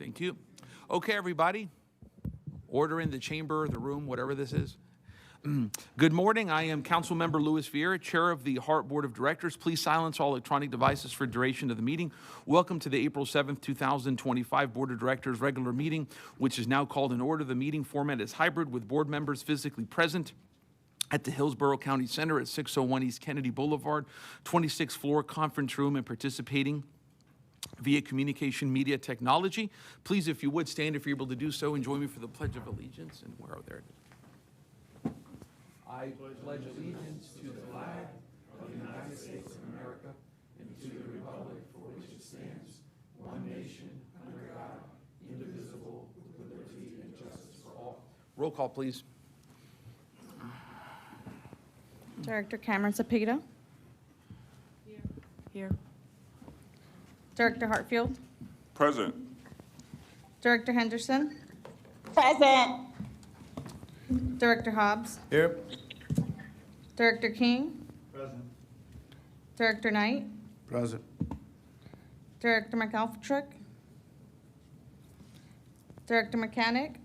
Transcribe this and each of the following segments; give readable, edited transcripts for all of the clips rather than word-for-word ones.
Thank you. Okay, everybody. Order in the chamber, the room, whatever this is. Good morning. I am Councilmember Louis Vieira, Chair of the HART Board of Directors. Please silence all electronic devices for duration of the meeting. Welcome to the April 7th, 2025 Board of Directors regular meeting, which is now called in order. The meeting format is hybrid with board members physically present at the Hillsborough County Center at 601 East Kennedy Boulevard, 26th floor conference room, and participating via communication media technology. Please, if you would, stand if you're able to do so and join me for the Pledge of Allegiance. And where are there? I pledge allegiance to the flag of the United States of America and to the republic for which it stands, one nation, under God, indivisible, with liberty and justice for all. Roll call, please. Director Cameron Cepeda. Here. Director Hartfield. Present. Director Henderson. Present. Director Hobbs. Here. Director King. Present. Director Knight. Present. Director McAlpatrick. Director Mechanic.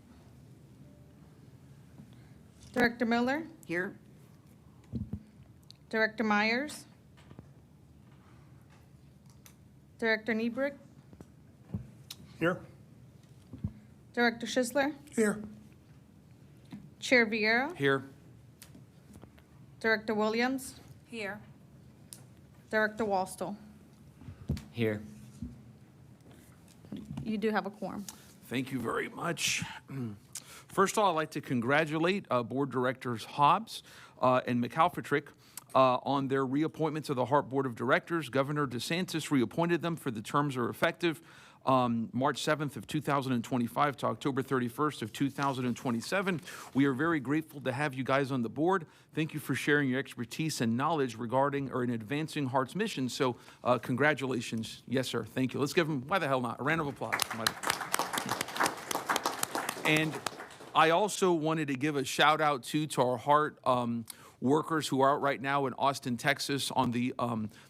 Director Miller. Here. Director Myers. Director Niebrick. Here. Director Schisler. Here. Chair Vieira. Here. Director Williams. Here. Director Wallstall. Here. You do have a quorum. Thank you very much. First of all, I'd like to congratulate Board Directors Hobbs and McAlpatrick on their reappointment to the HART Board of Directors. Governor DeSantis reappointed them for the terms are effective March 7th of 2025 to October 31st of 2027. We are very grateful to have you guys on the board. Thank you for sharing your expertise and knowledge regarding or in advancing HART's mission. So congratulations. Yes, sir. Thank you. Let's give them, why the hell not, a round of applause. And I also wanted to give a shout out to our HART workers who are out right now in Austin, Texas on the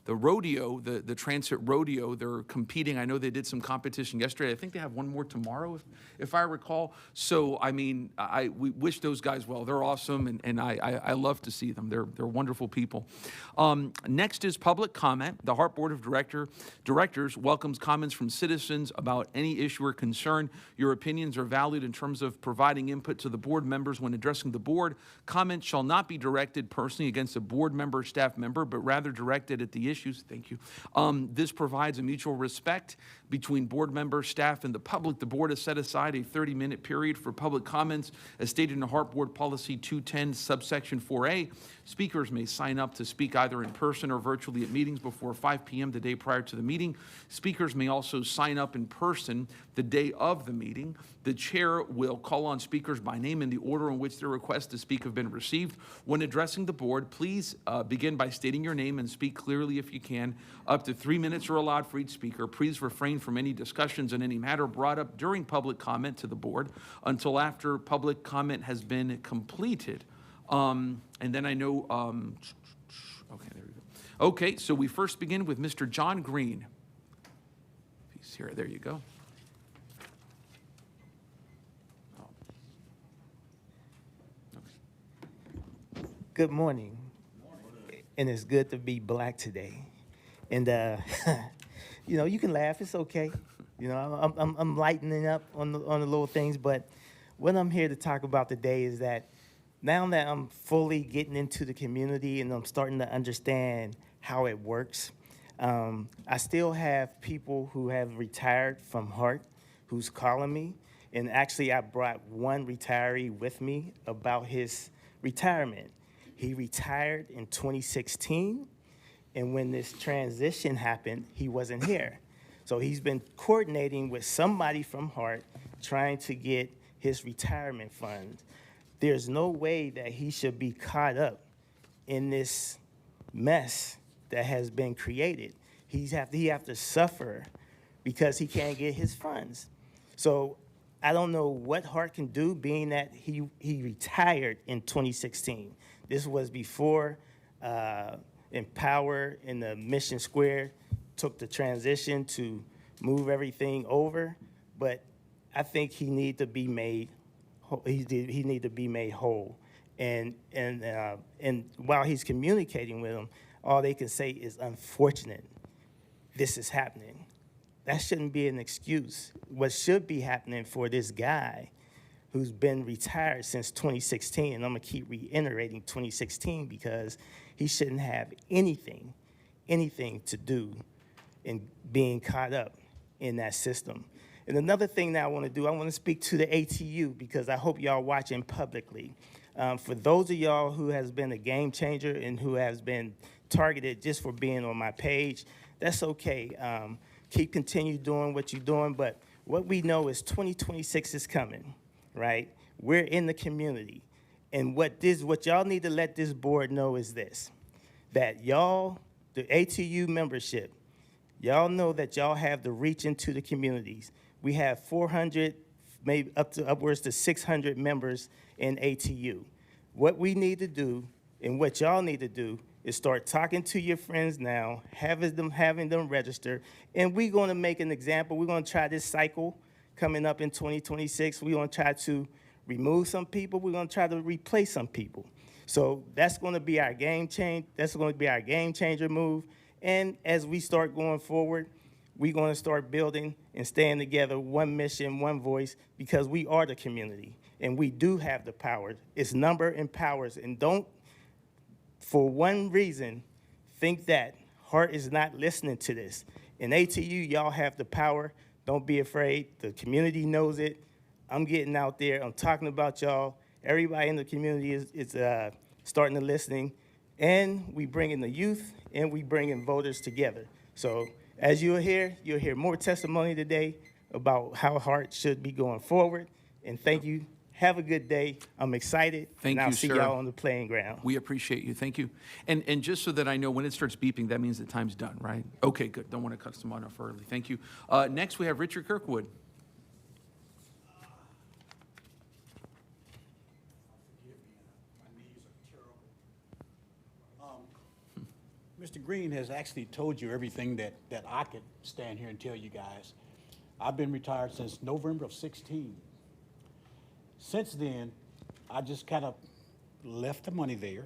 rodeo, the transit rodeo. They're competing. I know they did some competition yesterday. I think they have one more tomorrow, if I recall. So, I mean, we wish those guys well. They're awesome, and I love to see them. They're wonderful people. Next is public comment. The HART Board of Directors welcomes comments from citizens about any issue or concern. Your opinions are valued in terms of providing input to the board members when addressing the board. Comments shall not be directed personally against a board member or staff member, but rather directed at the issues. Thank you. This provides a mutual respect between board members, staff, and the public. The board has set aside a 30-minute period for public comments as stated in the HART Board Policy 210, subsection 4A. Speakers may sign up to speak either in person or virtually at meetings before 5 p.m. the day prior to the meeting. Speakers may also sign up in person the day of the meeting. The chair will call on speakers by name in the order in which their requests to speak have been received. When addressing the board, please begin by stating your name and speak clearly if you can. Up to 3 minutes are allowed for each speaker. Please refrain from any discussions on any matter brought up during public comment to the board until after public comment has been completed. And then I know, okay, there we go. Okay, so we first begin with Mr. John Green. He's here, there you go. Good morning. And it's good to be black today. And you know, you can laugh. It's okay. You know, I'm lightening up on the little things. But what I'm here to talk about today is that now that I'm fully getting into the community and I'm starting to understand how it works, I still have people who have retired from HART who's calling me. And actually, I brought one retiree with me about his retirement. He retired in 2016, and when this transition happened, he wasn't here. So he's been coordinating with somebody from HART trying to get his retirement fund. There's no way that he should be caught up in this mess that has been created. He have to suffer because he can't get his funds. So I don't know what HART can do, being that he retired in 2016. This was before Empower in the Mission Square took the transition to move everything over. But I think he need to be made he need to be made whole. And while he's communicating with them, all they can say is unfortunate. This is happening. That shouldn't be an excuse. What should be happening for this guy who's been retired since 2016, and I'm gonna keep reiterating 2016 because he shouldn't have anything to do in being caught up in that system. And another thing that I want to do, I want to speak to the ATU because I hope y'all watching publicly. For those of y'all who has been a game changer and who has been targeted just for being on my page, that's okay. Continue doing what you're doing, but what we know is 2026 is coming, right? We're in the community. And what y'all need to let this board know is this, that y'all, the ATU membership, y'all know that y'all have the reach into the communities. We have 400, maybe upwards to 600 members in ATU. What we need to do and what y'all need to do is start talking to your friends now, having them register, and we're gonna make an example. We're gonna try this cycle coming up in 2026. We're gonna try to remove some people. We're gonna try to replace some people. So that's gonna be our game change. That's gonna be our game changer move. And as we start going forward, we're going to start building and staying together, one mission, one voice, because we are the community, and we do have the power. It's number and powers, and don't, for one reason, think that HART is not listening to this. In ATU, y'all have the power. Don't be afraid. The community knows it. I'm getting out there. I'm talking about y'all. Everybody in the community is starting to listening, and we bringing the youth, and we bringing voters together. So as you'll hear more testimony today about how HART should be going forward. And thank you. Have a good day. I'm excited. Thank and I'll you, see sir. y'all on the playing ground. We appreciate you. Thank you. And just so that I know, when it starts beeping, that means the time's done, right? Okay, good. Don't want to cut someone off early. Thank you. Next, we have Richard Kirkwood. Mr. Green has actually told you everything that I could stand here and tell you guys. I've been retired since November of 16. Since then, I just kind of left the money there,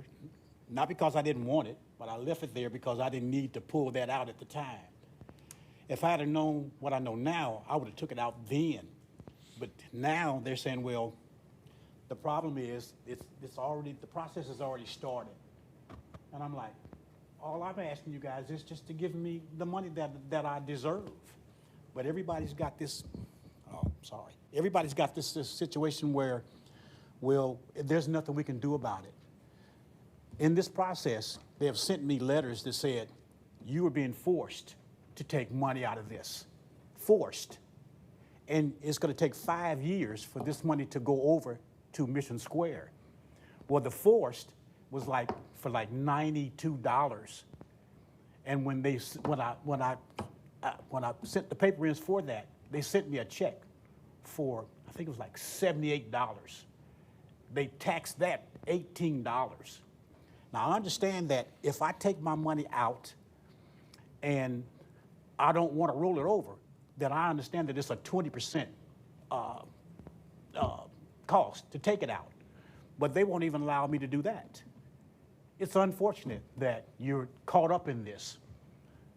not because I didn't want it, but I left it there because I didn't need to pull that out at the time. If I had known what I know now, I would have took it out then. But now they're saying, well, the problem is the process has already started. And I'm like, all I'm asking you guys is just to give me the money that I deserve. But everybody's got this, everybody's got this situation where, well, there's nothing we can do about it. In this process, they have sent me letters that said, you are being forced to take money out of this. Forced. And it's going to take 5 years for this money to go over to Mission Square. Well, the forced was for $92. And when I sent the paper in for that, they sent me a check for, I think it was like $78. They taxed that $18. Now I understand that if I take my money out and I don't want to roll it over, then I understand that it's a 20% cost to take it out. But they won't even allow me to do that. It's unfortunate that you're caught up in this,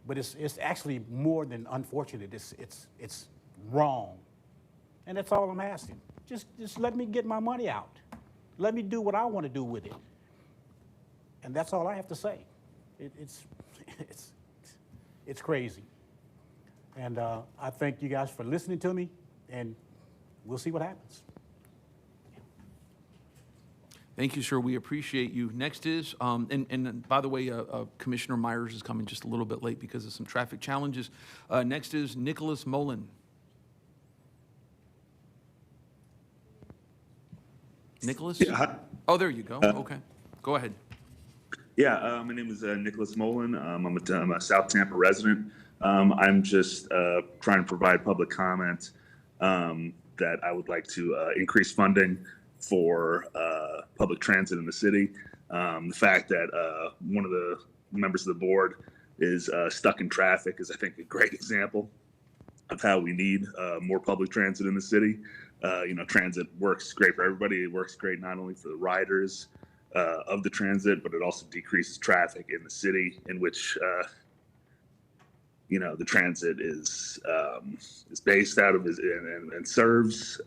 but it's actually more than unfortunate. It's wrong, and that's all I'm asking. Just let me get my money out. Let me do what I want to do with it, and that's all I have to say. It's crazy, and I thank you guys for listening to me, and we'll see what happens. Thank you, sir. We appreciate you. Next is, and by the way, Commissioner Myers is coming just a little bit late because of some traffic challenges. Next is Nicholas Mullen. Nicholas? Yeah, hi. Oh, there you go. Okay. Go ahead. Yeah, my name is Nicholas Mullen. I'm a South Tampa resident. I'm just trying to provide public comment that I would like to increase funding for public transit in the city. The fact that one of the members of the board is stuck in traffic is, I think, a great example. of how we need more public transit in the city. Transit works great for everybody. It works great not only for the riders of the transit, but it also decreases traffic in the city in which the transit is based out of and serves.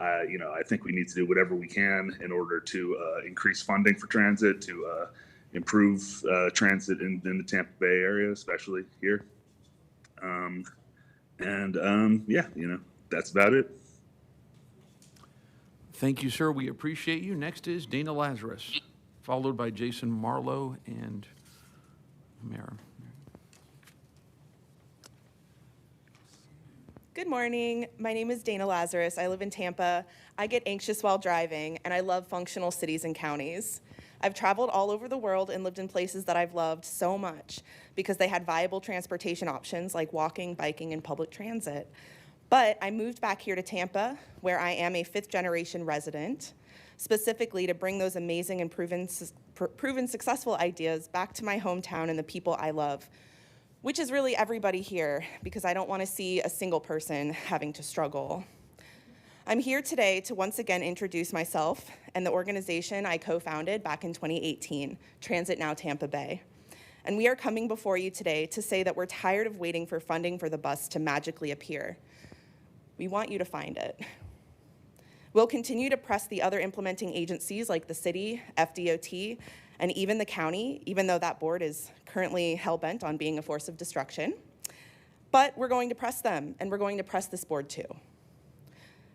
I think we need to do whatever we can in order to increase funding for transit, to improve transit in the Tampa Bay area, especially here. That's about it. Thank you, sir. We appreciate you. Next is Dana Lazarus, followed by Jason Marlowe and Mara. Good morning. My name is Dana Lazarus. I live in Tampa. I get anxious while driving, and I love functional cities and counties. I've traveled all over the world and lived in places that I've loved so much because they had viable transportation options like walking, biking, and public transit. But I moved back here to Tampa, where I am a fifth-generation resident, specifically to bring those amazing and proven successful ideas back to my hometown and the people I love, which is really everybody here, because I don't want to see a single person having to struggle. I'm here today to once again introduce myself and the organization I co-founded back in 2018, Transit Now Tampa Bay. And we are coming before you today to say that we're tired of waiting for funding for the bus to magically appear. We want you to find it. We'll continue to press the other implementing agencies like the city, FDOT, and even the county, even though that board is currently hell-bent on being a force of destruction. But we're going to press them, and we're going to press this board too.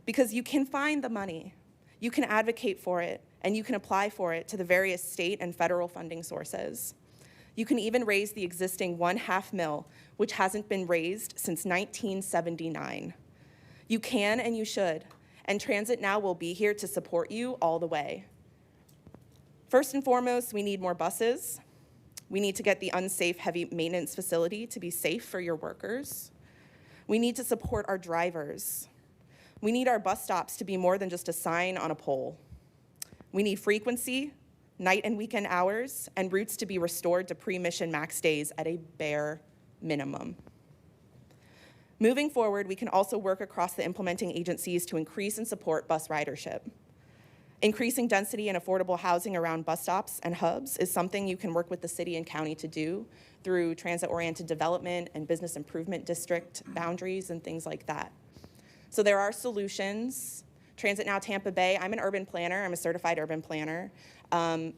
Because you can find the money, you can advocate for it, and you can apply for it to the various state and federal funding sources. You can even raise the existing $1.5 million, which hasn't been raised since 1979. You can and you should, and Transit Now will be here to support you all the way. First and foremost, we need more buses. We need to get the unsafe heavy maintenance facility to be safe for your workers. We need to support our drivers. We need our bus stops to be more than just a sign on a pole. We need frequency, night and weekend hours, and routes to be restored to pre-mission max days at a bare minimum. Moving forward, we can also work across the implementing agencies to increase and support bus ridership. Increasing density and affordable housing around bus stops and hubs is something you can work with the city and county to do through transit-oriented development and business improvement district boundaries and things like that. So there are solutions. Transit Now Tampa Bay, I'm an urban planner, I'm a certified urban planner.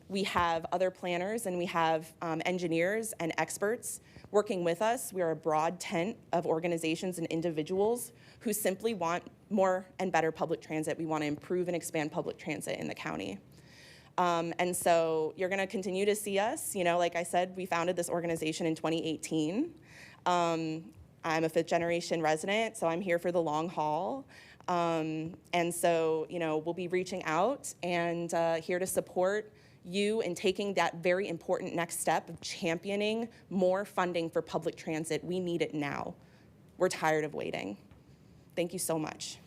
We have other planners and we have engineers and experts working with us. We are a broad tent of organizations and individuals who simply want more and better public transit. We want to improve and expand public transit in the county. And so you're going to continue to see us. Like I said, we founded this organization in 2018. I'm a fifth generation resident, so I'm here for the long haul. And so, we'll be reaching out and here to support you in taking that very important next step of championing more funding for public transit. We need it now. We're tired of waiting. Thank you so much.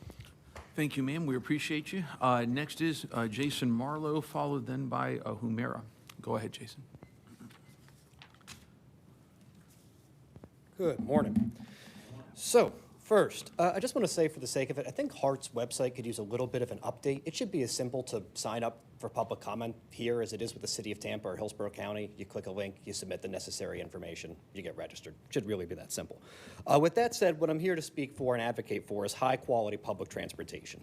Thank you, ma'am. We appreciate you. Next is Jason Marlowe, followed then by Humera. Go ahead, Jason. Good morning. So, first, I just want to say for the sake of it, I think HART's website could use a little bit of an update. It should be as simple to sign up for public comment here as it is with the city of Tampa or Hillsborough County. You click a link, you submit the necessary information, you get registered. It should really be that simple. With that said, what I'm here to speak for and advocate for is high-quality public transportation.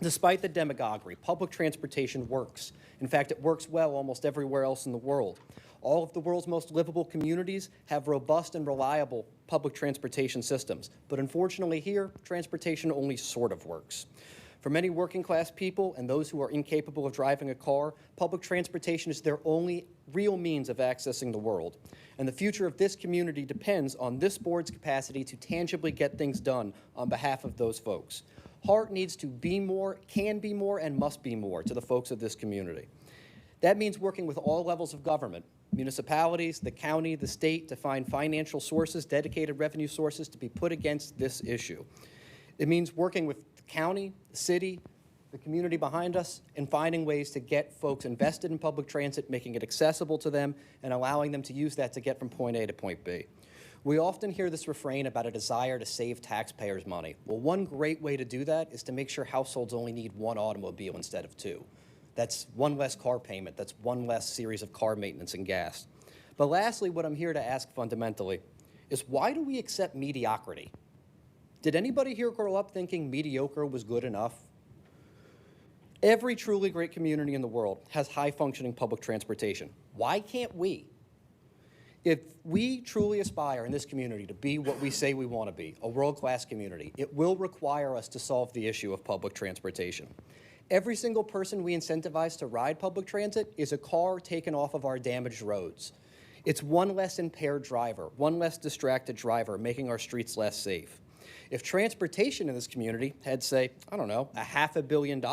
Despite the demagoguery, public transportation works. In fact, it works well almost everywhere else in the world. All of the world's most livable communities have robust and reliable public transportation systems. But unfortunately here, transportation only sort of works. For many working class people and those who are incapable of driving a car, public transportation is their only real means of accessing the world. And the future of this community depends on this board's capacity to tangibly get things done on behalf of those folks. HART needs to be more, can be more, and must be more to the folks of this community. That means working with all levels of government, municipalities, the county, the state, to find financial sources, dedicated revenue sources to be put against this issue. It means working with the county, the city, the community behind us, and finding ways to get folks invested in public transit, making it accessible to them, and allowing them to use that to get from point A to point B. We often hear this refrain about a desire to save taxpayers money. Well, one great way to do that is to make sure households only need one automobile instead of two. That's one less car payment. That's one less series of car maintenance and gas. But lastly, what I'm here to ask fundamentally is why do we accept mediocrity? Did anybody here grow up thinking mediocre was good enough? Every truly great community in the world has high-functioning public transportation. Why can't we? If we truly aspire in this community to be what we say we want to be, a world-class community, it will require us to solve the issue of public transportation. Every single person we incentivize to ride public transit is a car taken off of our damaged roads. It's one less impaired driver, one less distracted driver, making our streets less safe. If transportation in this community had, say, I don't know, $500 million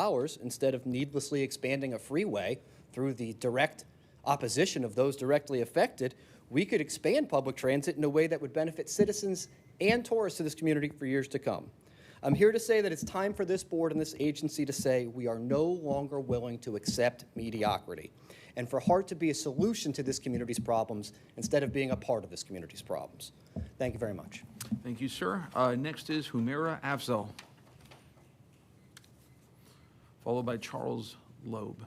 instead of needlessly expanding a freeway through the direct opposition of those directly affected, we could expand public transit in a way that would benefit citizens and tourists of this community for years to come. I'm here to say that it's time for this board and this agency to say we are no longer willing to accept mediocrity, and for HART to be a solution to this community's problems instead of being a part of this community's problems. Thank you very much. Thank you, sir. Next is Humaira Afzal, followed by Charles Loeb.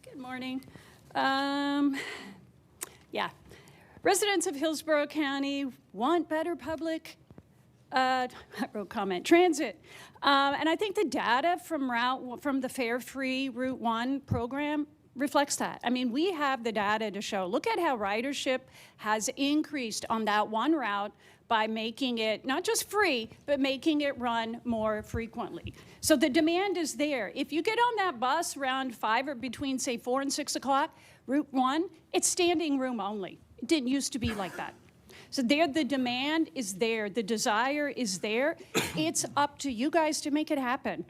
Good morning. Yeah. Residents of Hillsborough County want better public transit. And I think the data from the Fare Free Route 1 program reflects that. I mean, we have the data to show. Look at how ridership has increased on that one route by making it not just free, but making it run more frequently. So the demand is there. If you get on that bus around 5 or between, say, 4 and 6 o'clock, Route 1, it's standing room only. It didn't used to be like that. So there, the demand is there. The desire is there. It's up to you guys to make it happen.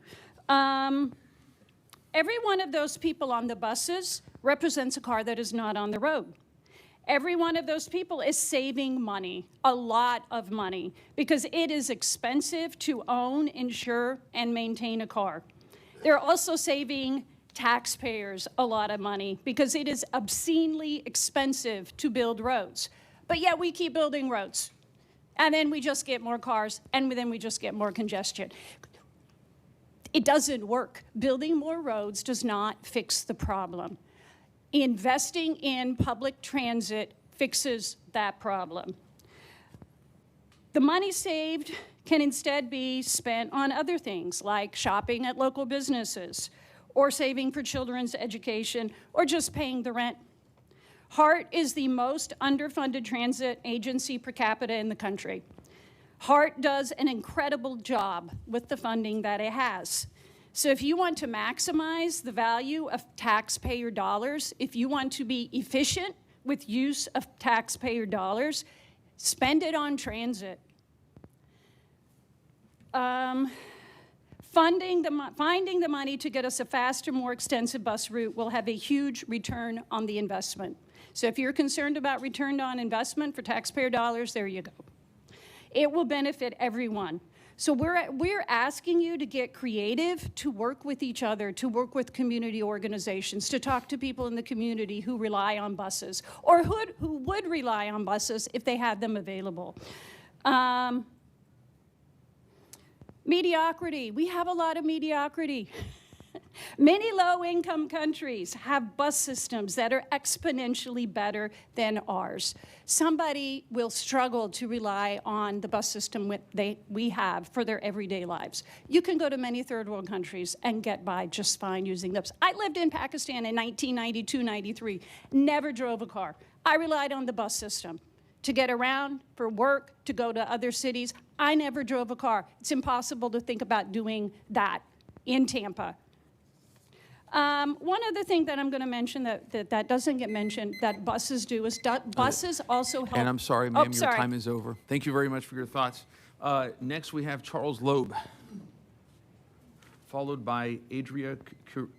Every one of those people on the buses represents a car that is not on the road. Every one of those people is saving money, a lot of money, because it is expensive to own, insure, and maintain a car. They're also saving taxpayers a lot of money because it is obscenely expensive to build roads. But yet we keep building roads, and then we just get more cars, and then we just get more congestion. It doesn't work. Building more roads does not fix the problem. Investing in public transit fixes that problem. The money saved can instead be spent on other things like shopping at local businesses, or saving for children's education, or just paying the rent. HART is the most underfunded transit agency per capita in the country. HART does an incredible job with the funding that it has. So if you want to maximize the value of taxpayer dollars, if you want to be efficient with use of taxpayer dollars, spend it on transit. Finding the money to get us a faster, more extensive bus route will have a huge return on the investment. So if you're concerned about return on investment for taxpayer dollars, there you go. It will benefit everyone. So we're asking you to get creative, to work with each other, to work with community organizations, to talk to people in the community who rely on buses, or who would rely on buses if they had them available. Mediocrity. We have a lot of mediocrity. Many low-income countries have bus systems that are exponentially better than ours. Somebody will struggle to rely on the bus system we have for their everyday lives. You can go to many third world countries and get by just fine using those. I lived in Pakistan in 1992-93, never drove a car. I relied on the bus system to get around, for work, to go to other cities. I never drove a car. It's impossible to think about doing that in Tampa. One other thing that I'm going to mention that doesn't get mentioned that buses do is buses also help. And I'm sorry, ma'am, your time is over. Thank you very much for your thoughts. Next, we have Charles Loeb, followed by Adria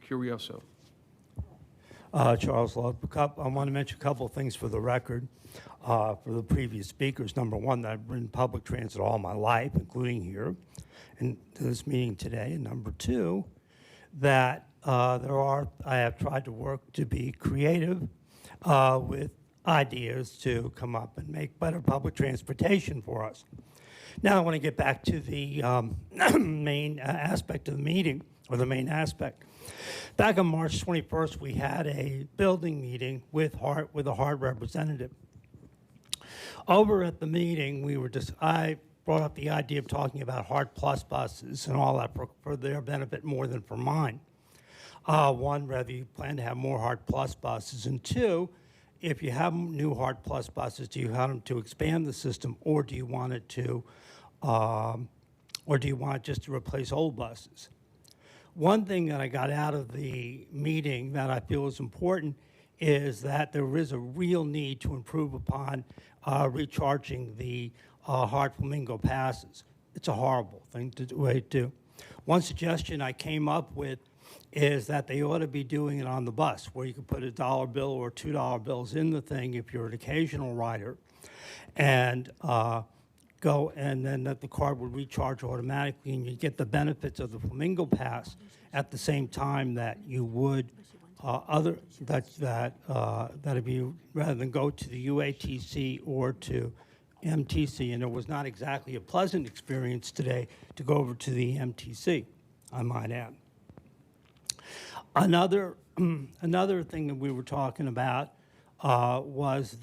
Curioso. Charles Loeb. I want to mention a couple of things for the record. For the previous speakers, number one, that I've ridden public transit all my life, including here, and to this meeting today. And number two, that I have tried to work to be creative with ideas to come up and make better public transportation for us. Now I want to get back to the main aspect of the meeting, or the main aspect. Back on March 21st, we had a building meeting with HART, with a HART representative. Over at the meeting, I brought up the idea of talking about HART Plus buses and all that for their benefit more than for mine. One, whether you plan to have more HART Plus buses, and two, if you have new HART Plus buses, do you want them to expand the system, or do you want it to, or do you want it just to replace old buses? One thing that I got out of the meeting that I feel is important is that there is a real need to improve upon recharging the HART Flamingo passes. It's a horrible thing to do. One suggestion I came up with is that they ought to be doing it on the bus, where you can put $1 bill or $2 bills in the thing if you're an occasional rider, and and then that the card would recharge automatically, and you get the benefits of the Flamingo Pass at the same time that you would that if you, rather than go to the UATC or to MTC, and it was not exactly a pleasant experience today to go over to the MTC, I might add. Another thing that we were talking about was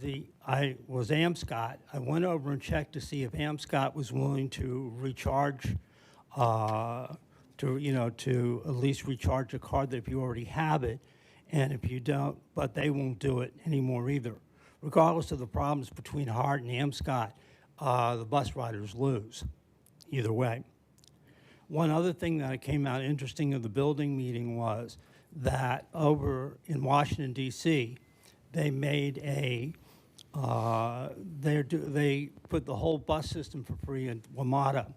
AMSCOT. I went over and checked to see if AMSCOT was willing to recharge, to at least recharge a card that if you already have it, and if you don't, but they won't do it anymore either. Regardless of the problems between HART and AMSCOT, the bus riders lose either way. One other thing that came out interesting of the building meeting was that over in Washington, D.C., they made they put the whole bus system for free in WMATA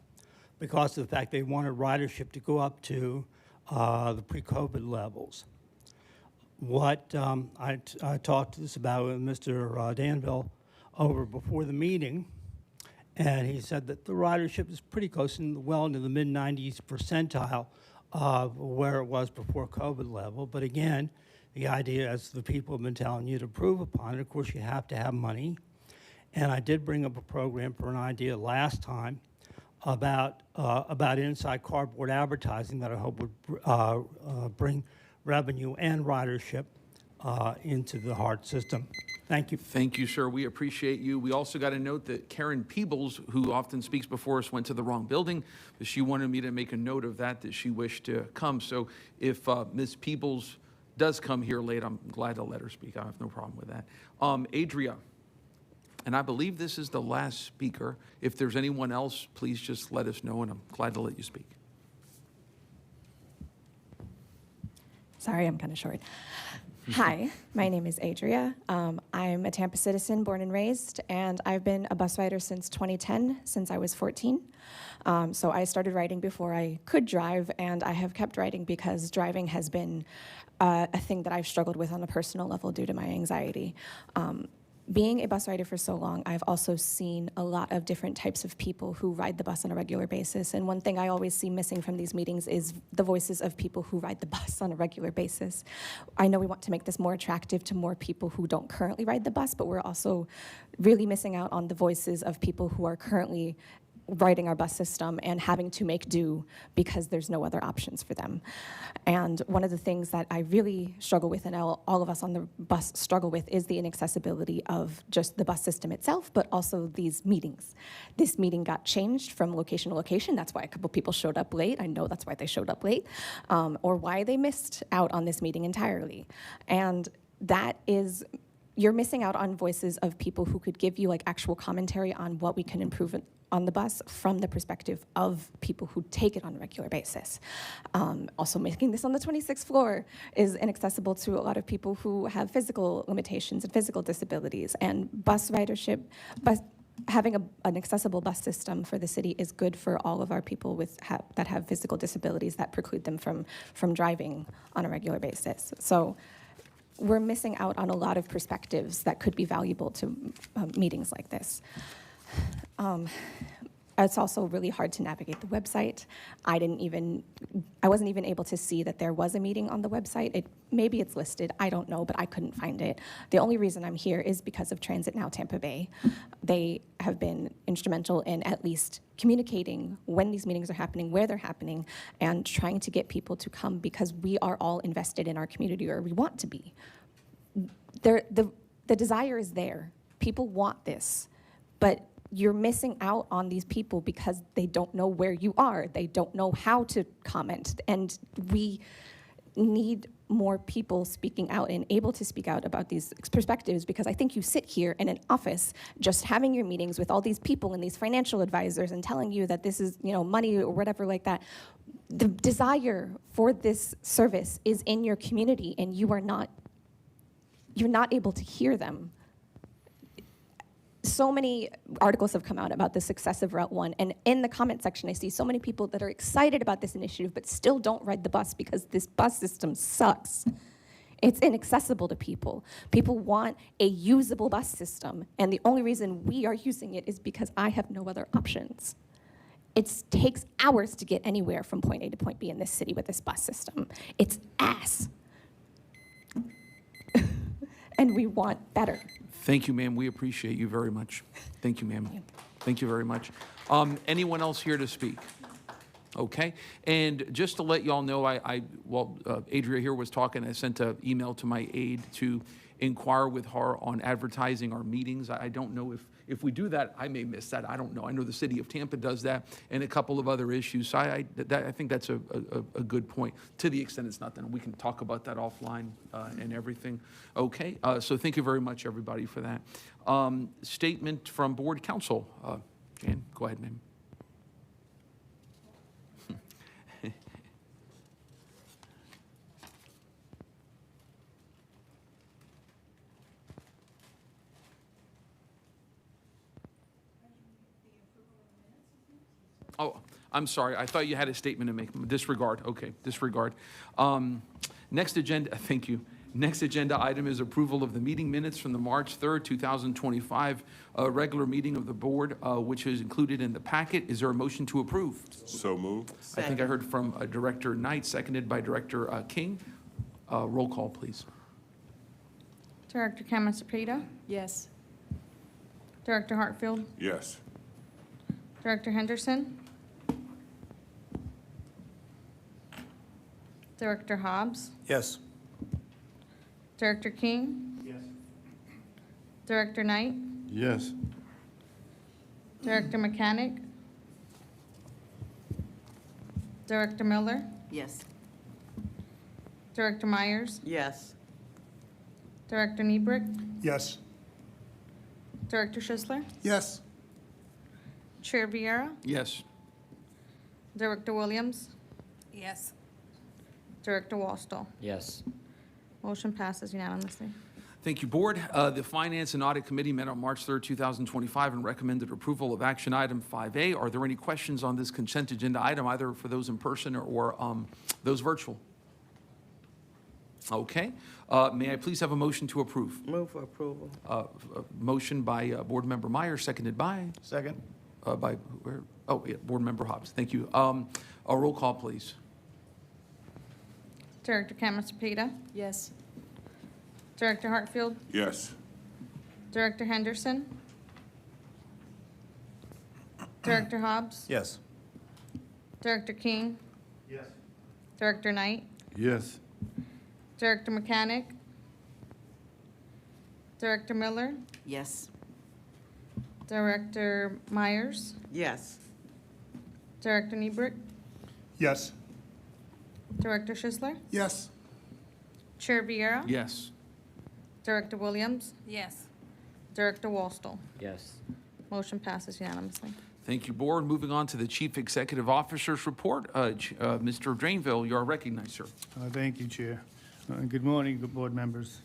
because of the fact they wanted ridership to go up to the pre-COVID levels. What I talked this about with Mr. Danville over before the meeting, and he said that the ridership is pretty close, well into the mid-90s percentile of where it was before COVID level. But again, the idea, as the people have been telling you, to improve upon it, of course, you have to have money. And I did bring up a program for an idea last time about inside cardboard advertising that I hope would bring revenue and ridership into the HART system. Thank you. Thank you, sir. We appreciate you. We also got a note that Karen Peebles, who often speaks before us, went to the wrong building, but she wanted me to make a note of that she wished to come. So if Ms. Peebles does come here late, I'm glad to let her speak. I have no problem with that. Adria, and I believe this is the last speaker. If there's anyone else, please just let us know, and I'm glad to let you speak. Sorry, I'm kind of short. Hi, my name is Adria. I'm a Tampa citizen, born and raised, and I've been a bus rider since 2010, since I was 14. So I started riding before I could drive, and I have kept riding because driving has been a thing that I've struggled with on a personal level due to my anxiety. Being a bus rider for so long, I've also seen a lot of different types of people who ride the bus on a regular basis. And one thing I always see missing from these meetings is the voices of people who ride the bus on a regular basis. I know we want to make this more attractive to more people who don't currently ride the bus, but we're also really missing out on the voices of people who are currently riding our bus system and having to make do because there's no other options for them. And one of the things that I really struggle with, and all of us on the bus struggle with, is the inaccessibility of just the bus system itself, but also these meetings. This meeting got changed from location to location. That's why a couple people showed up late. I know that's why they showed up late, or why they missed out on this meeting entirely. And that is, you're missing out on voices of people who could give you like actual commentary on what we can improve on the bus from the perspective of people who take it on a regular basis. Also, making this on the 26th floor is inaccessible to a lot of people who have physical limitations and physical disabilities. And bus ridership, having an accessible bus system for the city is good for all of our people that have physical disabilities that preclude them from driving on a regular basis. So we're missing out on a lot of perspectives that could be valuable to meetings like this. It's also really hard to navigate the website. I wasn't even able to see that there was a meeting on the website. Maybe it's listed, I don't know, but I couldn't find it. The only reason I'm here is because of Transit Now Tampa Bay. They have been instrumental in at least communicating when these meetings are happening, where they're happening, and trying to get people to come because we are all invested in our community, or we want to be. The desire is there. People want this, but you're missing out on these people because they don't know where you are. They don't know how to comment. And we need more people speaking out and able to speak out about these perspectives, because I think you sit here in an office just having your meetings with all these people and these financial advisors and telling you that this is, money or whatever like that. The desire for this service is in your community, and you're not able to hear them. So many articles have come out about the success of Route 1, and in the comment section, I see so many people that are excited about this initiative but still don't ride the bus because this bus system sucks. It's inaccessible to people. People want a usable bus system, and the only reason we are using it is because I have no other options. It takes hours to get anywhere from point A to point B in this city with this bus system. It's ass. And we want better. Thank you, ma'am. We appreciate you very much. Thank you, ma'am. Thank you very much. Anyone else here to speak? Okay. And just to let y'all know, Adria here was talking. I sent an email to my aide to inquire with her on advertising our meetings. I don't know if we do that, I may miss that. I don't know. I know the city of Tampa does that and a couple of other issues. So I think that's a good point. To the extent it's not done, we can talk about that offline and everything. Okay. So thank you very much, everybody, for that. Statement from board counsel. Jan, go ahead, ma'am. Oh, I'm sorry. I thought you had a statement to make. Disregard. Okay, disregard. Next agenda, thank you. Next agenda item is approval of the meeting minutes from the March 3rd, 2025 regular meeting of the board, which is included in the packet. Is there a motion to approve? So moved. I think I heard from Director Knight, seconded by Director King. Roll call, please. Director Camasapita, Yes. Director Hartfield, Yes. Director Henderson, Director Hobbs, Yes. Director King, Yes. Director Knight, Yes. Director Mechanic, Director Miller, Yes. Director Myers, Yes. Director Niebrick, Yes. Director Schisler, Yes. Chair Vieira, Yes. Director Williams, Yes. Director Wallstall. Yes. Motion passes unanimously. Thank you, Board. The Finance and Audit Committee met on March 3rd, 2025, and recommended approval of action item 5A. Are there any questions on this consent agenda item, either for those in person or those virtual? Okay. May I please have a motion to approve? Move for approval. Motion by Board Member Meyer, seconded by? Second. By where? Oh, yeah, Board Member Hobbs. Thank you. A roll call, please. Director Camasapita, Yes. Director Hartfield, Yes. Director Henderson, Director Hobbs, Yes. Director King, Yes. Director Knight, Yes. Director Mechanic, Director Miller, Yes. Director Myers, Yes. Director Niebrick, Yes. Director Schisler, Yes. Chair Vieira, Yes. Director Williams, Yes. Director Wallstall. Yes. Motion passes unanimously. Thank you, Board. Moving on to the Chief Executive Officer's report. Mr. Drainville, you are recognized, sir. Thank you, Chair. Good morning, good board members.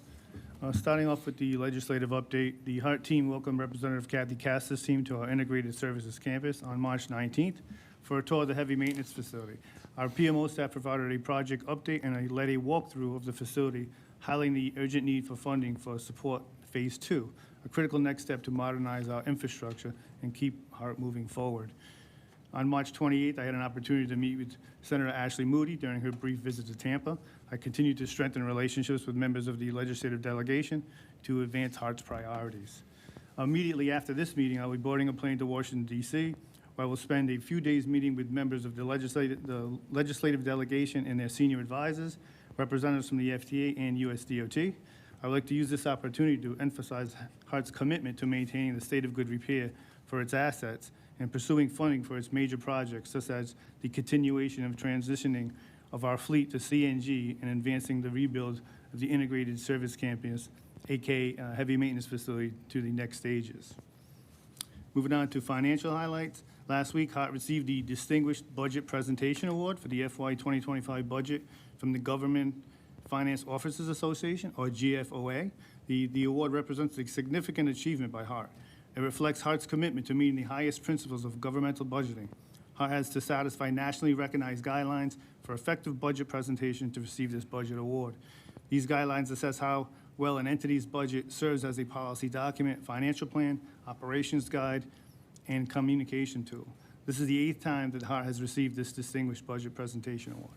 Starting off with the legislative update, the HART team welcomed Representative Kathy Cassis' team to our Integrated Services Campus on March 19th for a tour of the heavy maintenance facility. Our PMO staff provided a project update and led a walkthrough of the facility, highlighting the urgent need for funding for support Phase 2, a critical next step to modernize our infrastructure and keep HART moving forward. On March 28th, I had an opportunity to meet with Senator Ashley Moody during her brief visit to Tampa. I continue to strengthen relationships with members of the legislative delegation to advance HART's priorities. Immediately after this meeting, I'll be boarding a plane to Washington, D.C., where I will spend a few days meeting with members of the legislative delegation and their senior advisors, representatives from the FDA and USDOT. I would like to use this opportunity to emphasize HART's commitment to maintaining the state of good repair for its assets and pursuing funding for its major projects, such as the continuation of transitioning of our fleet to CNG and advancing the rebuild of the integrated service campus, aka heavy maintenance facility, to the next stages. Moving on to financial highlights. Last week, HART received the Distinguished Budget Presentation Award for the FY 2025 budget from the Government Finance Officers Association, or GFOA. The award represents a significant achievement by HART. It reflects HART's commitment to meeting the highest principles of governmental budgeting. HART has to satisfy nationally recognized guidelines for effective budget presentation to receive this budget award. These guidelines assess how well an entity's budget serves as a policy document, financial plan, operations guide, and communication tool. This is the 8th time that HART has received this Distinguished Budget Presentation Award.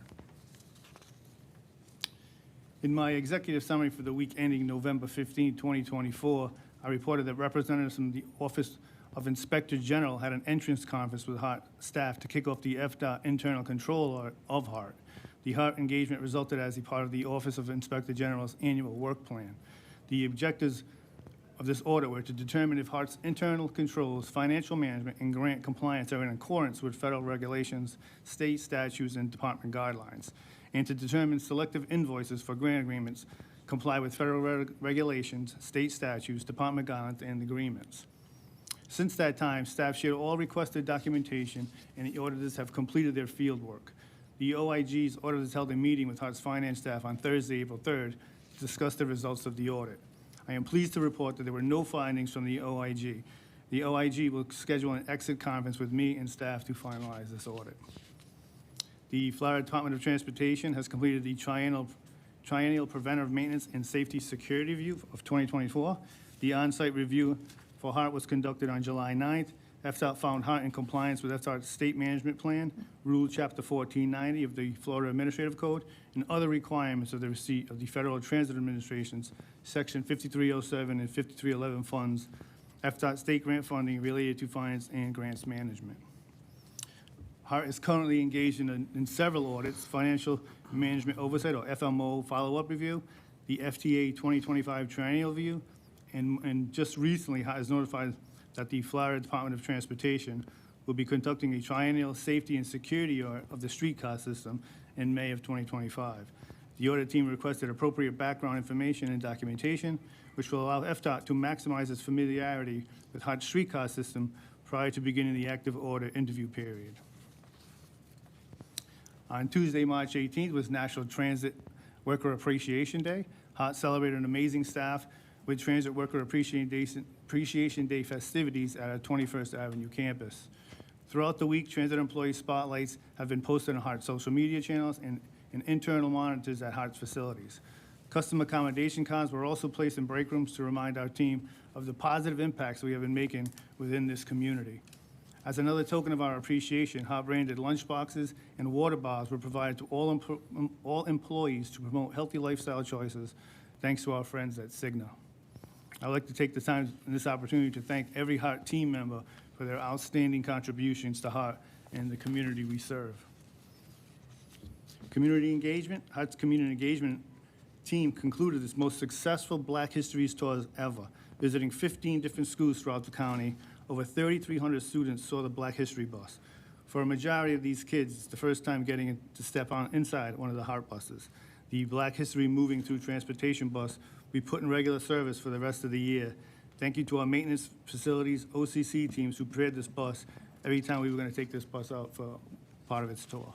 In my executive summary for the week ending November 15, 2024, I reported that representatives from the Office of Inspector General had an entrance conference with HART staff to kick off the FDOT internal control of HART. The HART engagement resulted as a part of the Office of Inspector General's annual work plan. The objectives of this audit were to determine if HART's internal controls, financial management, and grant compliance are in accordance with federal regulations, state statutes, and department guidelines, and to determine selective invoices for grant agreements comply with federal regulations, state statutes, department guidelines, and agreements. Since that time, staff shared all requested documentation, and the auditors have completed their field work. The OIG's auditors held a meeting with HART's finance staff on Thursday, April 3rd, to discuss the results of the audit. I am pleased to report that there were no findings from the OIG. The OIG will schedule an exit conference with me and staff to finalize this audit. The Florida Department of Transportation has completed the triennial Preventive Maintenance and Safety Security Review of 2024. The on-site review for HART was conducted on July 9th. FDOT found HART in compliance with FDOT's State Management Plan, Rule Chapter 1490 of the Florida Administrative Code, and other requirements of the receipt of the Federal Transit Administration's Section 5307 and 5311 funds, FDOT state grant funding related to finance and grants management. HART is currently engaged in several audits: Financial Management Oversight, or FMO, follow-up review, the FTA 2025 triennial review, and just recently HART has notified that the Florida Department of Transportation will be conducting a triennial safety and security audit of the streetcar system in May of 2025. The audit team requested appropriate background information and documentation, which will allow FDOT to maximize its familiarity with HART's streetcar system prior to beginning the active audit interview period. On Tuesday, March 18th, was National Transit Worker Appreciation Day. HART celebrated an amazing staff with Transit Worker Appreciation Day festivities at our 21st Avenue campus. Throughout the week, transit employee spotlights have been posted on HART social media channels and internal monitors at HART's facilities. Custom accommodation cards were also placed in break rooms to remind our team of the positive impacts we have been making within this community. As another token of our appreciation, HART-branded lunchboxes and water bars were provided to all employees to promote healthy lifestyle choices, thanks to our friends at Cigna. I'd like to take the time and this opportunity to thank every HART team member for their outstanding contributions to HART and the community we serve. Community engagement. HART's community engagement team concluded its most successful Black History tours ever, visiting 15 different schools throughout the county. Over 3,300 students saw the Black History bus. For a majority of these kids, it's the first time getting to step inside one of the HART buses. The Black History Moving Through Transportation bus we put in regular service for the rest of the year. Thank you to our maintenance facilities, OCC teams who prepared this bus every time we were going to take this bus out for part of its tour.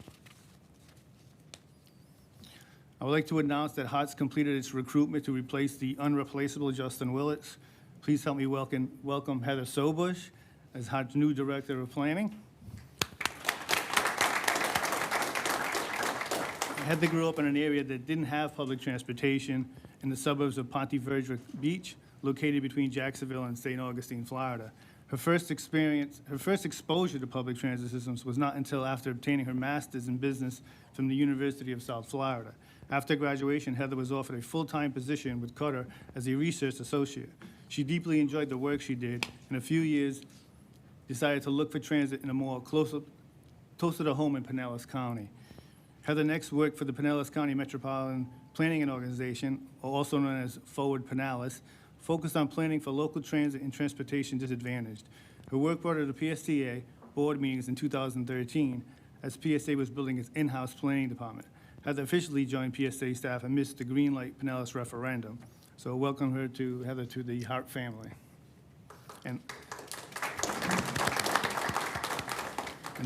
I would like to announce that HART's completed its recruitment to replace the unreplaceable Justin Willits. Please help me welcome Heather Sobush as HART's new Director of Planning. Heather grew up in an area that didn't have public transportation in the suburbs of Ponte Vedra Beach, located between Jacksonville and St. Augustine, Florida. Her first exposure to public transit systems was not until after obtaining her master's in business from the University of South Florida. After graduation, Heather was offered a full-time position with Qatar as a research associate. She deeply enjoyed the work she did. In a few years, decided to look for transit in a more closer to home in Pinellas County. Heather next worked for the Pinellas County Metropolitan Planning Organization, also known as Forward Pinellas, focused on planning for local transit and transportation disadvantaged. Her work brought her to PSTA board meetings in 2013 as PSA was building its in-house planning department. Heather officially joined PSA staff amidst the Green Light Pinellas referendum. So welcome Heather to the HART family. And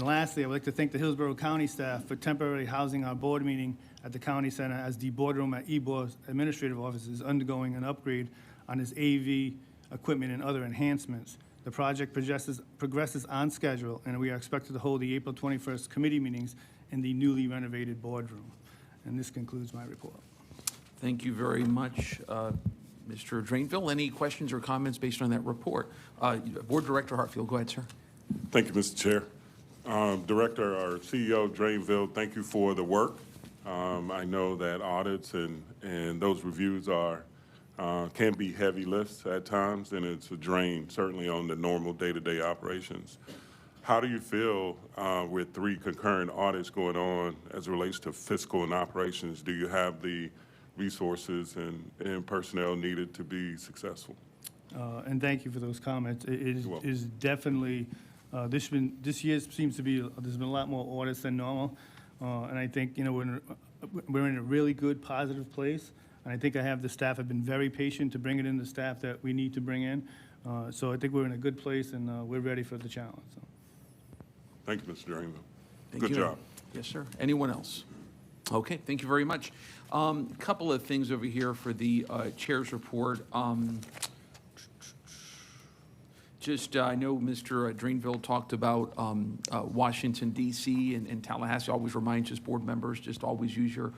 lastly, I would like to thank the Hillsborough County staff for temporarily housing our board meeting at the county center as the boardroom at EBOR's administrative office is undergoing an upgrade on its AV equipment and other enhancements. The project progresses on schedule, and we are expected to hold the April 21st committee meetings in the newly renovated boardroom. And this concludes my report. Thank you very much, Mr. Drainville. Any questions or comments based on that report? Board Director Hartfield, go ahead, sir. Thank you, Mr. Chair. Director or CEO Drainville, thank you for the work. I know that audits and those reviews can be heavy lifts at times, and it's a drain certainly on the normal day-to-day operations. How do you feel with 3 concurrent audits going on as it relates to fiscal and operations? Do you have the resources and personnel needed to be successful? And thank you for those comments. It is definitely, this year seems to be, there's been a lot more audits than normal. And I think, we're in a really good, positive place. And I think the staff have been very patient to bring in the staff that we need to bring in. So I think we're in a good place, and we're ready for the challenge. So. Thank you, Mr. Drainville. Thank Good you. job. Yes, sir. Anyone else? Okay, thank you very much. Couple of things over here for the chair's report. I know Mr. Drainville talked about Washington, D.C. and Tallahassee. Always reminds his board members, just always use your,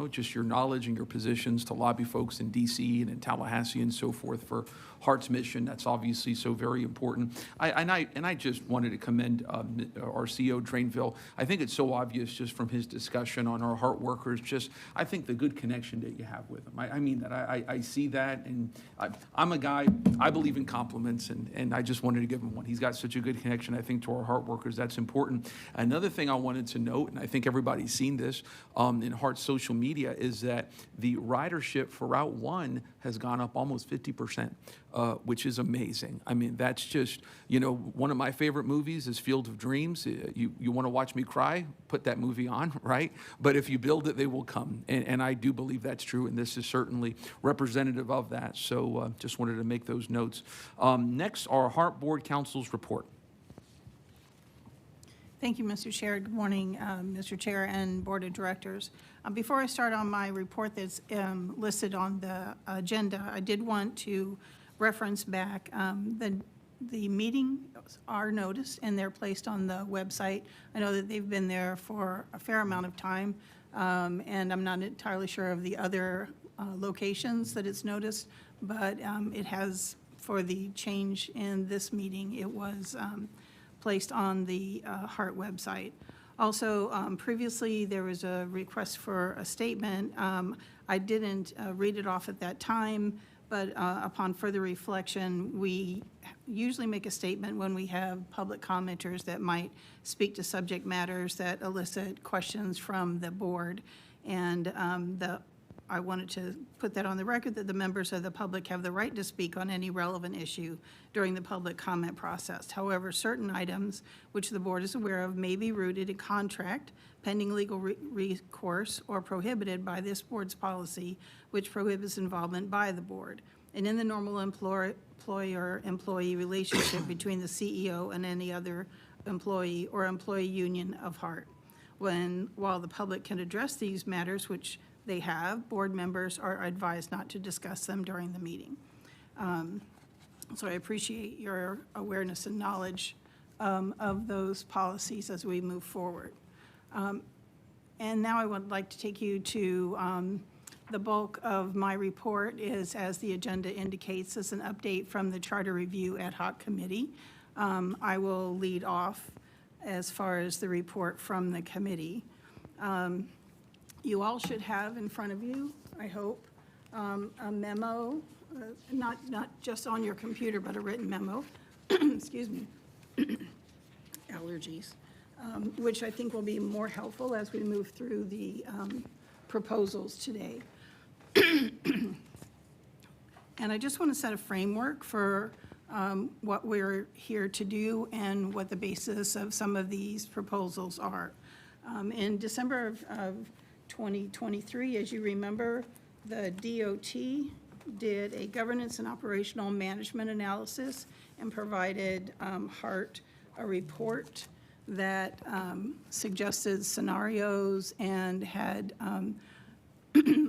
just your knowledge and your positions to lobby folks in D.C. and in Tallahassee and so forth for HART's mission. That's obviously so very important. I just wanted to commend our CEO, Drainville. I think it's so obvious just from his discussion on our HART workers, I think the good connection that you have with them. I mean that. I see that, and I'm a guy, I believe in compliments, and I just wanted to give him one. He's got such a good connection, I think, to our HART workers. That's important. Another thing I wanted to note, and I think everybody's seen this in HART's social media, is that the ridership for Route 1 has gone up almost 50%. Which is amazing. I mean, that's just, one of my favorite movies is Field of Dreams. You want to watch me cry? Put that movie on, right? But if you build it, they will come. And I do believe that's true, and this is certainly representative of that. So just wanted to make those notes. Next, our HART Board Council's report. Thank you, Mr. Chair. Good morning, Mr. Chair and Board of Directors. Before I start on my report that's listed on the agenda, I did want to reference back the meetings are noticed and they're placed on the website. I know that they've been there for a fair amount of time, and I'm not entirely sure of the other locations that it's noticed, but it has, for the change in this meeting, it was placed on the HART website. Also, previously, there was a request for a statement. I didn't read it off at that time, but upon further reflection, we usually make a statement when we have public commenters that might speak to subject matters that elicit questions from the board. And I wanted to put that on the record, that the members of the public have the right to speak on any relevant issue during the public comment process. However, certain items which the board is aware of may be rooted in contract, pending legal recourse, or prohibited by this board's policy, which prohibits involvement by the board. And in the normal employer-employee relationship between the CEO and any other employee or employee union of HART. While the public can address these matters, which they have, board members are advised not to discuss them during the meeting. So I appreciate your awareness and knowledge of those policies as we move forward. And now I would like to take you to The bulk of my report is, as the agenda indicates, is an update from the Charter Review Ad Hoc Committee. I will lead off as far as the report from the committee. You all should have in front of you, I hope, a memo, not just on your computer, but a written memo, excuse me, allergies, which I think will be more helpful as we move through the proposals today. And I just want to set a framework for what we're here to do and what the basis of some of these proposals are. In December of 2023, as you remember, the DOT did a governance and operational management analysis and provided HART a report that suggested scenarios and had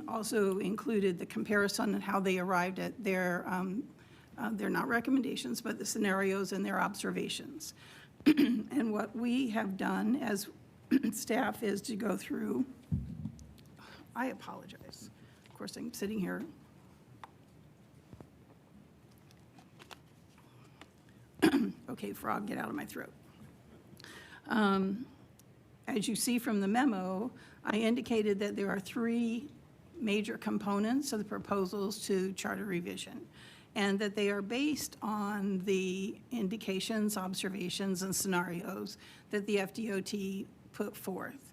also included the comparison and how they arrived at their, they're not recommendations, but the scenarios and their observations. And what we have done as staff is to go through, I apologize. Of course, I'm sitting here. Okay, frog, get out of my throat. As you see from the memo, I indicated that there are three major components of the proposals to charter revision, and that they are based on the indications, observations, and scenarios that the FDOT put forth.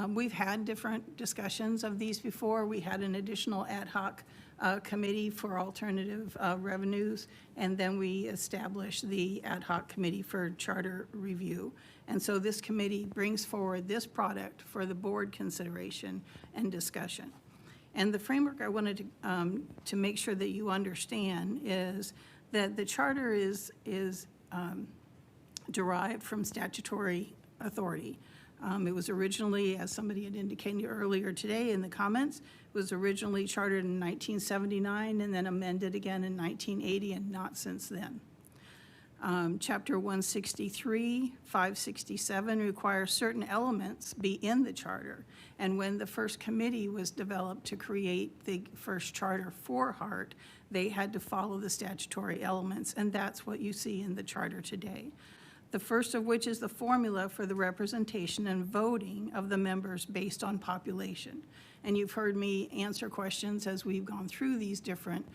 We've had different discussions of these before. We had an additional ad hoc committee for alternative revenues, and then we established the ad hoc committee for charter review. And so this committee brings forward this product for the board consideration and discussion. And the framework I wanted to make sure that you understand is that the charter is derived from statutory authority. It was originally, as somebody had indicated earlier today in the comments, it was originally chartered in 1979 and then amended again in 1980 and not since then. Chapter 163, 567 requires certain elements be in the charter. And when the first committee was developed to create the first charter for HART, they had to follow the statutory elements, and that's what you see in the charter today. The first of which is the formula for the representation and voting of the members based on population. And you've heard me answer questions as we've gone through these different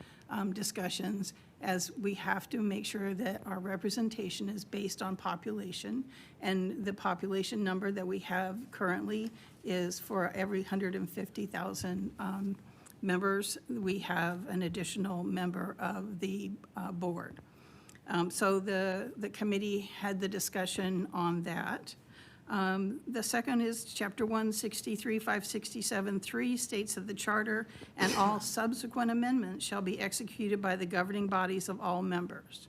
discussions, as we have to make sure that our representation is based on population. And the population number that we have currently is for every 150,000 members, we have an additional member of the board. So the committee had the discussion on that. The second is Chapter 163, 567, 3 states that the charter and all subsequent amendments shall be executed by the governing bodies of all members.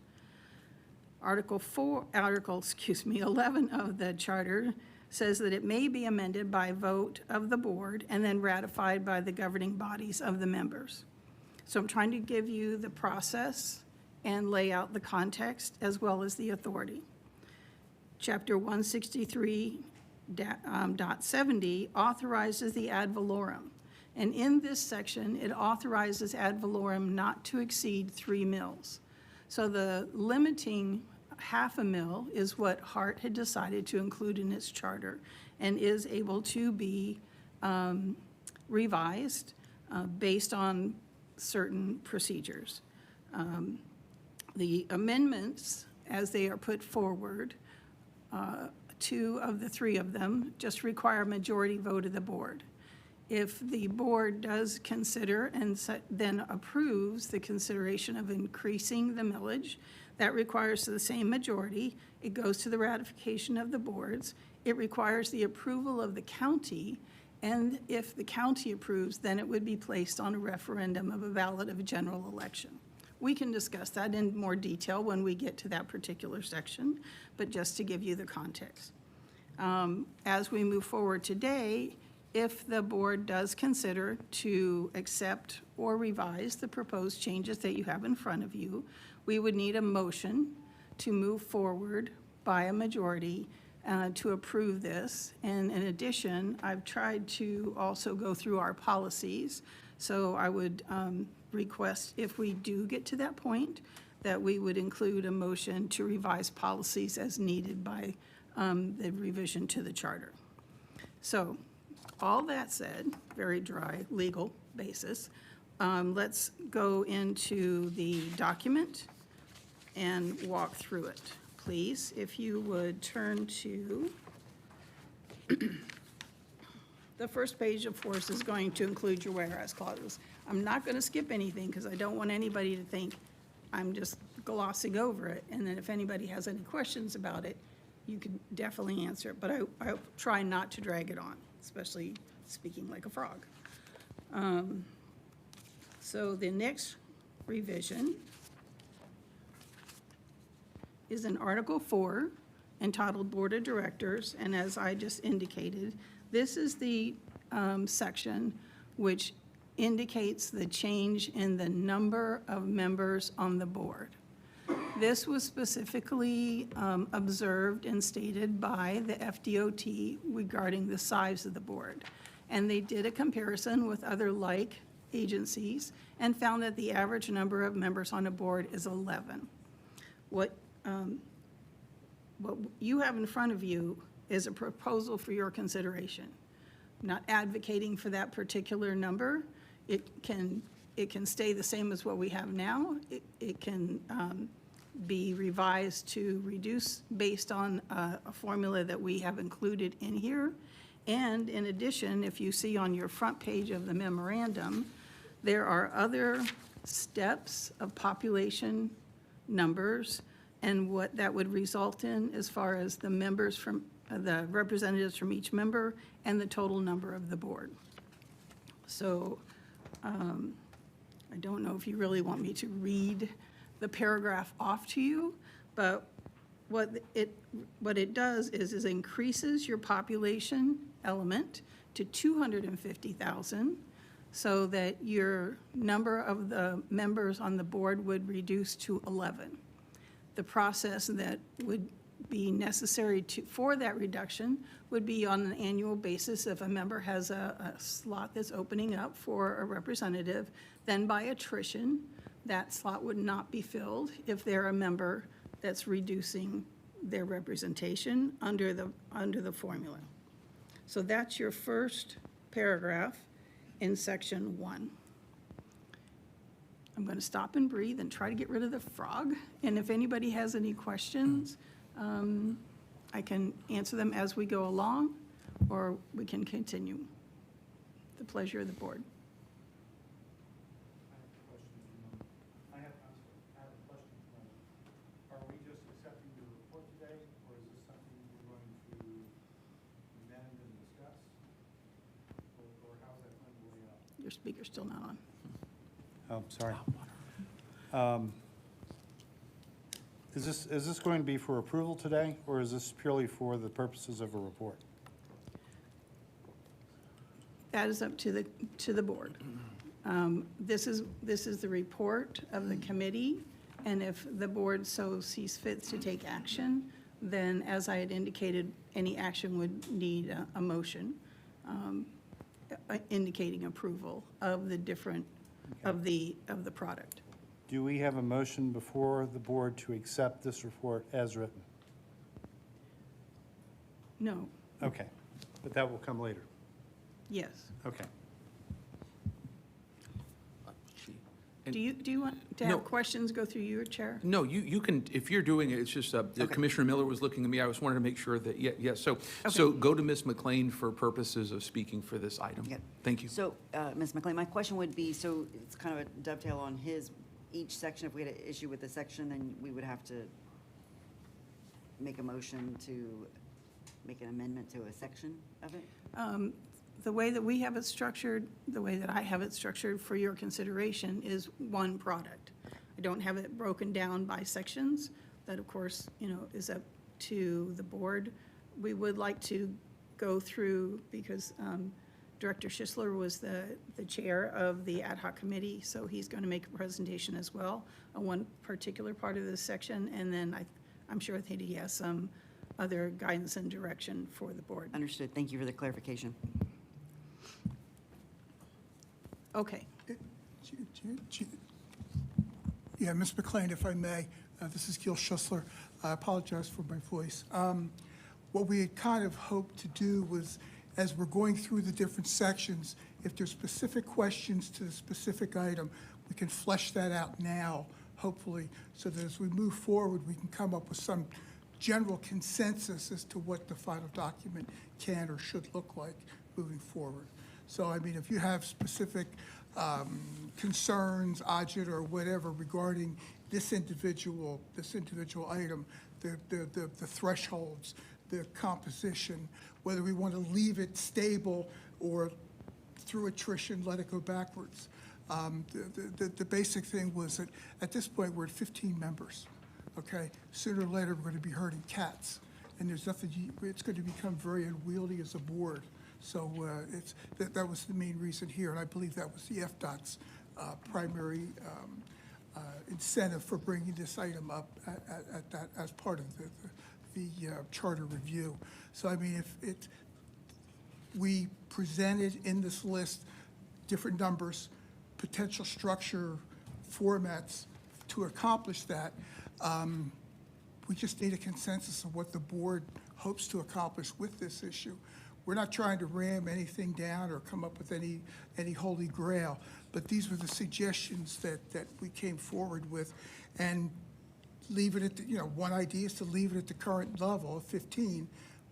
Article 11 of the charter says that it may be amended by vote of the board and then ratified by the governing bodies of the members. So I'm trying to give you the process and lay out the context as well as the authority. Chapter 163.70 authorizes the ad valorem. And in this section, it authorizes ad valorem not to exceed 3 mils. So the limiting half a mil is what HART had decided to include in its charter and is able to be revised based on certain procedures. The amendments, as they are put forward, 2 of the 3 of them just require a majority vote of the board. If the board does consider and then approves the consideration of increasing the millage, that requires the same majority. It goes to the ratification of the boards. It requires the approval of the county, and if the county approves, then it would be placed on a referendum of a ballot of a general election. We can discuss that in more detail when we get to that particular section, but just to give you the context. As we move forward today, if the board does consider to accept or revise the proposed changes that you have in front of you, we would need a motion to move forward by a majority to approve this. And in addition, I've tried to also go through our policies So I would request, if we do get to that point, that we would include a motion to revise policies as needed by the revision to the charter. So, all that said, very dry legal basis, let's go into the document and walk through it. Please, if you would turn to, the first page, of course, is going to include your whereas clauses. I'm not going to skip anything because I don't want anybody to think I'm just glossing over it. And then if anybody has any questions about it, you can definitely answer it. But I try not to drag it on, especially speaking like a frog. So the next revision is in Article 4, entitled Board of Directors, and as I just indicated, this is the section which indicates the change in the number of members on the board. This was specifically observed and stated by the FDOT regarding the size of the board. And they did a comparison with other like agencies and found that the average number of members on a board is 11. What you have in front of you is a proposal for your consideration. I'm not advocating for that particular number. It can stay the same as what we have now. It can be revised to reduce based on a formula that we have included in here. And in addition, if you see on your front page of the memorandum, there are other steps of population numbers and what that would result in as far as the members from, the representatives from each member and the total number of the board. So I don't know if you really want me to read the paragraph off to you, but what it does is increases your population element to 250,000 so that your number of the members on the board would reduce to 11. The process that would be necessary for that reduction would be on an annual basis. If a member has a slot that's opening up for a representative, then by attrition, that slot would not be filled if they're a member that's reducing their representation under the formula. So that's your first paragraph in section 1. I'm going to stop and breathe and try to get rid of the frog. And if anybody has any questions, I can answer them as we go along, or we can continue. The pleasure of the board. I have a question. Are we just accepting the report today, or is this something we're going to amend and discuss? Or how's that going to lay out? Your speaker's still not on. Oh, sorry. Is this going to be for approval today, or is this purely for the purposes of a report? That is up to the board. This is the report of the committee, and if the board so sees fit to take action, then as I had indicated, any action would need a motion indicating approval of the different, of the product. Do we have a motion before the board to accept this report as written? No, Okay, but that will come later. yes. Okay. Do you want to No. have questions go through your chair? No, you can, if you're doing it, it's just, Commissioner Miller was looking at me, I just wanted to make sure that, yes, so go to Ms. McLean for purposes of speaking for this item. Okay. Thank you. So, Ms. McLean, my question would be, so it's kind of a dovetail on each section. If we had an issue with the section, then we would have to make a motion to make an amendment to a section of it? The way that we have it structured, the way that I have it structured for your consideration is one product. I don't have it broken down by sections. That, of course, is up to the board. We would like to go through, because Director Schisler was the chair of the ad hoc committee, so he's going to make a presentation as well on one particular part of this section, and then I'm sure that he has some other guidance and direction for the board. Understood. Thank you for the clarification. Okay. Yeah, Ms. McLean, if I may, this is Gil Schussler. I apologize for my voice. What we had kind of hoped to do was, as we're going through the different sections, if there's specific questions to the specific item, we can flesh that out now, hopefully, so that as we move forward, we can come up with some general consensus as to what the final document can or should look like moving forward. So, I mean, if you have specific concerns, agita, or whatever regarding this individual item, the thresholds, the composition, whether we want to leave it stable or through attrition, let it go backwards. The basic thing was that at this point, we're at 15 members, okay? Sooner or later, we're going to be herding cats, and there's nothing, it's going to become very unwieldy as a board. So that was the main reason here, and I believe that was the FDOT's primary incentive for bringing this item up at that as part of the charter review. So I mean, we presented in this list different numbers, potential structure, formats to accomplish that. We just need a consensus of what the board hopes to accomplish with this issue. We're not trying to ram anything down or come up with any holy grail, but these were the suggestions that we came forward with, and leave it at the, one idea is to leave it at the current level of 15,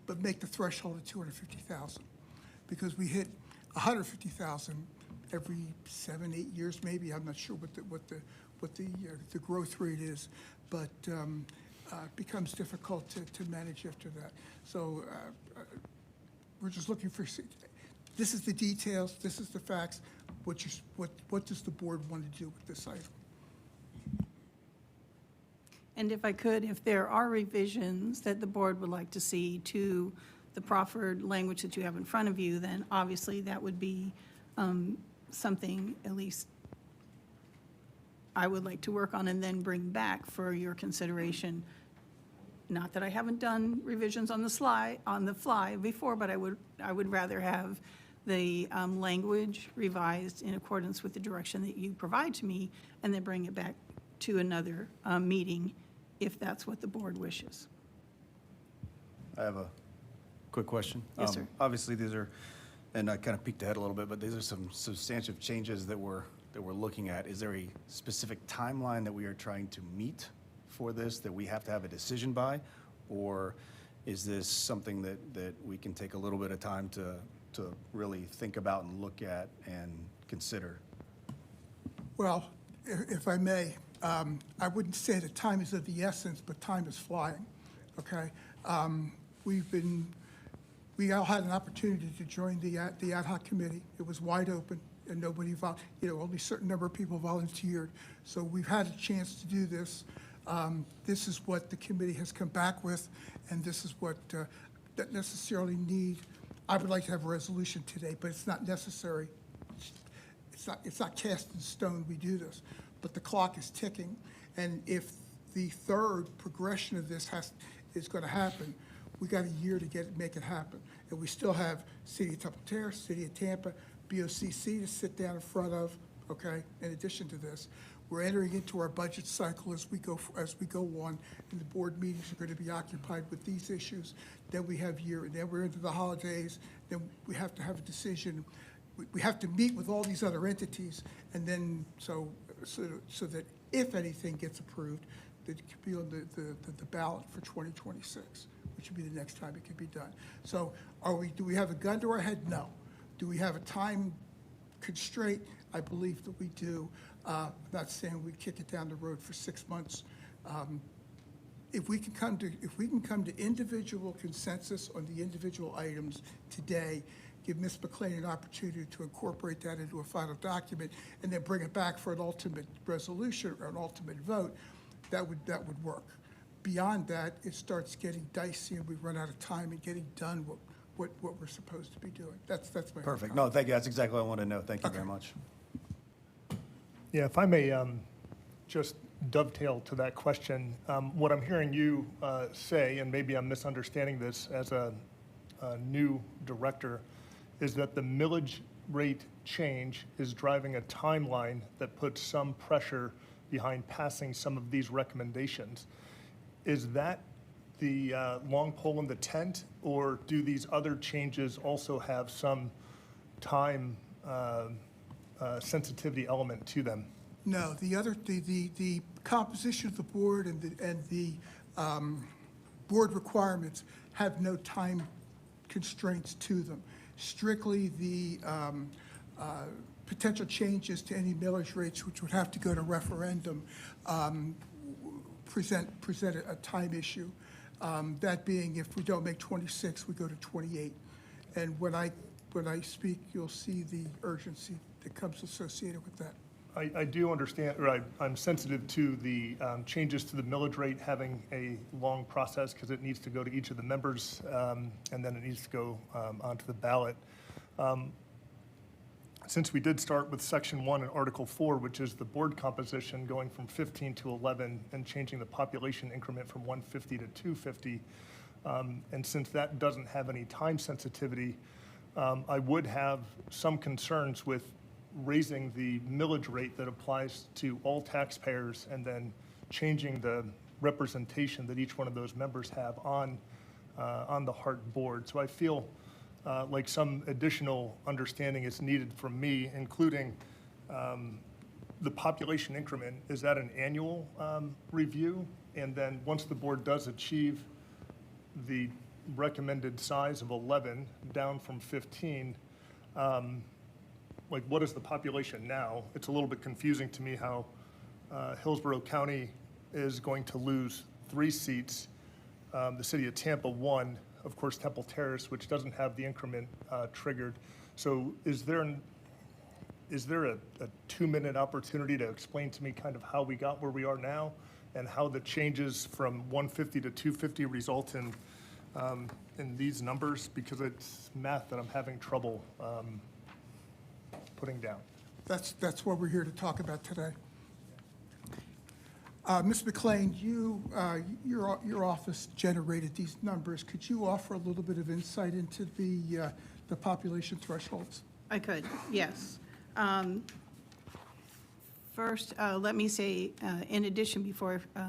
but make the threshold at 250,000, because we hit 150,000 every 7-8 years, maybe. I'm not sure what the growth rate is, but it becomes difficult to manage after that. So. We're just looking for, this is the details, this is the facts, what does the board want to do with this item? And if I could, if there are revisions that the board would like to see to the proffered language that you have in front of you, then obviously that would be something at least I would like to work on and then bring back for your consideration. Not that I haven't done revisions on the fly before, but I would rather have the language revised in accordance with the direction that you provide to me, and then bring it back to another meeting if that's what the board wishes. I have a quick question. Yes, sir. Obviously, these are, and I kind of peeked ahead a little bit, but these are some substantive changes that we're looking at. Is there a specific timeline that we are trying to meet for this, that we have to have a decision by, or is this something that we can take a little bit of time to really think about and look at and consider? Well, if I may, I wouldn't say that time is of the essence, but time is flying, okay? We all had an opportunity to join the ad hoc committee. It was wide open, and nobody, only a certain number of people volunteered. So we've had a chance to do this. This is what the committee has come back with, and this is what that necessarily need. I would like to have a resolution today, but it's not necessary. It's not cast in stone we do this, but the clock is ticking, and if the third progression of this is going to happen, we got a year to make it happen, and we still have City of Temple Terrace, City of Tampa, BOCC to sit down in front of. Okay, in addition to this. We're entering into our budget cycle as we go on, and the board meetings are going to be occupied with these issues. Then we have and then we're into the holidays. Then we have to have a decision. We have to meet with all these other entities, and then so that if anything gets approved, that it could be on the ballot for 2026, which would be the next time it could be done. So, do we have a gun to our head? No. Do we have a time constraint? I believe that we do. I'm not saying we kick it down the road for 6 months. If we can come to individual consensus on the individual items today, give Ms. McLean an opportunity to incorporate that into a final document, and then bring it back for an ultimate resolution or an ultimate vote, that would work. Beyond that, it starts getting dicey, and we run out of time in getting done what we're supposed to be doing. That's my Perfect. No, thank you. That's exactly what I want to know. Thank you very much. Yeah, if I may just dovetail to that question, what I'm hearing you say, and maybe I'm misunderstanding this as a new director, is that the millage rate change is driving a timeline that puts some pressure behind passing some of these recommendations. Is that the long pole in the tent, or do these other changes also have some time sensitivity element to them? No, the composition of the board and the board requirements have no time constraints to them. Strictly the potential changes to any millage rates, which would have to go to referendum, present a time issue. That being, if we don't make 26, we go to 28. And when I speak, you'll see the urgency that comes associated with that. I do understand, or I'm sensitive to the changes to the millage rate having a long process because it needs to go to each of the members and then it needs to go onto the ballot. Since we did start with Section 1 and Article 4, which is the board composition going from 15 to 11 and changing the population increment from 150 to 250, and since that doesn't have any time sensitivity, I would have some concerns with raising the millage rate that applies to all taxpayers and then changing the representation that each one of those members have on the HART board. So I feel like some additional understanding is needed from me, including the population increment. Is that an annual review? And then once the board does achieve the recommended size of 11 down from 15, like what is the population now? It's a little bit confusing to me how Hillsborough County is going to lose 3 seats, the city of Tampa 1, of course Temple Terrace, which doesn't have the increment triggered. So is there a 2-minute opportunity to explain to me kind of how we got where we are now and how the changes from 150 to 250 result in these numbers? Because it's math that I'm having trouble putting down. That's what we're here to talk about today. Ms. McLean, your office generated these numbers. Could you offer a little bit of insight into the population thresholds? I could, yes. First, let me say, in addition, before I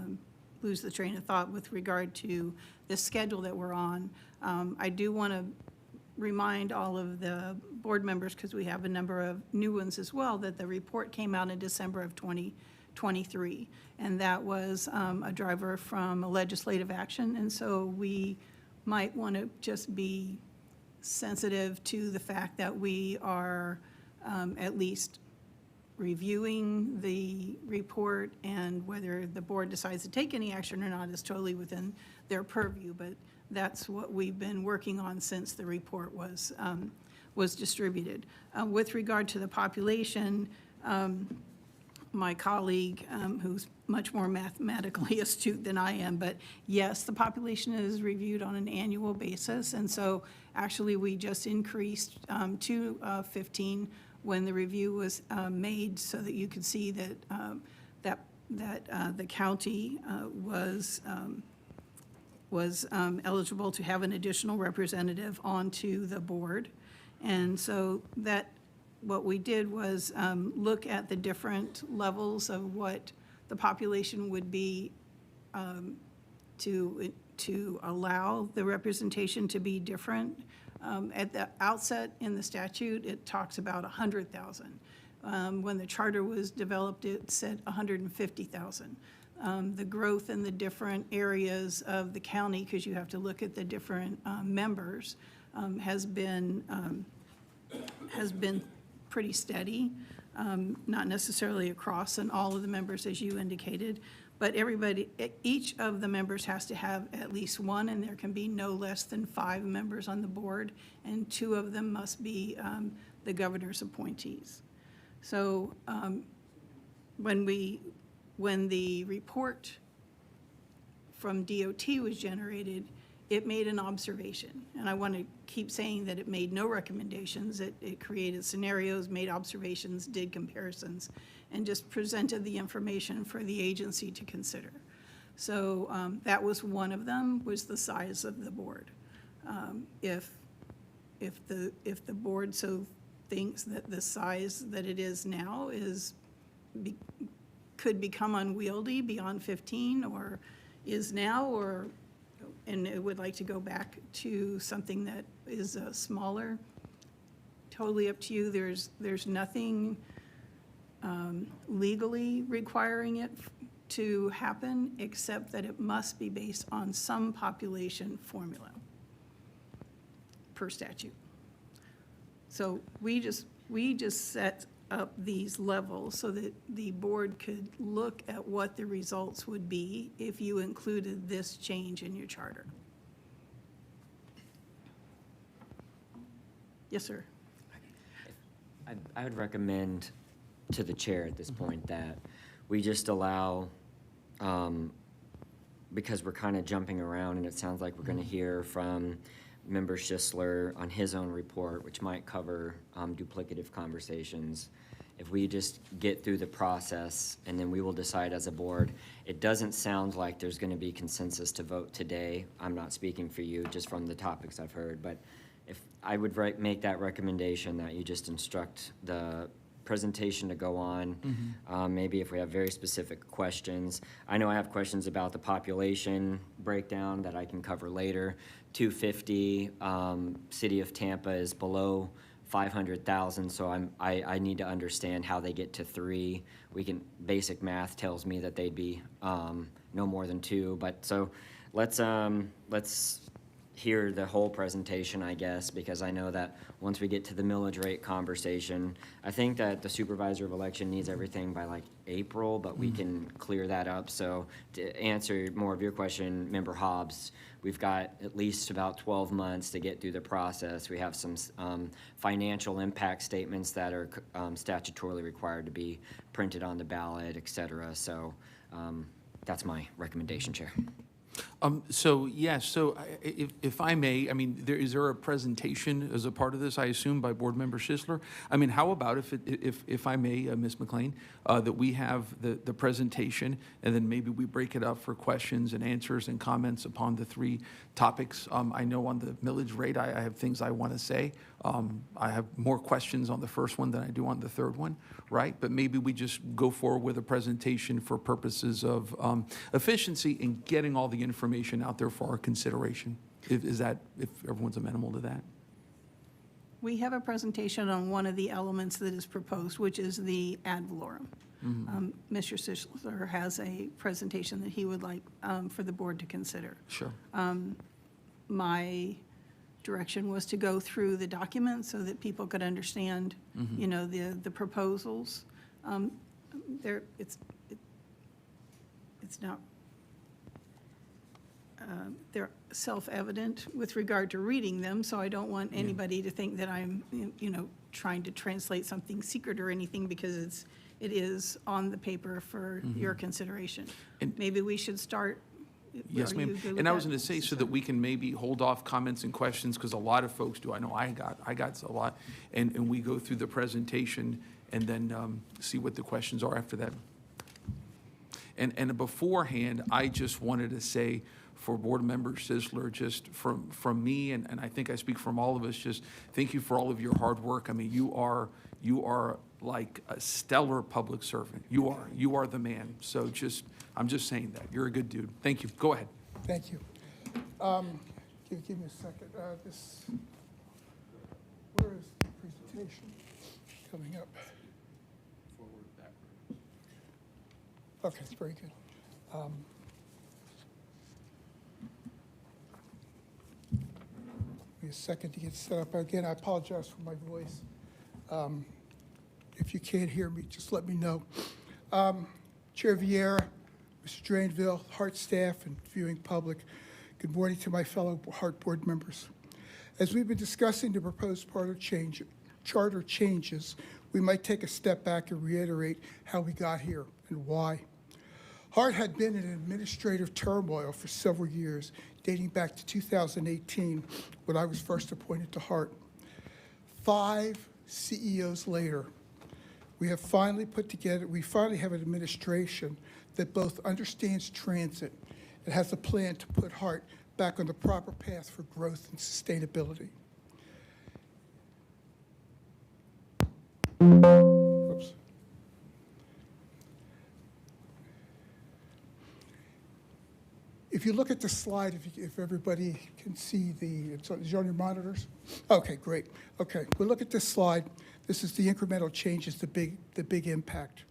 lose the train of thought with regard to the schedule that we're on, I do want to remind all of the board members, because we have a number of new ones as well, that the report came out in December of 2023, and that was a driver from a legislative action, and so we might want to just be sensitive to the fact that we are at least reviewing the report, and whether the board decides to take any action or not is totally within their purview, but that's what we've been working on since the report was distributed. With regard to the population, my colleague, who's much more mathematically astute than I am, but yes, the population is reviewed on an annual basis, and so actually we just increased to 15 when the review was made, so that you could see that the county was eligible to have an additional representative onto the board. And so what we did was look at the different levels of what the population would be to allow the representation to be different. At the outset in the statute, it talks about 100,000. When the charter was developed, it said 150,000. The growth in the different areas of the county, because you have to look at the different members, has been pretty steady, not necessarily across and all of the members as you indicated, but each of the members has to have at least one, and there can be no less than 5 members on the board, and 2 of them must be the governor's appointees. So when the report from DOT was generated, it made an observation. And I want to keep saying that it made no recommendations. It created scenarios, made observations, did comparisons, and just presented the information for the agency to consider. So that was one of them, was the size of the board. If the board so thinks that the size that it is now could become unwieldy beyond 15, or is now, and it would like to go back to something that is smaller. Totally up to you. There's nothing legally requiring it to happen, except that it must be based on some population formula per statute. So we just set up these levels so that the board could look at what the results would be if you included this change in your charter. Yes, sir. I would recommend to the chair at this point that we just allow, because we're kind of jumping around and it sounds like we're going to hear from Member Schisler on his own report, which might cover duplicative conversations. If we just get through the process and then we will decide as a board. It doesn't sound like there's going to be consensus to vote today. I'm not speaking for you, just from the topics I've heard, but if I would make that recommendation that you just instruct the presentation to go on. Maybe if we have very specific questions. I know I have questions about the population breakdown that I can cover later. 250, City of Tampa is below 500,000, so I need to understand how they get to 3. Basic math tells me that they'd be no more than 2, but so let's hear the whole presentation, I guess, because I know that once we get to the millage rate conversation, I think that the supervisor of election needs everything by like April, but we can clear that up. So to answer more of your question, Member Hobbs, we've got at least about 12 months to get through the process. We have some financial impact statements that are statutorily required to be printed on the ballot, et cetera. So that's my recommendation, Chair. If I may, I mean, is there a presentation as a part of this, I assume, by Board Member Schisler? I mean, how about if I may, Ms. McLean, that we have the presentation, and then maybe we break it up for questions and answers and comments upon the 3 topics. I know on the millage rate, I have things I want to say. I have more questions on the first one than I do on the third one, right? But maybe we just go forward with a presentation for purposes of efficiency in getting all the information out there for our consideration. If everyone's amenable to that? We have a presentation on one of the elements that is proposed, which is the ad valorem. Mr. Schisler has a presentation that he would like for the board to consider. Sure. My direction was to go through the document so that people could understand, you know, the proposals. It's not. They're self-evident with regard to reading them, so I don't want anybody to think that I'm, you know, trying to translate something secret or anything, because it is on the paper for your consideration. And maybe we should start. Yes, ma'am. And I was going to say, so that we can maybe hold off comments and questions, because a lot of folks do. I know I got a lot, and we go through the presentation and then see what the questions are after that. And beforehand, I just wanted to say, for Board Member Schisler, just from me, and I think I speak from all of us, just thank you for all of your hard work. I mean, you are like a stellar public servant. You are the man. So I'm just saying that. You're a good dude. Thank you. Go ahead. Thank you. Give me a second. Where is the presentation coming up? Forward, backwards. Okay, very good. Give me a second to get set up. Again, I apologize for my voice. If you can't hear me, just let me know. Chair Vieira, Mr. Drainville, HART staff, and viewing public, good morning to my fellow HART board members. As we've been discussing the proposed charter changes, we might take a step back and reiterate how we got here and why. HART had been in administrative turmoil for several years, dating back to 2018, when I was first appointed to HART. 5 CEOs later, we finally have an administration that both understands transit and has a plan to put HART back on the proper path for growth and sustainability. Oops. If you look at the slide, if everybody can see is it on your monitors? Okay, great. Okay, we look at this slide. This is the incremental changes, the big impact.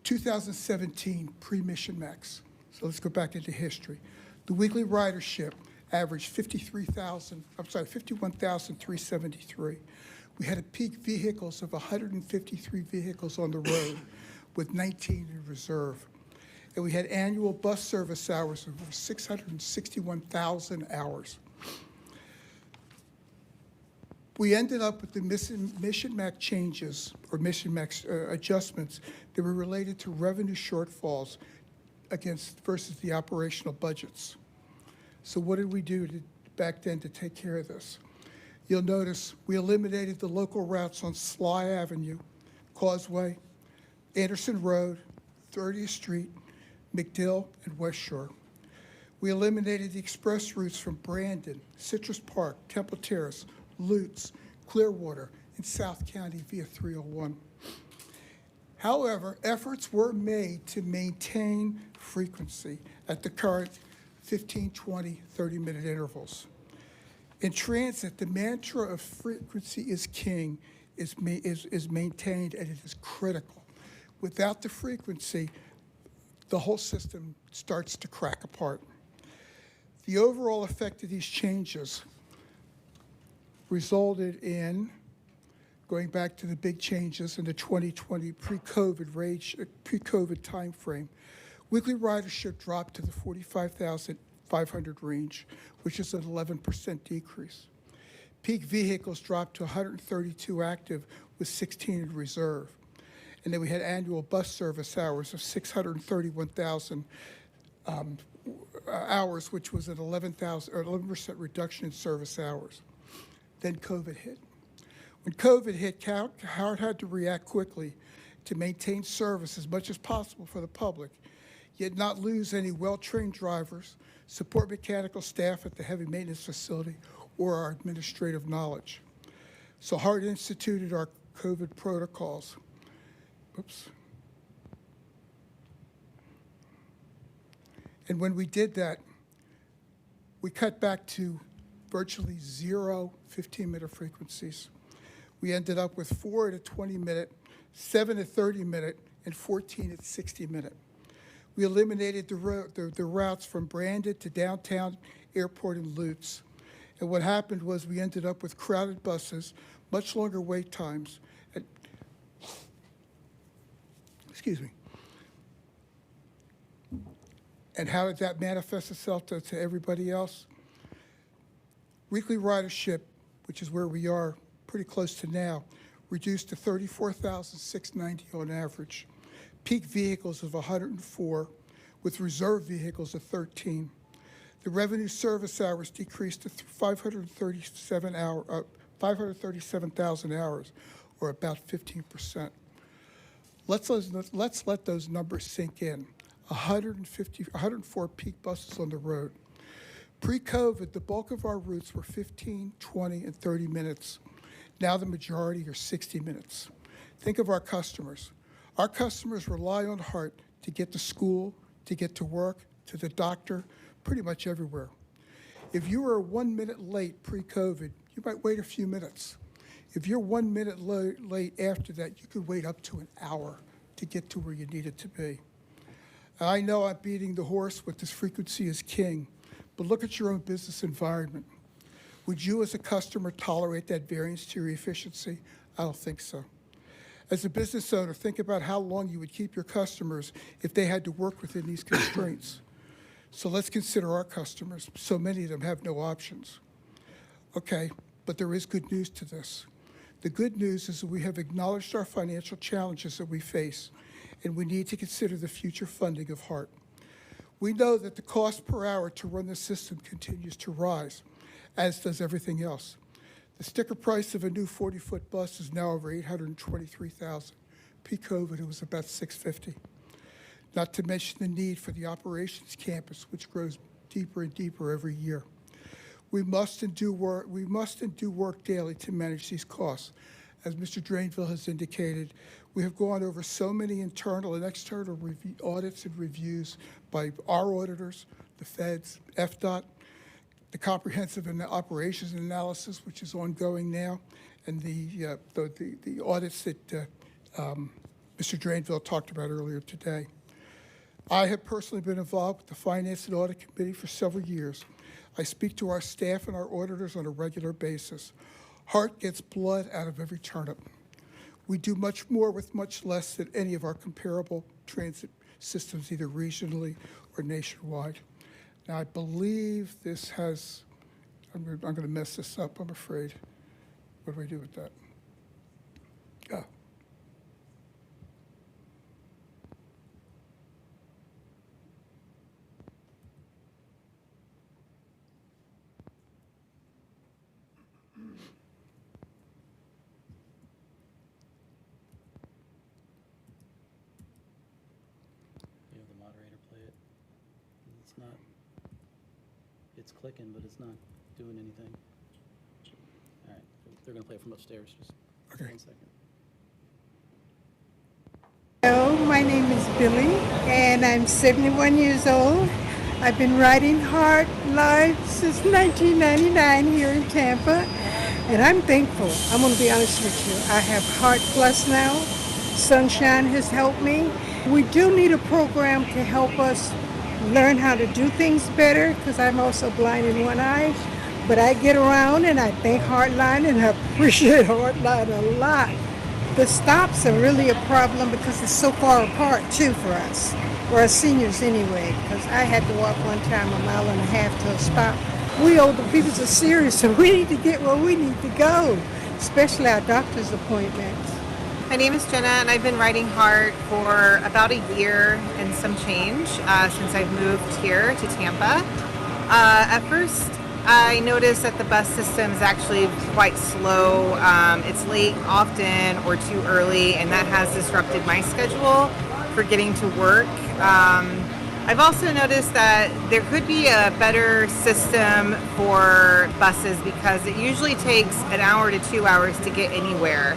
2017 pre-mission max. So let's go back into history. The weekly ridership averaged 51,373. We had a peak vehicles of 153 vehicles on the road with 19 in reserve. And we had annual bus service hours of over 661,000 hours. We ended up with the mission max changes or mission max adjustments that were related to revenue shortfalls versus the operational budgets. So what did we do back then to take care of this? You'll notice we eliminated the local routes on Sly Avenue, Causeway, Anderson Road, 30th Street, McDill, and West Shore. We eliminated the express routes from Brandon, Citrus Park, Temple Terrace, Lutz, Clearwater, and South County via 301. However, efforts were made to maintain frequency at the current 15, 20, 30-minute intervals. In transit, the mantra of frequency is king is maintained, and it is critical. Without the frequency, the whole system starts to crack apart. The overall effect of these changes resulted in, going back to the big changes in the 2020 pre-COVID timeframe, weekly ridership dropped to the 45,500 range, which is an 11% decrease. Peak vehicles dropped to 132 active with 16 in reserve. And then we had annual bus service hours of 631,000 hours, which was an 11% reduction in service hours. Then COVID hit. When COVID hit, HART had to react quickly to maintain service as much as possible for the public, yet not lose any well-trained drivers, support mechanical staff at the heavy maintenance facility, or our administrative knowledge. So HART instituted our COVID protocols. Oops. And when we did that, we cut back to virtually 0 15-minute frequencies. We ended up with 4 at a 20-minute, 7 at 30-minute, and 14 at 60-minute. We eliminated the routes from Brandon to downtown airport and Lutz. And what happened was we ended up with crowded buses, much longer wait times. Excuse me. And how did that manifest itself to everybody else? Weekly ridership, which is where we are pretty close to now, reduced to 34,690 on average. Peak vehicles of 104, with reserve vehicles of 13. The revenue service hours decreased to 537,000 hours, or about 15%. Let's let those numbers sink in. 104 peak buses on the road. Pre-COVID, the bulk of our routes were 15, 20, and 30 minutes. Now the majority are 60 minutes. Think of our customers. Our customers rely on HART to get to school, to get to work, to the doctor, pretty much everywhere. If you were 1 minute late pre-COVID, you might wait a few minutes. If you're 1 minute late after that, you could wait up to an hour to get to where you needed to be. I know I'm beating the horse with this frequency is king, but look at your own business environment. Would you as a customer tolerate that variance to your efficiency? I don't think so. As a business owner, think about how long you would keep your customers if they had to work within these constraints. So let's consider our customers. So many of them have no options. Okay, but there is good news to this. The good news is that we have acknowledged our financial challenges that we face, and we need to consider the future funding of HART. We know that the cost per hour to run the system continues to rise, as does everything else. The sticker price of a new 40-foot bus is now over $823,000. Pre-COVID, it was about $650. Not to mention the need for the operations campus, which grows deeper and deeper every year. We must do work daily to manage these costs, As Mr. Drainville has indicated, we have gone over so many internal and external audits and reviews by our auditors, the feds, FDOT, the comprehensive operations analysis, which is ongoing now, and the audits that Mr. Drainville talked about earlier today. I have personally been involved with the Finance and Audit Committee for several years. I speak to our staff and our auditors on a regular basis. HART gets blood out of every turnip. We do much more with much less than any of our comparable transit systems, either regionally or nationwide. Now, I believe this has, I'm going to mess this up, I'm afraid. What do I do with that? Oh. You have the moderator play it. It's not, it's clicking, but it's not doing anything. All right, they're gonna play it from upstairs, just Okay. 1 second. Hello, my name is Billy, and I'm 71 years old. I've been riding HART live since 1999 here in Tampa, and I'm thankful. I'm going to be honest with you. I have HART Plus now. Sunshine has helped me. We do need a program to help us learn how to do things better, because I'm also blind in one eye. But I get around, and I thank Heartline, and I appreciate Heartline a lot. The stops are really a problem because it's so far apart, too, for us, or our seniors anyway, because I had to walk one time 1.5 miles to a stop. We older people are serious, so we need to get where we need to go, especially our doctor's appointments. My name is Jenna, and I've been riding HART for about a year and some change since I've moved here to Tampa. At first, I noticed that the bus system is actually quite slow. It's late often or too early, and that has disrupted my schedule for getting to work. I've also noticed that there could be a better system for buses because it usually takes 1 hour to 2 hours to get anywhere.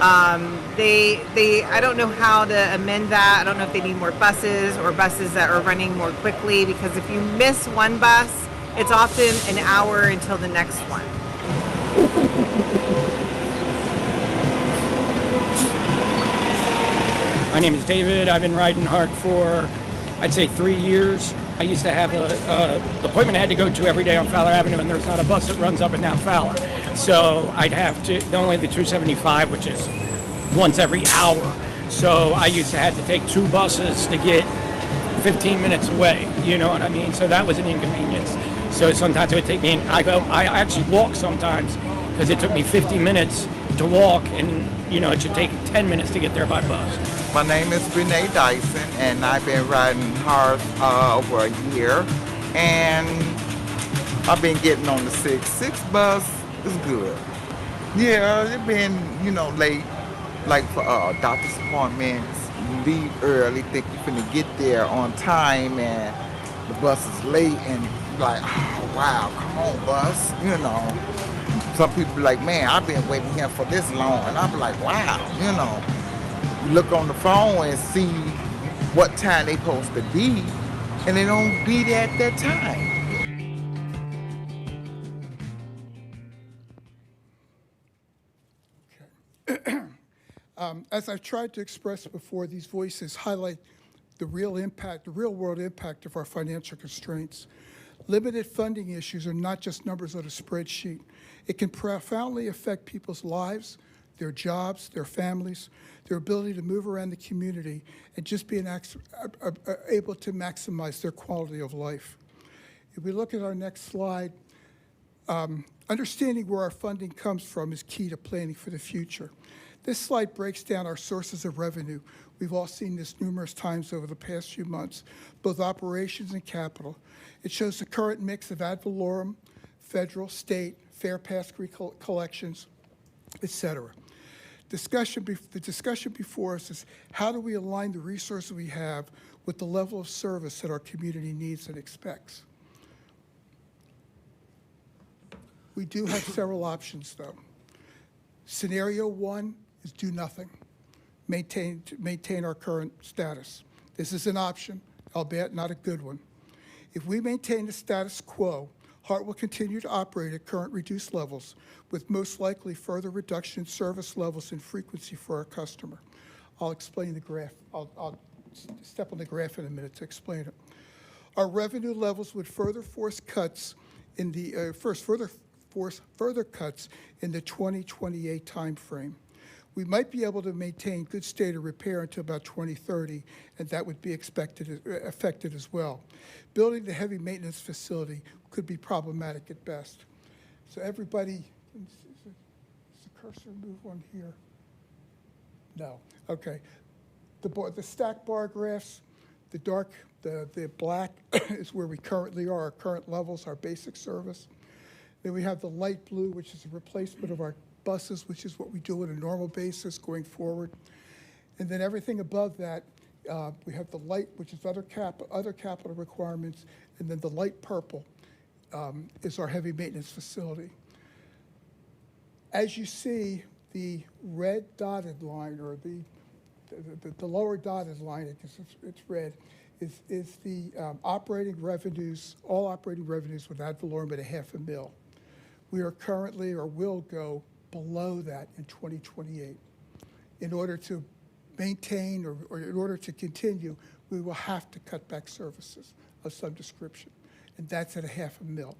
I don't know how to amend that. I don't know if they need more buses or buses that are running more quickly, because if you miss one bus, it's often 1 hour until the next one. My name is David. I've been riding HART for, I'd say, 3 years. I used to have an appointment I had to go to every day on Fowler Avenue, and there's not a bus that runs up and down Fowler. So I'd have to, only the 275, which is once every hour. So I used to have to take 2 buses to get 15 minutes away, you know what I mean? So that was an inconvenience. So sometimes it would take me, I actually walk sometimes, because it took me 50 minutes to walk, and you know, it should take 10 minutes to get there by bus. My name is Renee Dyson, and I've been riding HART over a year, and I've been getting on the 6 bus. It's good. Yeah, it's been, you know, late, like for doctor's appointments, you leave early, think you're finna get there on time, and the bus is late, and like, oh, wow, come on, bus, you know. Some people be like, man, I've been waiting here for this long, and I'm like, wow, you know. You look on the phone and see what time they supposed to be, and they don't be there at that time. As I've tried to express before, these voices highlight the real impact, the real world impact of our financial constraints. Limited funding issues are not just numbers on a spreadsheet. It can profoundly affect people's lives, their jobs, their families, their ability to move around the community, and just being able to maximize their quality of life. If we look at our next slide, understanding where our funding comes from is key to planning for the future. This slide breaks down our sources of revenue. We've all seen this numerous times over the past few months, both operations and capital. It shows the current mix of ad valorem, federal, state, fair pass-through collections, et cetera. The discussion before us is how do we align the resources we have with the level of service that our community needs and expects. We do have several options, though. Scenario one is do nothing, maintain our current status. This is an option, albeit not a good one. If we maintain the status quo, HART will continue to operate at current reduced levels, with most likely further reduction in service levels and frequency for our customer. I'll explain the graph. I'll step on the graph in a minute to explain it. Our revenue levels would further force cuts in the further cuts in the 2028 timeframe. We might be able to maintain good state of repair until about 2030, and that would be affected as well. Building the heavy maintenance facility could be problematic at best. So everybody, does the cursor move on here? No. Okay. The stack bar graphs, the black is where we currently are, our current levels, our basic service. Then we have the light blue, which is a replacement of our buses, which is what we do on a normal basis going forward. And then everything above that, we have the light, which is other capital requirements, and then the light purple is our heavy maintenance facility. As you see, the red dotted line, or the lower dotted line, because it's red, is the operating revenues, all operating revenues with ad valorem at $500,000. We are currently, or will go below that in 2028. In order to maintain, or in order to continue, we will have to cut back services of some description, and that's at $500,000.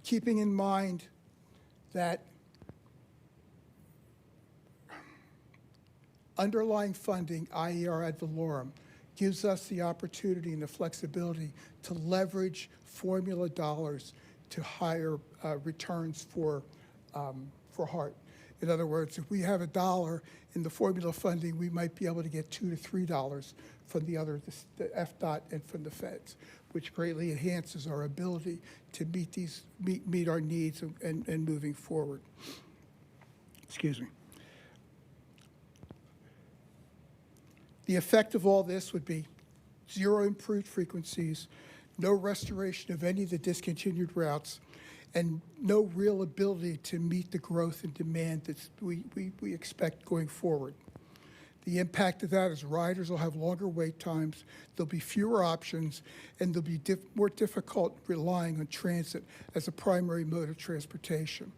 Keeping in mind that underlying funding, i.e. our ad valorem, gives us the opportunity and the flexibility to leverage formula dollars to higher returns for HART. In other words, if we have $1 in the formula funding, we might be able to get $2 to $3 from the FDOT and from the feds, which greatly enhances our ability to meet our needs and moving forward. Excuse me. The effect of all this would be 0 improved frequencies, no restoration of any of the discontinued routes, and no real ability to meet the growth and demand that we expect going forward. The impact of that is riders will have longer wait times, there'll be fewer options, and they'll be more difficult relying on transit as a primary mode of transportation.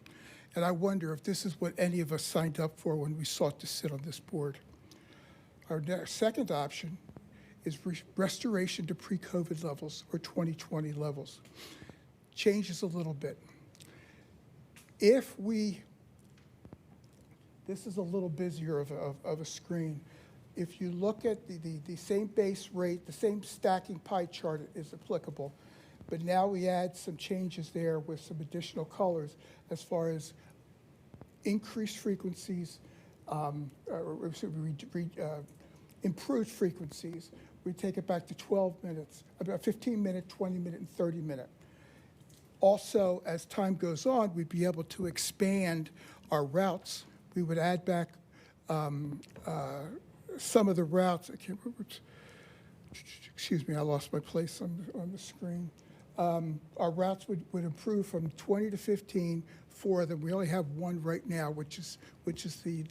And I wonder if this is what any of us signed up for when we sought to sit on this board. Our second option is restoration to pre-COVID levels, or 2020 levels. Changes a little bit. If we, this is a little busier of a screen. If you look at the same base rate, the same stacking pie chart is applicable, but now we add some changes there with some additional colors as far as increased frequencies, improved frequencies. We take it back to 12 minutes, about 15 minute, 20 minute, and 30 minute. Also, as time goes on, we'd be able to expand our routes. We would add back some of the routes. I can't remember. Excuse me, I lost my place on the screen. Our routes would improve from 20 to 15. 4 of them. We only have 1 right now, which is the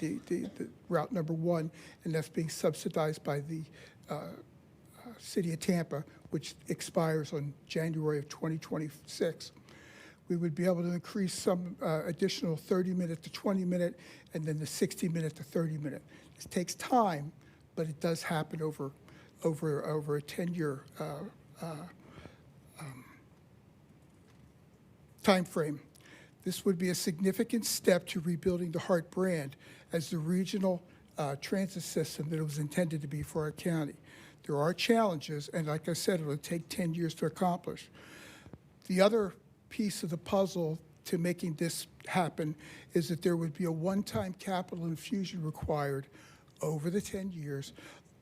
route number 1, and that's being subsidized by the City of Tampa, which expires on January of 2026. We would be able to increase some additional 30-minute to 20-minute, and then the 60-minute to 30-minute. This takes time, but it does happen over a 10-year time frame. This would be a significant step to rebuilding the HART brand as the regional transit system that it was intended to be for our county. There are challenges, and like I said, it'll take 10 years to accomplish. The other piece of the puzzle to making this happen is that there would be a one-time capital infusion required over the 10 years.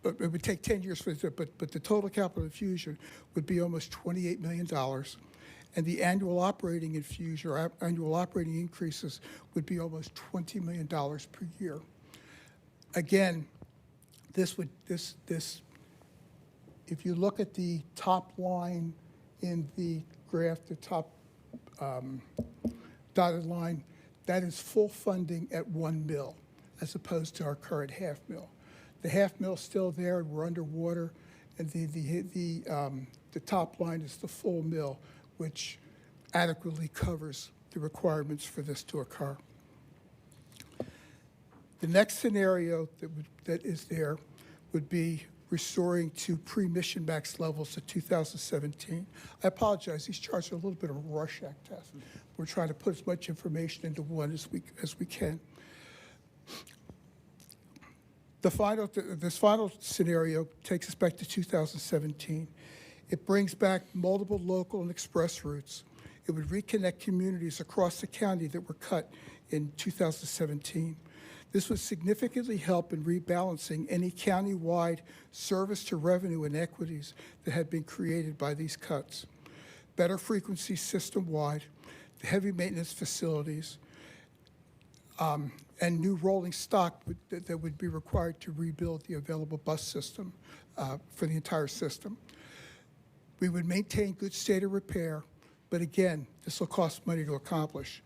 But it would take 10 years for it, but the total capital infusion would be almost $28 million. And the annual operating infusion, or annual operating increases, would be almost $20 million per year. Again, if you look at the top line in the graph, the top dotted line, That is full funding at 1 mil, as opposed to our current half mil. The half mill's still there, and we're underwater, and the top line is the full mill, which adequately covers the requirements for this to occur. The next scenario that is there would be restoring to pre-mission max levels of 2017. I apologize, these charts are a little bit of a Rorschach test. We're trying to put as much information into one as we can. This final scenario takes us back to 2017. It brings back multiple local and express routes. It would reconnect communities across the county that were cut in 2017. This would significantly help in rebalancing any county-wide service to revenue inequities that had been created by these cuts. Better frequency system-wide, the heavy maintenance facilities, and new rolling stock that would be required to rebuild the available bus system for the entire system. We would maintain good state of repair, but again, this will cost money to accomplish.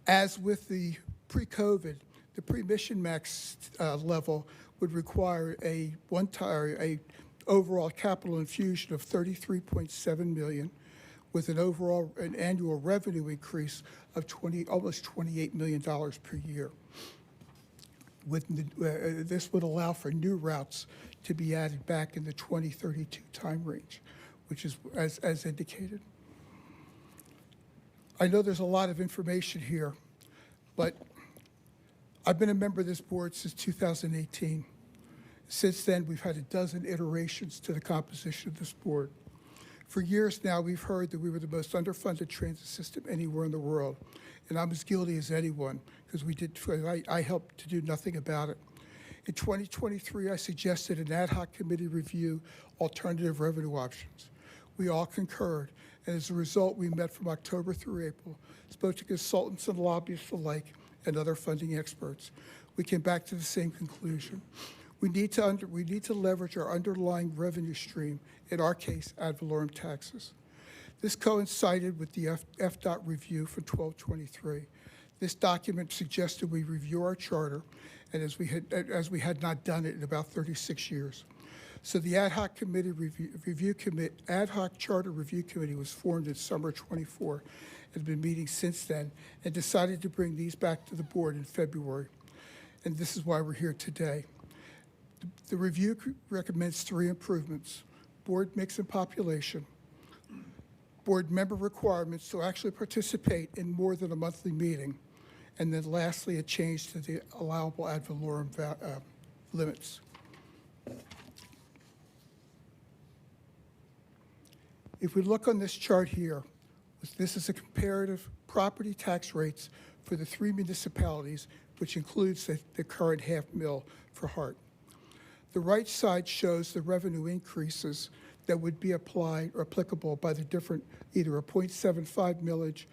As with the pre-COVID, the pre-mission max level would require a overall capital infusion of $33.7 million, with an annual revenue increase of almost $28 million per year. This would allow for new routes to be added back in the 2032 time range, which is as indicated. I know there's a lot of information here, but I've been a member of this board since 2018. Since then, we've had a dozen iterations to the composition of this board. For years now, we've heard that we were the most underfunded transit system anywhere in the world, and I'm as guilty as anyone because I helped to do nothing about it. In 2023, I suggested an ad hoc committee review alternative revenue options. We all concurred, and as a result, we met from October through April, spoke to consultants and lobbyists alike, and other funding experts. We came back to the same conclusion. We need to leverage our underlying revenue stream, in our case, ad valorem taxes. This coincided with the FDOT review for 1223. This document suggested we review our charter, and as we had not done it in about 36 years. So the ad hoc charter review committee was formed in summer 24, has been meeting since then, and decided to bring these back to the board in February. And this is why we're here today. The review recommends 3 improvements: board mix and population, board member requirements to actually participate in more than a monthly meeting, and then lastly, a change to the allowable ad valorem limits. If we look on this chart here, this is a comparative property tax rates for the 3 municipalities, which includes the current half mil for HART. The right side shows the revenue increases that would be applied or applicable by the different, either a 0.75 millage,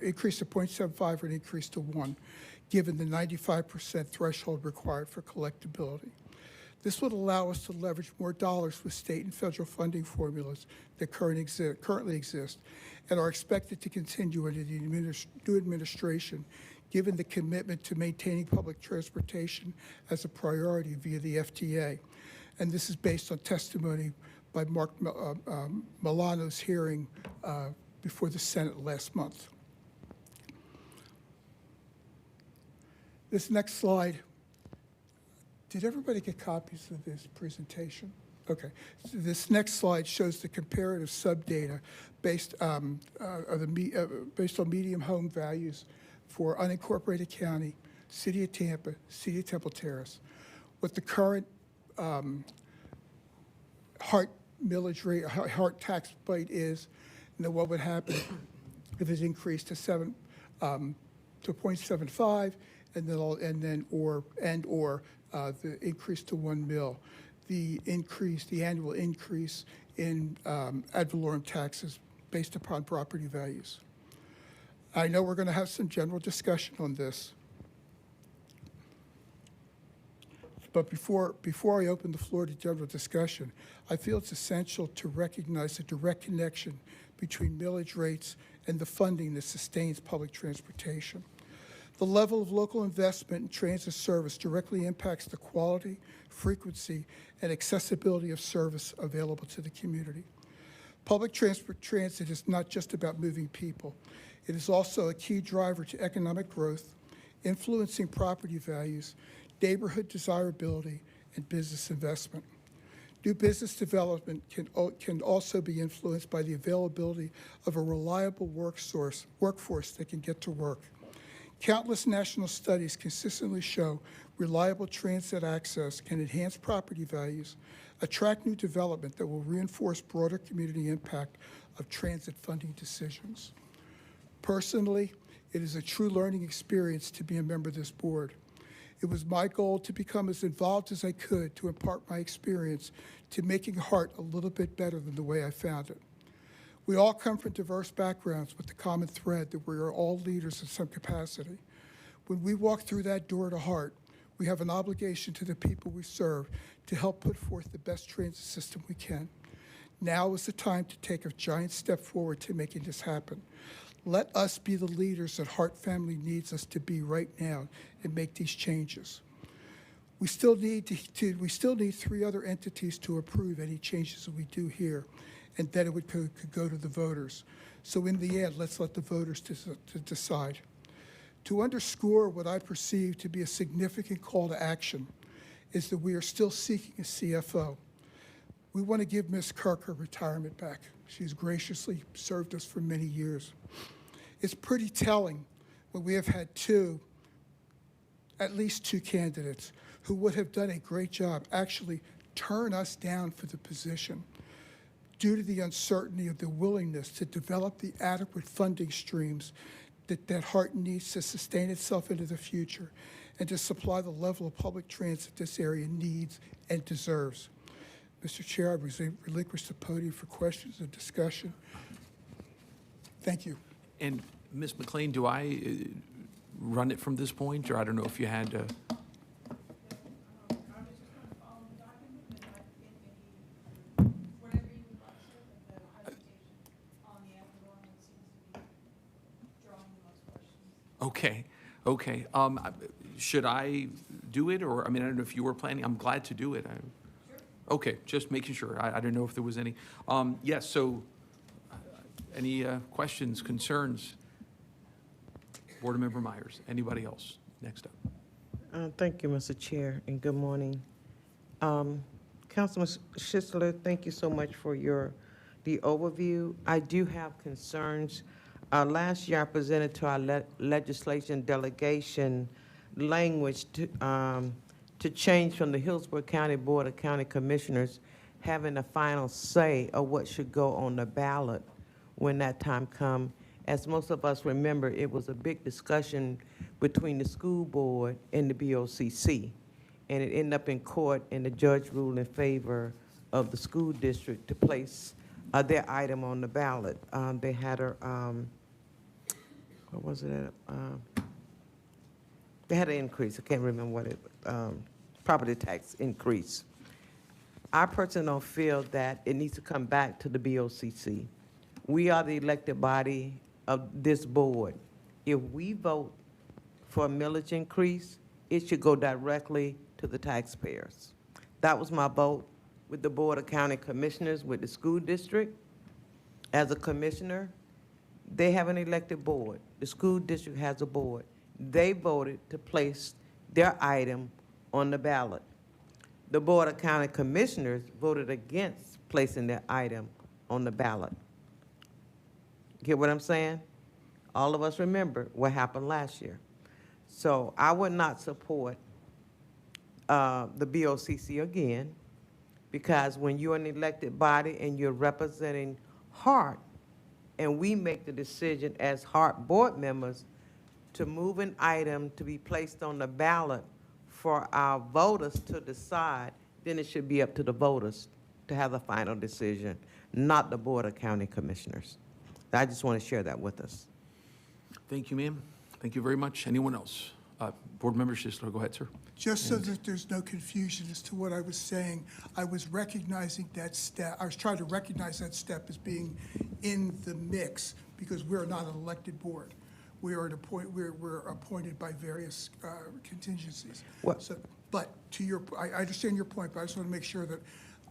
increase to 0.75 or an increase to 1, given the 95% threshold required for collectability. This would allow us to leverage more dollars with state and federal funding formulas that currently exist and are expected to continue under the new administration, given the commitment to maintaining public transportation as a priority via the FTA. And this is based on testimony by Mark Milano's hearing before the Senate last month. This next slide, did everybody get copies of this presentation? Okay. So this next slide shows the comparative subdata based on medium home values for unincorporated county, City of Tampa, City of Temple Terrace, what the current HART millage rate, HART tax rate is, and then what would happen if it increased to 0.75, and then the increase to 1 mil, the annual increase in ad valorem taxes based upon property values. I know we're going to have some general discussion on this, but before I open the floor to general discussion, I feel it's essential to recognize the direct connection between millage rates and the funding that sustains public transportation. The level of local investment in transit service directly impacts the quality, frequency, and accessibility of service available to the community. Public transit is not just about moving people. It is also a key driver to economic growth, influencing property values, neighborhood desirability, and business investment. New business development can also be influenced by the availability of a reliable workforce that can get to work. Countless national studies consistently show reliable transit access can enhance property values, attract new development that will reinforce broader community impact of transit funding decisions. Personally, it is a true learning experience to be a member of this board. It was my goal to become as involved as I could to impart my experience to making HART a little bit better than the way I found it. We all come from diverse backgrounds with the common thread that we are all leaders in some capacity. When we walk through that door to HART, we have an obligation to the people we serve to help put forth the best transit system we can. Now is the time to take a giant step forward to making this happen. Let us be the leaders that HART family needs us to be right now and make these changes. We still need three other entities to approve any changes that we do here, and then it could go to the voters. So in the end, let's let the voters to decide. To underscore what I perceive to be a significant call to action is that we are still seeking a CFO. We want to give Ms. Kirk her retirement back. She's graciously served us for many years. It's pretty telling when we have had at least two candidates who would have done a great job actually turn us down for the position due to the uncertainty of the willingness to develop the adequate funding streams that HART needs to sustain itself into the future and to supply the level of public transit this area needs and deserves. Mr. Chair, I relinquish the podium for questions and discussion. Thank you. And Ms. McLean, do I run it from this point, or I don't know if you had to? Okay, okay. Should I do it, or, I mean, I don't know if you were planning. I'm glad to do it. Okay, just making sure. I didn't know if there was any. Yes, so any questions, concerns? Board Member Myers, anybody else? Next up. Thank you, Mr. Chair, and good morning. Councilman Schisler, thank you so much for the overview. I do have concerns. Last year, I presented to our legislation delegation language to change from the Hillsborough County Board of County Commissioners having the final say of what should go on the ballot when that time comes. As most of us remember, it was a big discussion between the school board and the BOCC, and it ended up in court, and the judge ruled in favor of the school district to place their item on the ballot. They had a, what was it? They had an increase. I can't remember what it, property tax increase. I personally don't feel that it needs to come back to the BOCC. We are the elected body of this board. If we vote for a millage increase, it should go directly to the taxpayers. That was my vote with the Board of County Commissioners, with the school district. As a commissioner, they have an elected board. The school district has a board. They voted to place their item on the ballot. The Board of County Commissioners voted against placing their item on the ballot. Get what I'm saying? All of us remember what happened last year. So I would not support the BOCC again, because when you're an elected body and you're representing HART, and we make the decision as HART board members to move an item to be placed on the ballot for our voters to decide, then it should be up to the voters to have the final decision, not the Board of County Commissioners. I just want to share that with us. Thank you, ma'am. Thank you very much. Anyone else? Board Member Schisler, go ahead, sir. Just so that there's no confusion as to what I was saying, I was recognizing that step. I was trying to recognize that step as being in the mix because we're not an elected board. we are at a point where we're appointed by various contingencies. What- So, but to your, I understand your point, but I just want to make sure that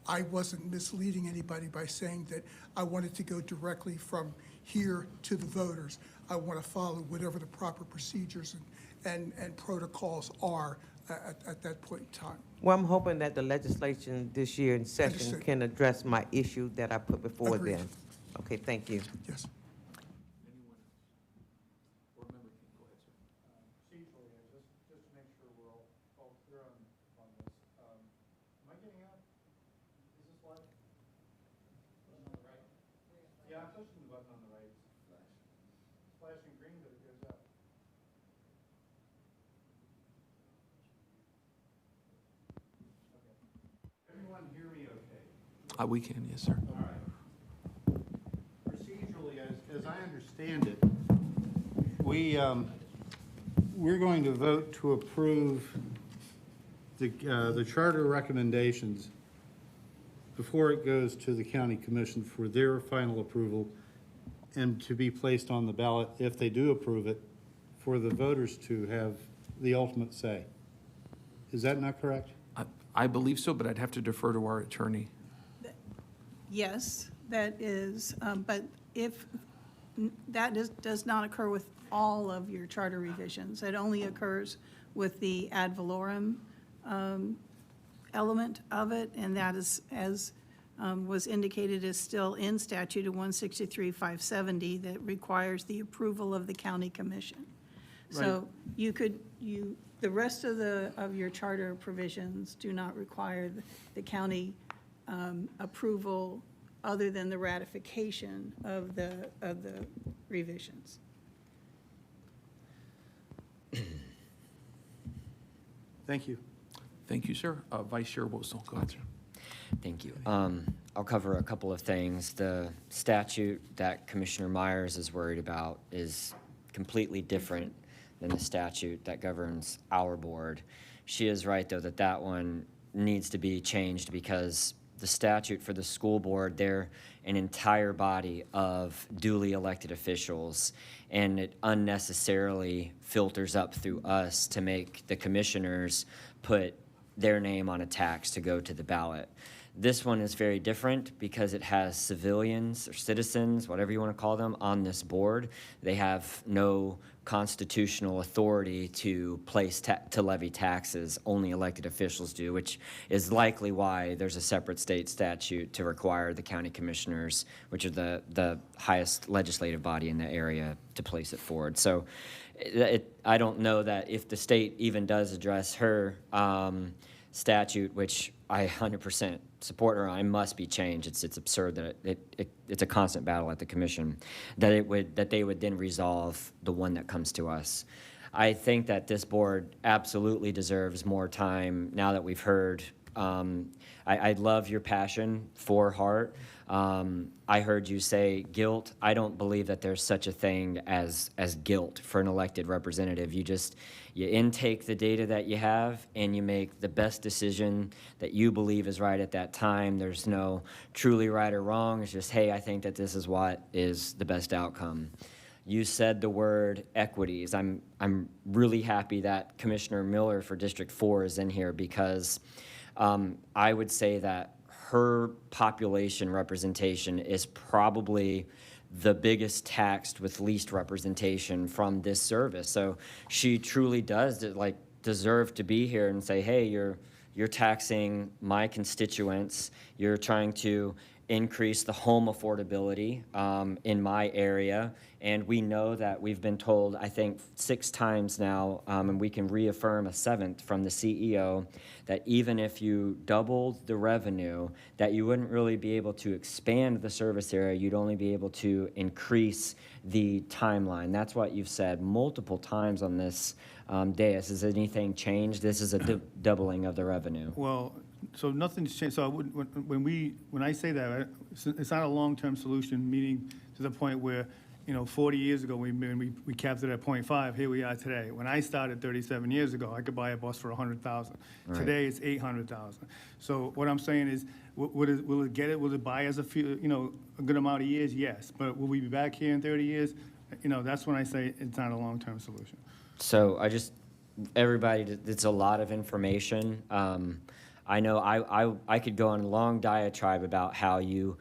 I wasn't misleading anybody by saying that I wanted to go directly from here to the voters. I want to follow whatever the proper procedures and protocols are at that point in time. Well, I'm hoping that the legislation this year in session Understood. can address my issue that I put before Agreed. then. Okay, thank you. Yes. Procedurally, just to make sure we're all clear on this, am I getting out? Is this live? Button on the right? Yeah, I'm pushing the button on the right. It's flashing green, but it goes up. Okay. Everyone hear me okay? We can, yes, sir. All right. Procedurally, as I understand it, we're going to vote to approve the charter recommendations before it goes to the county commission for their final approval and to be placed on the ballot, if they do approve it, for the voters to have the ultimate say. Is that not correct? I believe so, but I'd have to defer to our attorney. Yes, that is, but if that does not occur with all of your charter revisions. It only occurs with the ad valorem element of it, and that is, as was indicated, is still in statute of 163-570 that requires the approval of the county commission. So you could, the rest of your charter provisions do not require the county approval other than the ratification of the revisions. Thank you. Thank you, sir. Vice Chair Wilson, go ahead, sir. Thank you. I'll cover a couple of things. The statute that Commissioner Myers is worried about is completely different than the statute that governs our board. She is right, though, that one needs to be changed because the statute for the school board, they're an entire body of duly elected officials, and it unnecessarily filters up through us to make the commissioners put their name on a tax to go to the ballot. This one is very different because it has civilians or citizens, whatever you want to call them, on this board. They have no constitutional authority to to levy taxes. Only elected officials do, which is likely why there's a separate state statute to require the county commissioners, which are the highest legislative body in the area, to place it forward. So I don't know that if the state even does address her statute, which I 100% support her on, it must be changed. It's absurd that it's a constant battle at the commission, that they would then resolve the one that comes to us. I think that this board absolutely deserves more time now that we've heard. I love your passion for HART. I heard you say guilt. I don't believe that there's such a thing as guilt for an elected representative. You intake the data that you have and you make the best decision that you believe is right at that time. There's no truly right or wrong. It's just, hey, I think that this is what is the best outcome. You said the word equities. I'm really happy that Commissioner Miller for District 4 is in here because I would say that her population representation is probably the biggest taxed with least representation from this service. So she truly does deserve to be here and say, hey, you're taxing my constituents. You're trying to increase the home affordability in my area. And we know that we've been told, I think, 6 times now, and we can reaffirm a 7th from the CEO, that even if you doubled the revenue, that you wouldn't really be able to expand the service area. You'd only be able to increase the timeline. That's what you've said multiple times on this dais. Has anything changed? This is a doubling of the revenue. Well, so nothing's changed. So when I say that, it's not a long-term solution, meaning to the point where, 40 years ago, we capped it at 0.5. Here we are today. When I started 37 years ago, I could buy a bus for $100,000. Right. Today, it's $800,000. So what I'm saying is, will it get it? Will it buy us a good amount of years? Yes. But will we be back here in 30 years? That's when I say it's not a long-term solution. So everybody, it's a lot of information. I know I could go on a long diatribe about how you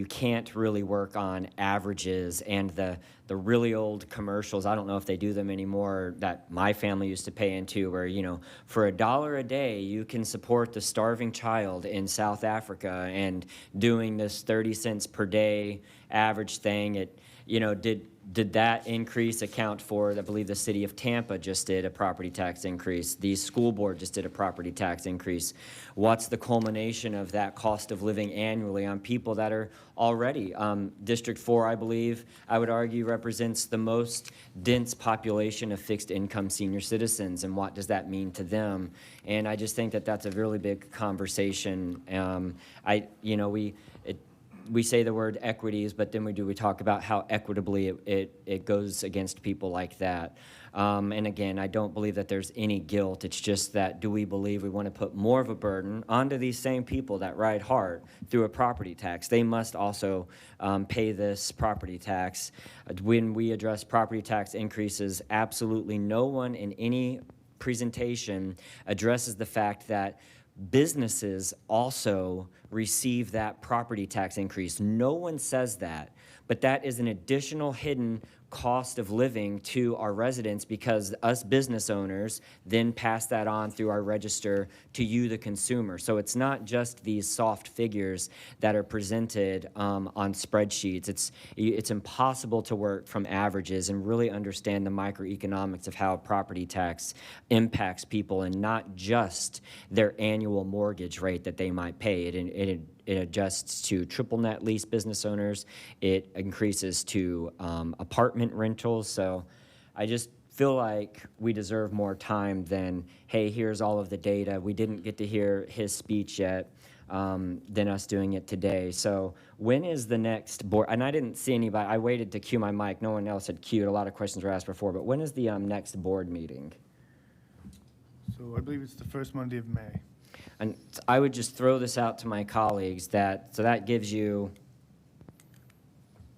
can't really work on averages and the really old commercials. I don't know if they do them anymore that my family used to pay into where, for $1 a day, you can support the starving child in South Africa, and doing this 30 cents per day average thing. Did that increase account for, I believe the city of Tampa just did a property tax increase. The school board just did a property tax increase. What's the culmination of that cost of living annually on people that are already, District 4, I believe, I would argue represents the most dense population of fixed income senior citizens, and what does that mean to them? And I just think that that's a really big conversation. We say the word equities, but then we talk about how equitably it goes against people like that. And again, I don't believe that there's any guilt. It's just that, do we believe we want to put more of a burden onto these same people that ride HART through a property tax? They must also pay this property tax. When we address property tax increases, absolutely no one in any presentation addresses the fact that businesses also receive that property tax increase. No one says that, but that is an additional hidden cost of living to our residents, because us business owners then pass that on through our register to you, the consumer. So it's not just these soft figures that are presented on spreadsheets. It's impossible to work from averages and really understand the microeconomics of how property tax impacts people, and not just their annual mortgage rate that they might pay. It adjusts to triple net lease business owners. It increases to apartment rentals. So I just feel like we deserve more time than, hey, here's all of the data. We didn't get to hear his speech yet, than us doing it today. So when is the next board? And I didn't see anybody. I waited to cue my mic. No one else had queued. A lot of questions were asked before. But when is the next board meeting? So I believe it's the first Monday of May. And I would just throw this out to my colleagues so that gives you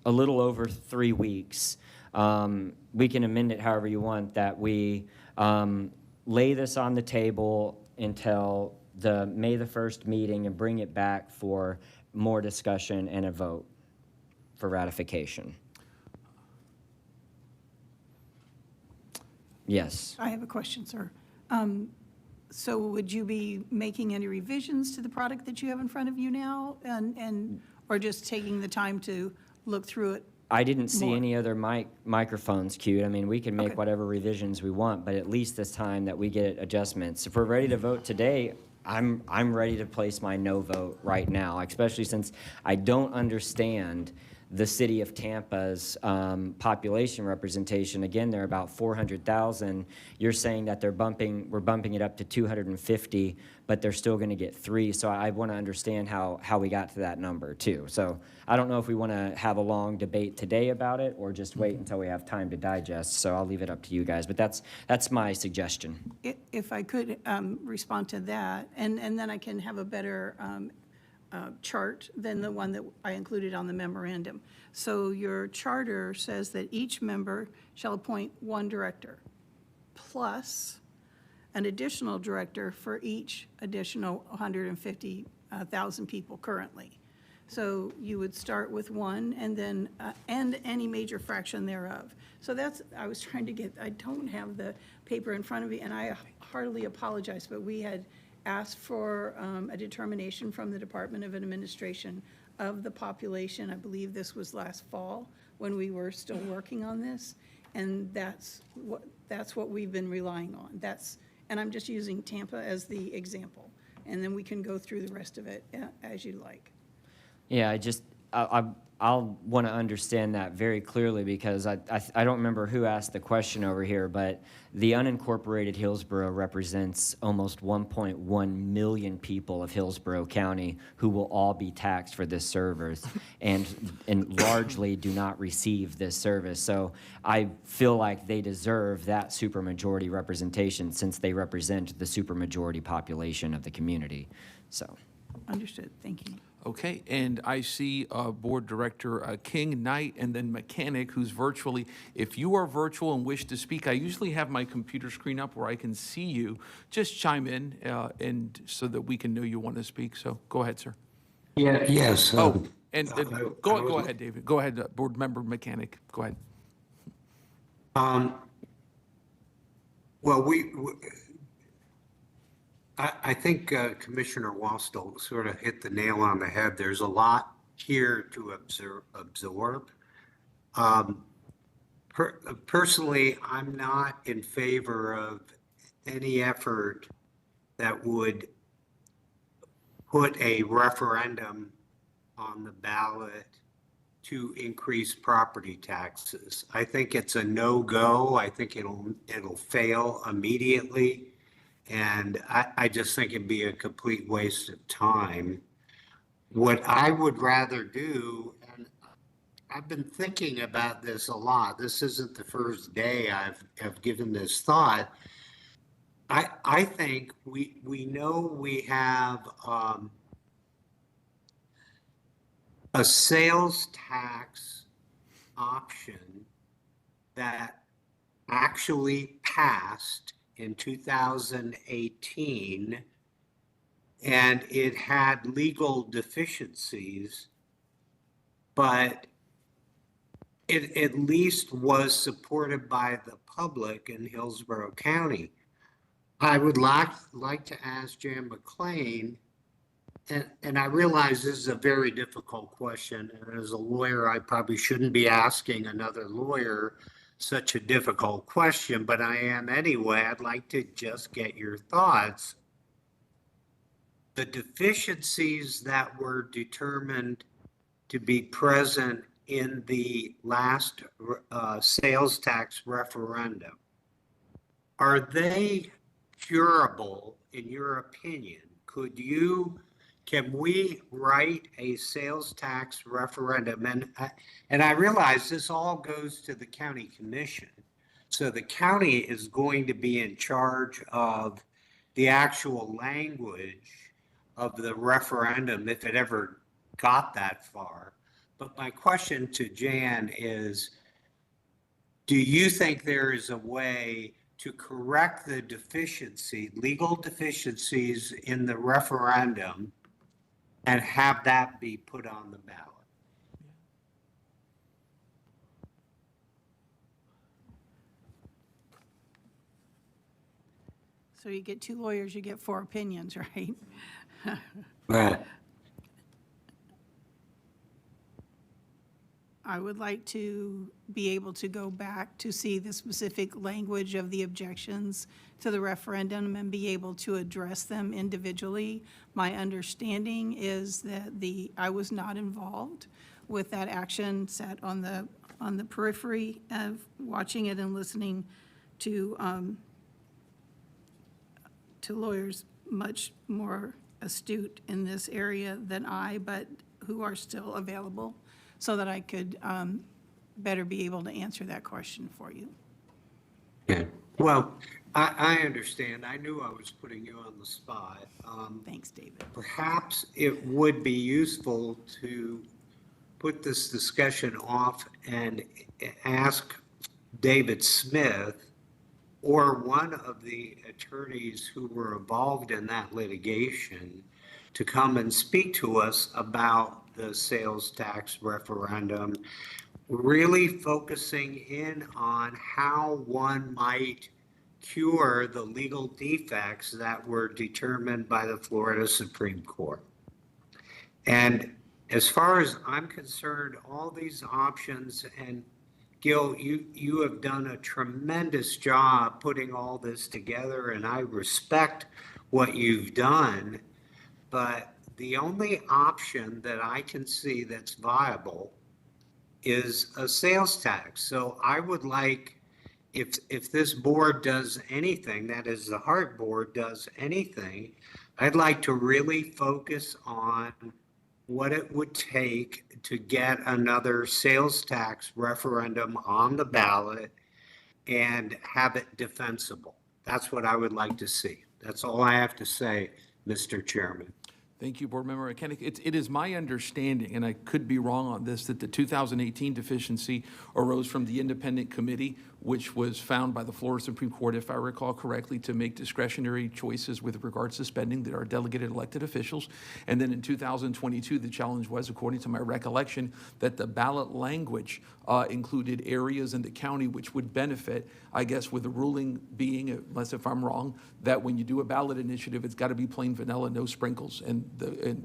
a little over 3 weeks. We can amend it however you want, that we lay this on the table until the May the 1st meeting and bring it back for more discussion and a vote for ratification. Yes. I have a question, sir. So would you be making any revisions to the product that you have in front of you now, or just taking the time to look through it? I didn't see any other microphones queued. I mean, we can make whatever revisions we want, but at least this time that we get adjustments. If we're ready to vote today, I'm ready to place my no vote right now, especially since I don't understand the city of Tampa's population representation. Again, they're about 400,000. You're saying that we're bumping it up to 250, but they're still going to get 3. So I want to understand how we got to that number too. So I don't know if we want to have a long debate today about it or just wait until we have time to digest. So I'll leave it up to you guys, but that's my suggestion. If I could respond to that, and then I can have a better chart than the one that I included on the memorandum. So your charter says that each member shall appoint 1 director plus an additional director for each additional 150,000 people currently. So you would start with 1 and then, and any major fraction thereof. So I was trying to I don't have the paper in front of me, and I heartily apologize, but we had asked for a determination from the Department of Administration of the population. I believe this was last fall when we were still working on this, and that's what we've been relying on. And I'm just using Tampa as the example, and then we can go through the rest of it as you like. Yeah, I'll want to understand that very clearly, because I don't remember who asked the question over here, but the unincorporated Hillsborough represents almost 1.1 million people of Hillsborough County who will all be taxed for this service and largely do not receive this service. So I feel like they deserve that supermajority representation since they represent the supermajority population of the community. So. Understood. Thank you. Okay, and I see Board Director King, Knight, and then Mechanic, who's virtually. If you are virtual and wish to speak, I usually have my computer screen up where I can see you. Just chime in, and so that we can know you want to speak. So go ahead, sir. Yeah, yes. Oh, and I go was- ahead, David. Go ahead, Board Member Mechanic. Go ahead. Well, I think Commissioner Wastel sort of hit the nail on the head. There's a lot here to absorb. Personally, I'm not in favor of any effort that would put a referendum on the ballot to increase property taxes. I think it's a no-go. I think it'll fail immediately. And I just think it'd be a complete waste of time. What I would rather do, and I've been thinking about this a lot. This isn't the first day I've given this thought. I think we know we have a sales tax option that actually passed in 2018, and it had legal deficiencies, but it at least was supported by the public in Hillsborough County. I would like to ask Jan McLean, and I realize this is a very difficult question, and as a lawyer, I probably shouldn't be asking another lawyer such a difficult question, but I am anyway. I'd like to just get your thoughts. The deficiencies that were determined to be present in the last sales tax referendum, are they curable in your opinion? Can we write a sales tax referendum? And I realize this all goes to the county commission. So the county is going to be in charge of the actual language of the referendum if it ever got that far. But my question to Jan is, do you think there is a way to correct the legal deficiencies in the referendum and have that be put on the ballot? So you get 2 lawyers, you get 4 opinions, right? Right. I would like to be able to go back to see the specific language of the objections to the referendum and be able to address them individually. My understanding is that I was not involved with that action, sat on the periphery of watching it and listening to lawyers much more astute in this area than I, but who are still available, so that I could better be able to answer that question for you. Yeah. Well, I understand. I knew I was putting you on the spot. Thanks, David. Perhaps it would be useful to put this discussion off and ask David Smith or one of the attorneys who were involved in that litigation to come and speak to us about the sales tax referendum, really focusing in on how one might cure the legal defects that were determined by the Florida Supreme Court. And as far as I'm concerned, all these options, and Gil, you have done a tremendous job putting all this together, and I respect what you've done, but the only option that I can see that's viable is a sales tax. So I would like, if this board does anything, that is the HART Board does anything, I'd like to really focus on what it would take to get another sales tax referendum on the ballot and have it defensible. That's what I would like to see. That's all I have to say, Mr. Chairman. Thank you, Board Member Koenig. It is my understanding, and I could be wrong on this, that the 2018 deficiency arose from the independent committee, which was found by the Florida Supreme Court, if I recall correctly, to make discretionary choices with regards to spending that are delegated elected officials. And then in 2022, the challenge was, according to my recollection, that the ballot language included areas in the county which would benefit, I guess, with the ruling being, unless if I'm wrong, that when you do a ballot initiative, it's got to be plain vanilla, no sprinkles. And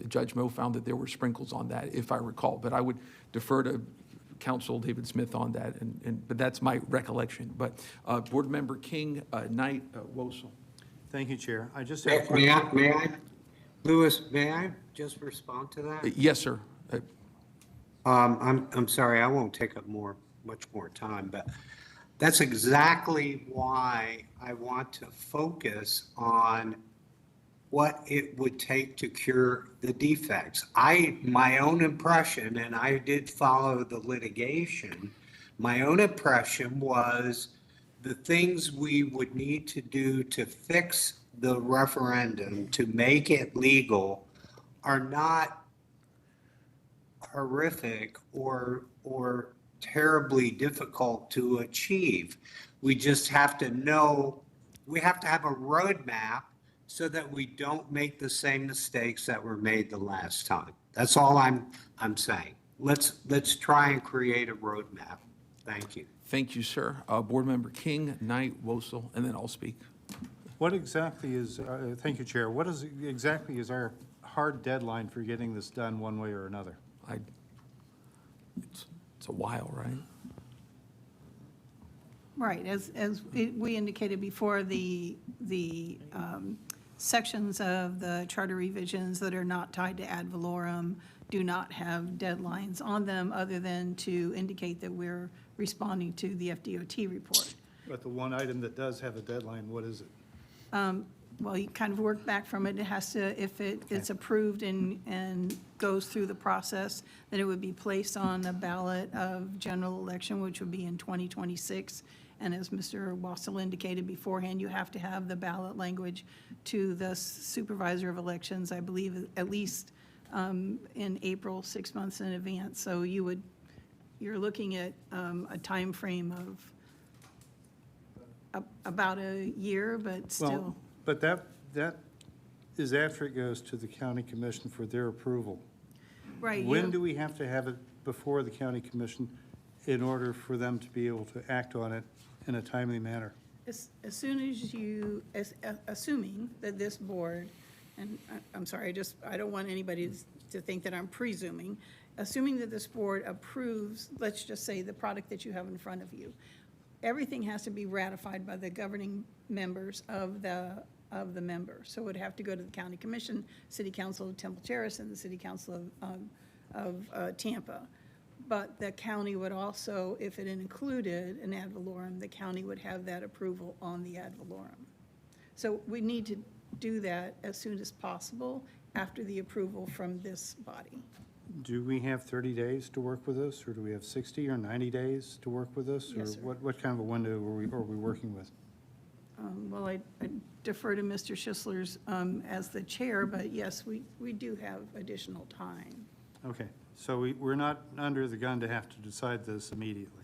Judge Moe found that there were sprinkles on that, if I recall. But I would defer to Counsel David Smith on that, but that's my recollection. But Board Member King, Knight, Wosel. Thank you, Chair. I just May have. Louis, may I just respond to that? Yes, sir. I'm sorry, I won't take up much more time, but that's exactly why I want to focus on what it would take to cure the defects. My own impression, and I did follow the litigation, my own impression was the things we would need to do to fix the referendum, to make it legal, are not horrific or terribly difficult to achieve. We just have to know, we have to have a roadmap so that we don't make the same mistakes that were made the last time. That's all I'm saying. Let's try and create a roadmap. Thank you. Thank you, sir. Board Member King, Knight, Wosel, and then I'll speak. What exactly is, thank you, Chair. What exactly is our hard deadline for getting this done one way or another? It's a while, right? Right, we indicated before, the sections of the charter revisions that are not tied to ad valorem do not have deadlines on them, other than to indicate that we're responding to the FDOT report. But the one item that does have a deadline, what is it? Well, you kind of work back from it. It has to, if it's approved and goes through the process, then it would be placed on the ballot of general election, which would be in 2026. And as Mr. Wassel indicated beforehand, you have to have the ballot language to the supervisor of elections, I believe, at least in April, 6 months in advance. So you're looking at a time frame of about a year, but still. Well, but that is after it goes to the county commission for their approval. Right. When do we have to have it before the county commission in order for them to be able to act on it in a timely manner? As soon as you, assuming that this board, and I'm sorry, I don't want anybody to think that I'm presuming, assuming that this board approves, let's just say, the product that you have in front of you, everything has to be ratified by the governing members of the member. So it would have to go to the county commission, city council of Temple Terrace, and the city council of Tampa. But the county would also, if it included an ad valorem, the county would have that approval on the ad valorem. So we need to do that as soon as possible after the approval from this body. Do we have 30 days to work with this, or do we have 60 or 90 days to work with this? Yes, sir. Or what kind of a window are we working with? Well, I defer to Mr. Schisler's as the chair, but yes, we do have additional time. Okay, so we're not under the gun to have to decide this immediately.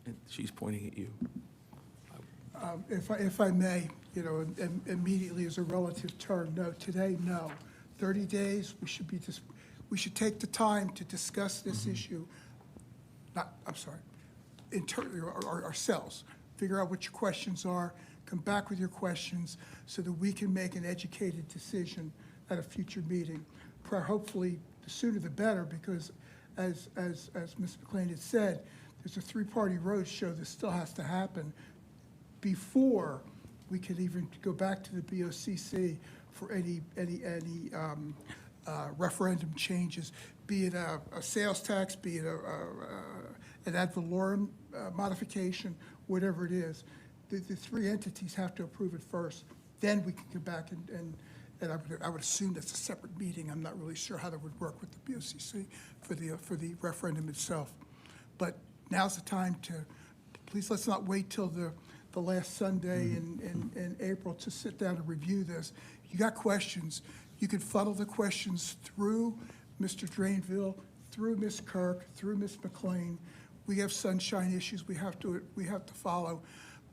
And she's pointing at you. If I may, immediately is a relative term. No, today, no. 30 days, we should take the time to discuss this issue. Internally, ourselves. Figure out what your questions are, come back with your questions so that we can make an educated decision at a future meeting. Hopefully, the sooner the better, because as Ms. McLean had said, there's a three-party roadshow that still has to happen before we could even go back to the BOCC for any referendum changes, be it a sales tax, be it an ad valorem modification, whatever it is. The three entities have to approve it first. Then we can come back and I would assume that's a separate meeting. I'm not really sure how that would work with the BOCC for the referendum itself. But now's the time to, please let's not wait till the last Sunday in April April to sit down and review this. You got questions, you can funnel the questions through Mr. Drainville, through Ms. Kirk, through Ms. McLean. We have sunshine issues we have to follow.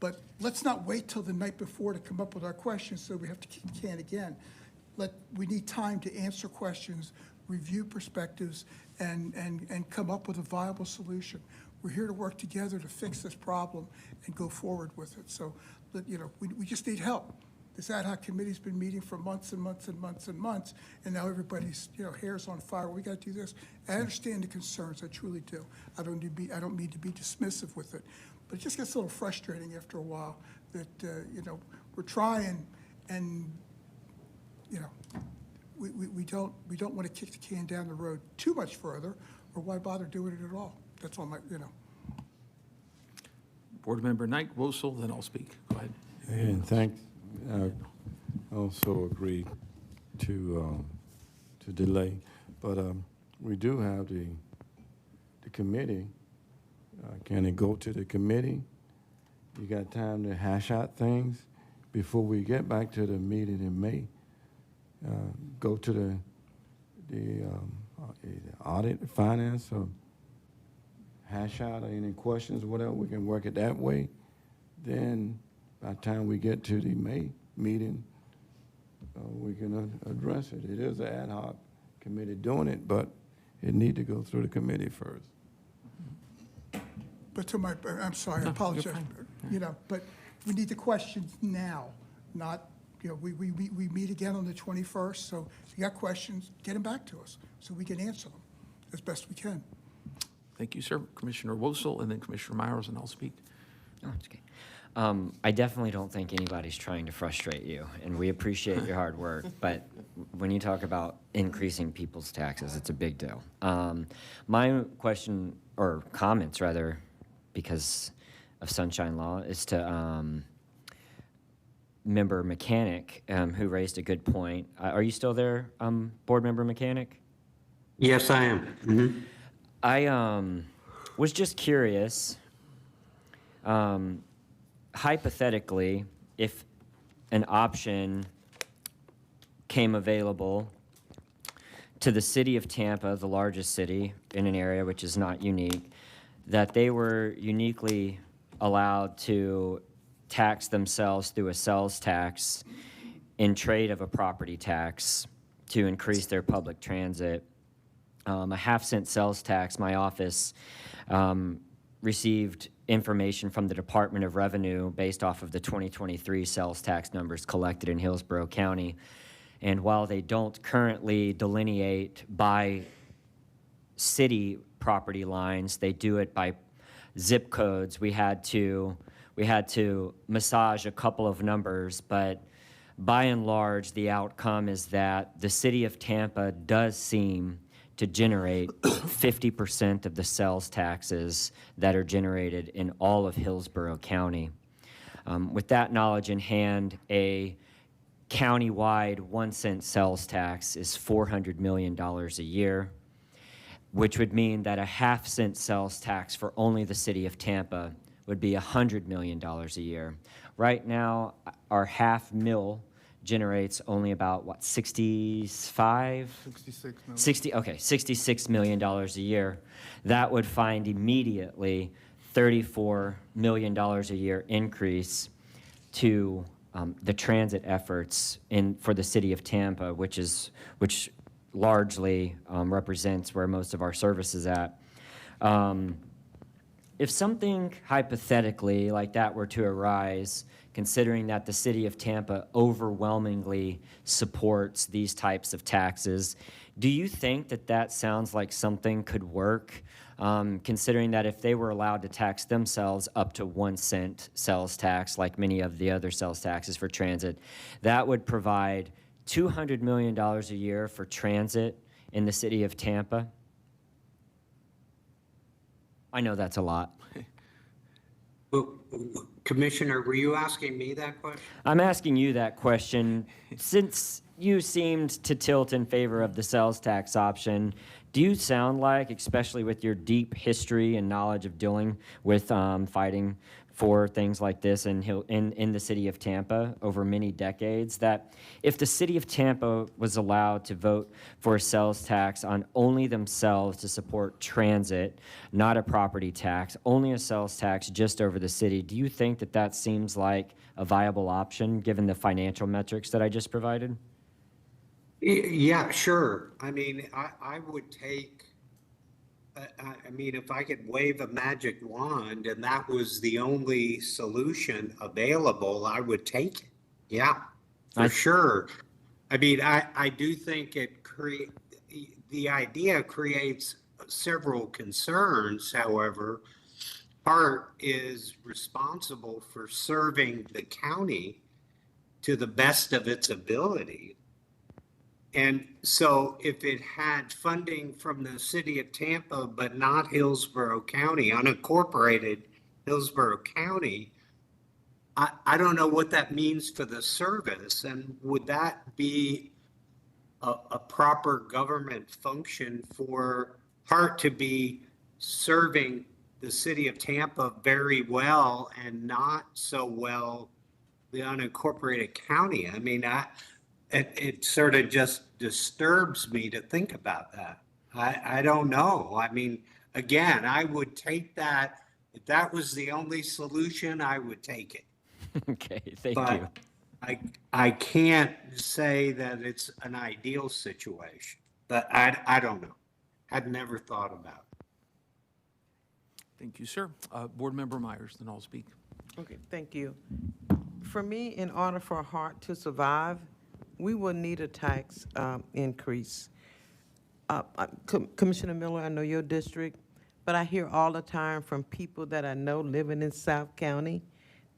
But let's not wait till the night before to come up with our questions, so we have to kick the can again. We need time to answer questions, review perspectives, and come up with a viable solution. We're here to work together to fix this problem and go forward with it. So, we just need help. This ad hoc committee's been meeting for months and months and months and months, and now everybody's, hair's on fire. We got to do this. I understand the concerns. I truly do. I don't mean to be dismissive with it, but it just gets a little frustrating after a while that, we're trying and, we don't want to kick the can down the road too much further, or why bother doing it at all? That's all Board Member Knight, Wosel, then I'll speak. Go ahead. And thanks. I also agree to delay, but we do have the committee. Can it go to the committee? You got time to hash out things before we get back to the meeting in May. Go to the audit, finance, or hash out any questions, whatever. We can work it that way. Then by the time we get to the May meeting, we can address it. It is an ad hoc committee doing it, but it need to go through the committee first. But I'm sorry, I apologize. But we need the questions now, not, we meet again on the 21st. So if you got questions, get them back to us so we can answer them as best we can. Thank you, sir. Commissioner Wosel, and then Commissioner Myers, and I'll speak. Oh, it's okay. I definitely don't think anybody's trying to frustrate you, and we appreciate your hard work, but when you talk about increasing people's taxes, it's a big deal. My question, or comments rather, because of Sunshine Law, is to Member Mechanic, who raised a good point. Are you still there, Board Member Mechanic? Yes, I am. Mm-hmm. I was just curious, hypothetically, if an option came available to the city of Tampa, the largest city in an area which is not unique, that they were uniquely allowed to tax themselves through a sales tax in trade of a property tax to increase their public transit. A half-cent sales tax, my office received information from the Department of Revenue based off of the 2023 sales tax numbers collected in Hillsborough County. And while they don't currently delineate by city property lines, they do it by zip codes. We had to massage a couple of numbers, but by and large, the outcome is that the city of Tampa does seem to generate 50% of the sales taxes that are generated in all of Hillsborough County. With that knowledge in hand, a county-wide 1-cent sales tax is $400 million a year, which would mean that a half-cent sales tax for only the city of Tampa would be $100 million a year. Right now, our half mil generates only about, what, 65? 66 million dollars a year. That would find immediately $34 million a year increase to the transit efforts for the city of Tampa, which largely represents where most of our service is at. If something hypothetically like that were to arise, considering that the city of Tampa overwhelmingly supports these types of taxes, do you think that that sounds like something could work? Considering that if they were allowed to tax themselves up to 1 cent sales tax, like many of the other sales taxes for transit, that would provide $200 million a year for transit in the city of Tampa. I know that's a lot. Commissioner, were you asking me that question? I'm asking you that question. Since you seemed to tilt in favor of the sales tax option, do you sound like, especially with your deep history and knowledge of dealing with fighting for things like this in the city of Tampa over many decades, that if the city of Tampa was allowed to vote for a sales tax on only themselves to support transit, not a property tax, only a sales tax just over the city, do you think that that seems like a viable option given the financial metrics that I just provided? Yeah, sure. I mean, I would take, I mean, if I could wave a magic wand and that was the only solution available, I would take it. Yeah, for sure. I mean, I do think the idea creates several concerns. However, HART is responsible for serving the county to the best of its ability. And so if it had funding from the city of Tampa, but not Hillsborough County, unincorporated Hillsborough County, I don't know what that means for the service. And would that be a proper government function for HART to be serving the city of Tampa very well and not so well the unincorporated county? I mean, it sort of just disturbs me to think about that. I don't know. I mean, again, I would take that. If that was the only solution, I would take it. Okay, thank But you. I can't say that it's an ideal situation, but I don't know. I'd never thought about it. Thank you, sir. Board Member Myers, then I'll speak. Okay, thank you. For me, in order for HART to survive, we will need a tax increase. Commissioner Miller, I know your district, but I hear all the time from people that I know living in South County,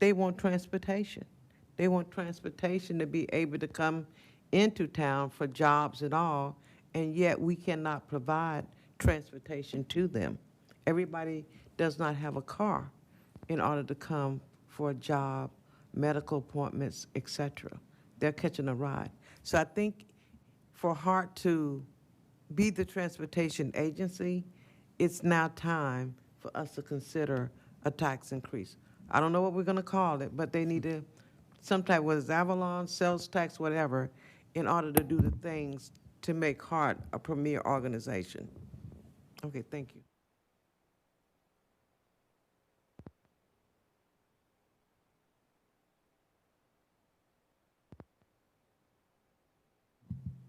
they want transportation. They want transportation to be able to come into town for jobs and all, and yet we cannot provide transportation to them. Everybody does not have a car in order to come for a job, medical appointments, etc. They're catching a ride. So I think for HART to be the transportation agency, it's now time for us to consider a tax increase. I don't know what we're going to call it, but they need to, some type, whether it's Avalon, sales tax, whatever, in order to do the things to make HART a premier organization. Okay, thank you.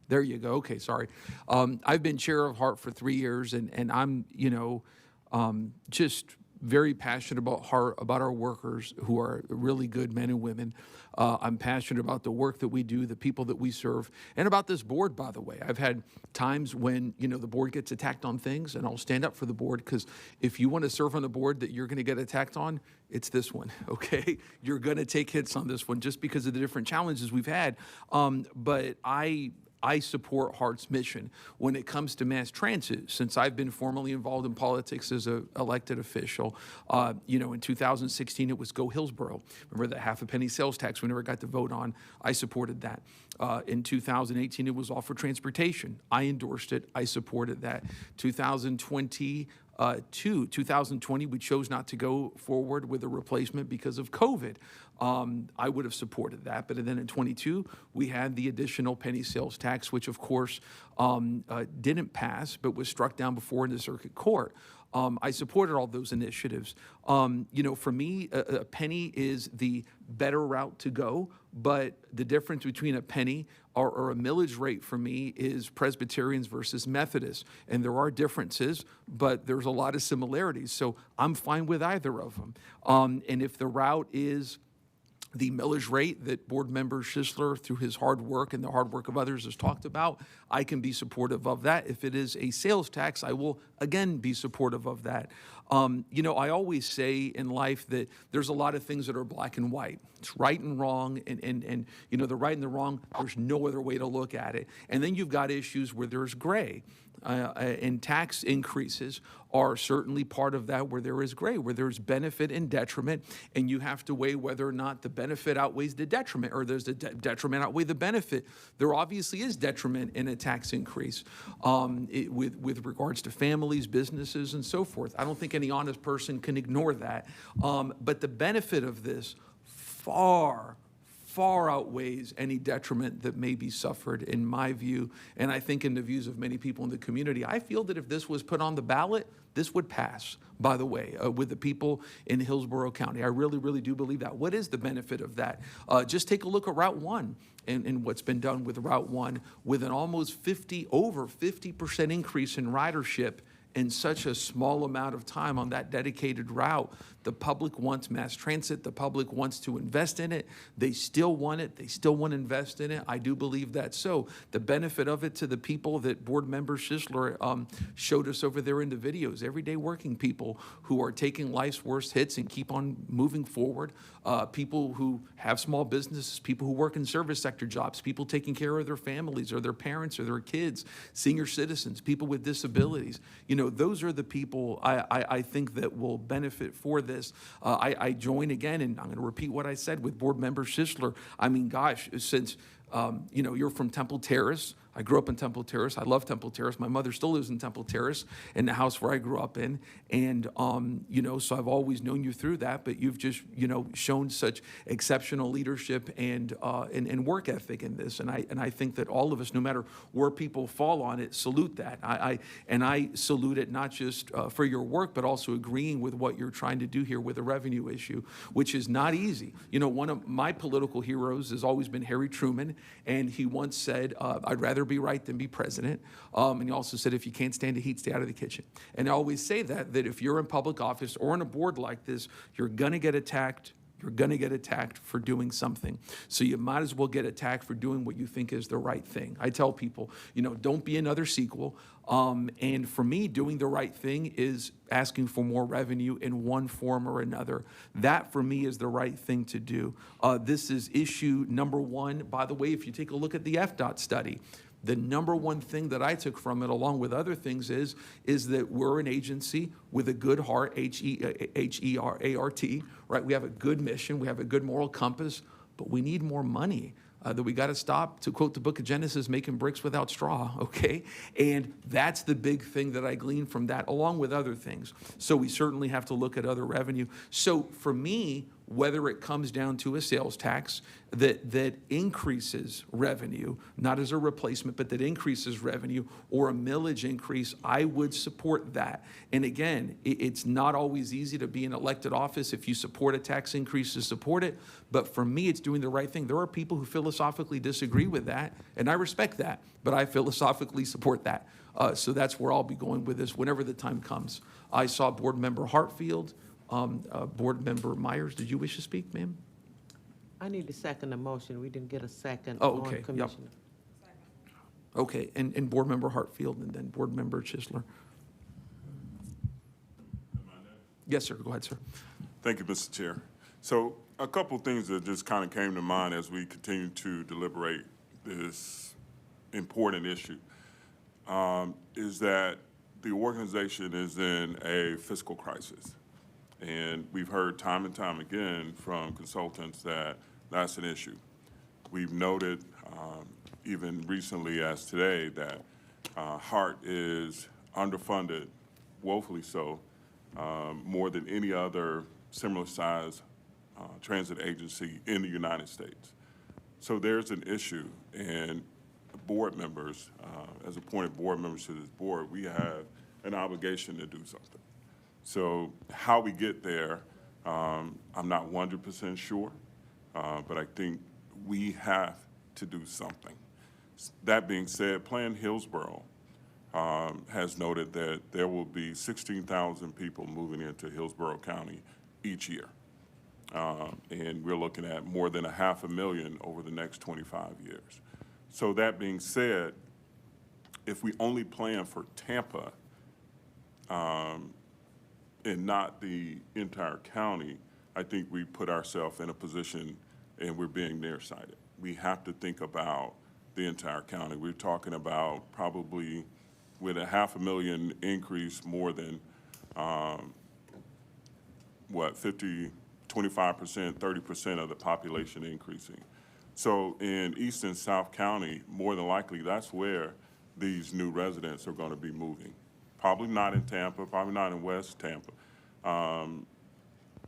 There you go. Okay, sorry. I've been chair of HART for 3 years, and I'm, just very passionate about HART, about our workers who are really good men and women. I'm passionate about the work that we do, the people that we serve, and about this board, by the way. I've had times when, the board gets attacked on things, and I'll stand up for the board, because if you want to serve on the board that you're going to get attacked on, it's this one, okay? You're going to take hits on this one just because of the different challenges we've had. But I support HART's mission when it comes to mass transit. Since I've been formally involved in politics as an elected official, in 2016 it was Go Hillsborough. Remember the half a penny sales tax we never got to vote on? I supported that. In 2018 it was all for transportation. I endorsed it. I supported that. 2020 we chose not to go forward with a replacement because of COVID. I would have supported that. But then in 22, we had the additional penny sales tax, which of course didn't pass, but was struck down before in the circuit court. I supported all those initiatives. For me, a penny is the better route to go, but the difference between a penny or a millage rate for me is Presbyterians versus Methodists. And there are differences, but there's a lot of similarities. So I'm fine with either of them. And if the route is the millage rate that Board Member Schisler, through his hard work and the hard work of others, has talked about, I can be supportive of that. If it is a sales tax, I will, again, be supportive of that. I always say in life that there's a lot of things that are black and white. It's right and wrong, and the right and the wrong, there's no other way to look at it. And then you've got issues where there's gray. and tax increases are certainly part of that, where there is gray, where there's benefit and detriment, and you have to weigh whether or not the benefit outweighs the detriment, or does the detriment outweigh the benefit. There obviously is detriment in a tax increase with regards to families, businesses, and so forth. I don't think any honest person can ignore that. But the benefit of this far outweighs any detriment that may be suffered, in my view, and I think in the views of many people in the community. I feel that if this was put on the ballot, this would pass, by the way, with the people in Hillsborough County. I really, really do believe that. What is the benefit of that? Just take a look at Route 1 and what's been done with Route 1, with an almost over 50% increase in ridership in such a small amount of time on that dedicated route. The public wants mass transit. The public wants to invest in it. They still want it. They still want to invest in it. I do believe that. So the benefit of it to the people that Board Member Schisler showed us over there in the videos, everyday working people who are taking life's worst hits and keep on moving forward, people who have small businesses, people who work in service sector jobs, people taking care of their families or their parents or their kids, senior citizens, people with disabilities. You know, those are the people I think that will benefit for this. I join again, and I'm going to repeat what I said with Board Member Schisler. I mean, gosh, since you know, you're from Temple Terrace. I grew up in Temple Terrace. I love Temple Terrace. My mother still lives in Temple Terrace, in the house where I grew up in. And, you know, so I've always known you through that, but you've just, you know, shown such exceptional leadership and work ethic in this. And I think that all of us, no matter where people fall on it, salute that. I salute it not just for your work, but also agreeing with what you're trying to do here with a revenue issue, which is not easy. You know, one of my political heroes has always been Harry Truman, and he once said, I'd rather be right than be president. And he also said, if you can't stand the heat, stay out of the kitchen. And I always say that if you're in public office or on a board like this, you're going to get attacked. You're going to get attacked for doing something. So you might as well get attacked for doing what you think is the right thing. I tell people, you know, don't be another sequel. And for me, doing the right thing is asking for more revenue in one form or another. That, for me, is the right thing to do. This is issue number one. By the way, if you take a look at the FDOT study, the number one thing that I took from it, along with other things, is that we're an agency with a good heart, H-E-R-A-R-T, right? We have a good mission, we have a good moral compass, but we need more money. That we got to stop, to quote the book of Genesis, making bricks without straw, okay? And that's the big thing that I gleaned from that, along with other things. So we certainly have to look at other revenue. So for me, whether it comes down to a sales tax that increases revenue, not as a replacement, but that increases revenue, or a millage increase, I would support that. And again, it's not always easy to be in elected office. If you support a tax increase, to support it. But for me, it's doing the right thing. There are people who philosophically disagree with that, and I respect that, but I philosophically support that. So that's where I'll be going with this whenever the time comes. I saw Board Member Hartfield. Board Member Myers, did you wish to speak, ma'am? I need to second the motion. We didn't get a second Oh, on okay, yep. Commissioner. Okay, and Board Member Hartfield, and then Board Member Schisler. Yes, sir, go ahead, sir. Thank you, Mr. Chair. So a couple things that just kind of came to mind as we continue to deliberate this important issue is that the organization is in a fiscal crisis. And we've heard time and time again from consultants that that's an issue. We've noted, even recently as today, that HART is underfunded, woefully so, more than any other similar size transit agency in the United States. So there's an issue, and board members, as appointed board members to this board, we have an obligation to do something. So how we get there, I'm not 100% sure, but I think we have to do something. That being said, Plan Hillsborough has noted that there will be 16,000 people moving into Hillsborough County each year. And we're looking at more than 500,000 over the next 25 years. So that being said, if we only plan for Tampa, and not the entire county, I think we put ourselves in a position and we're being nearsighted. We have to think about the entire county. We're talking about probably with a 500,000 increase, more than, 50, 25%, 30% of the population increasing. So in East and South County, more than likely, that's where these new residents are going to be moving. Probably not in Tampa, probably not in West Tampa,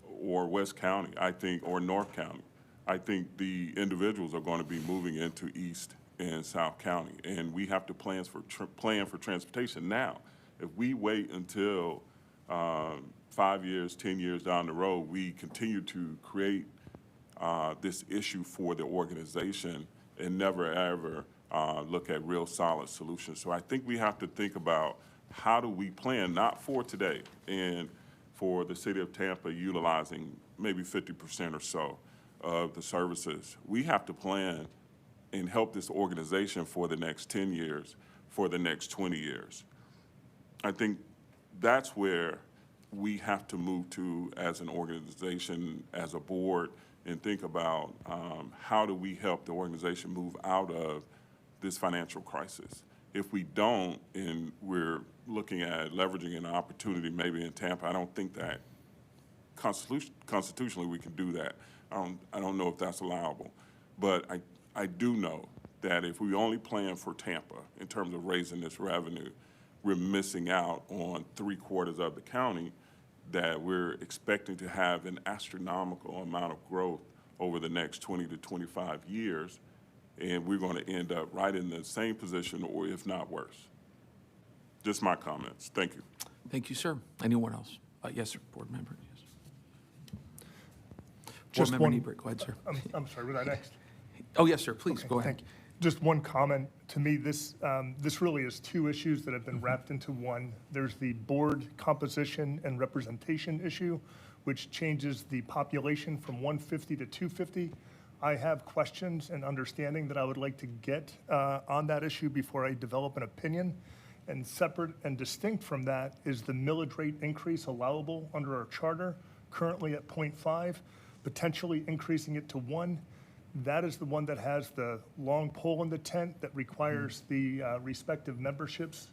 or West County, I think, or North County. I think the individuals are going to be moving into East and South County, and we have to plan for transportation now. If we wait until 5 years, 10 years down the road, we continue to create this issue for the organization and never ever look at real solid solutions. So I think we have to think about how do we plan, not for today, and for the city of Tampa utilizing maybe 50% or so of the services. We have to plan and help this organization for the next 10 years, for the next 20 years. I think that's where we have to move to as an organization, as a board, and think about how do we help the organization move out of this financial crisis. If we don't, and we're looking at leveraging an opportunity maybe in Tampa, I don't think that constitutionally we can do that. I don't know if that's allowable. But I do know that if we only plan for Tampa in terms of raising this revenue, we're missing out on 3/4 of the county that we're expecting to have an astronomical amount of growth over the next 20 to 25 years, and we're going to end up right in the same position, or if not worse. Just my comments. Thank you. Thank you, sir. Anyone else? Yes, sir, board member. Yes. Just Board member one- Niebuhr, go ahead, sir. I'm sorry, was I next? Oh, yes, sir, please, Okay, go ahead. thank you. Just one comment. To me, this really is two issues that have been wrapped into one. There's the board composition and representation issue, which changes the population from 150 to 250. I have questions and understanding that I would like to get on that issue before I develop an opinion. And separate and distinct from that is the millage rate increase allowable under our charter, currently at 0.5, potentially increasing it to 1. That is the one that has the long pole in the tent that requires the respective memberships,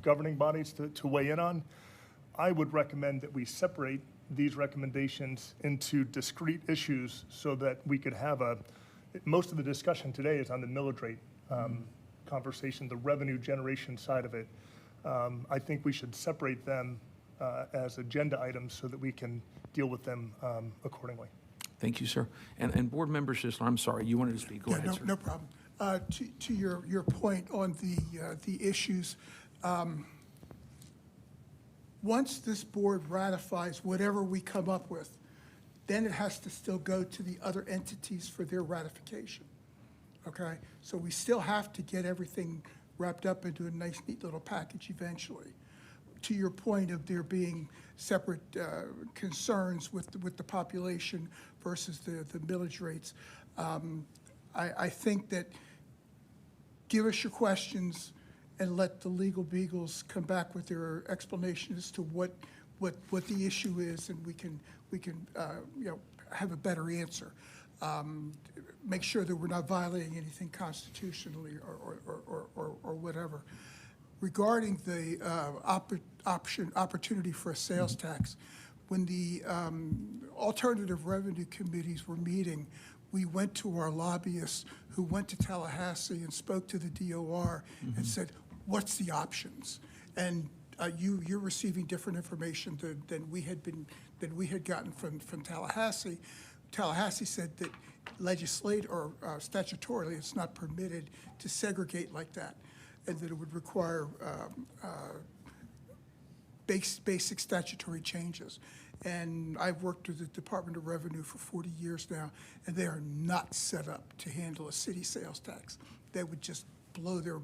governing bodies to weigh in on. I would recommend that we separate these recommendations into discrete issues so that we could have most of the discussion today is on the millage rate conversation, the revenue generation side of it. I think we should separate them as agenda items so that we can deal with them accordingly. Thank you, sir. And board member Sisler, I'm sorry, you wanted to speak. Go ahead, sir. No problem. To your point on the issues, once this board ratifies whatever we come up with, then it has to still go to the other entities for their ratification, okay? So we still have to get everything wrapped up into a nice, neat little package eventually. To your point of there being separate concerns with the population versus the millage rates, I think that give us your questions and let the legal beagles come back with their explanation as to what the issue is, and we can have a better answer. Make sure that we're not violating anything constitutionally or whatever. Regarding the opportunity for a sales tax, when the alternative revenue committees were meeting, we went to our lobbyists who went to Tallahassee and spoke to the DOR and said, what's the options? And you're receiving different information than we had gotten from Tallahassee. Tallahassee said that statutorily it's not permitted to segregate like that, and that it would require basic statutory changes. And I've worked with the Department of Revenue for 40 years now, and they are not set up to handle a city sales tax. They would just blow their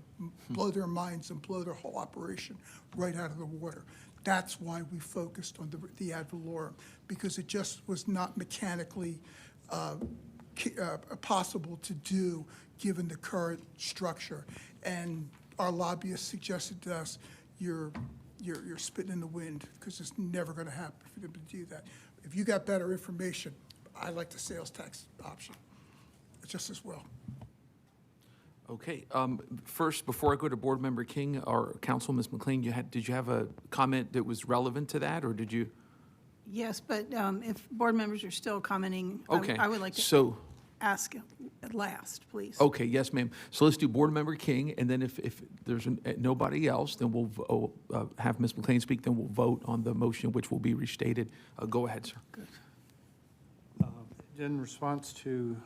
minds and blow their whole operation right out of the water. That's why we focused on the ad valorem, because it just was not mechanically possible to do given the current structure. And our lobbyists suggested to us, you're spitting in the wind, because it's never going to happen for them to do that. If you got better information, I like the sales tax option just as well. Okay, first, before I go to Board Member King or Council, Ms. McLean, did you have a comment that was relevant to that, or did you? Yes, but if board members are still commenting, Okay. I would like to So, ask at last, please. okay, yes, ma'am. So let's do Board Member King, and then if there's nobody else, then we'll have Ms. McLean speak, then we'll vote on the motion, which will be restated. Go ahead, sir. In response to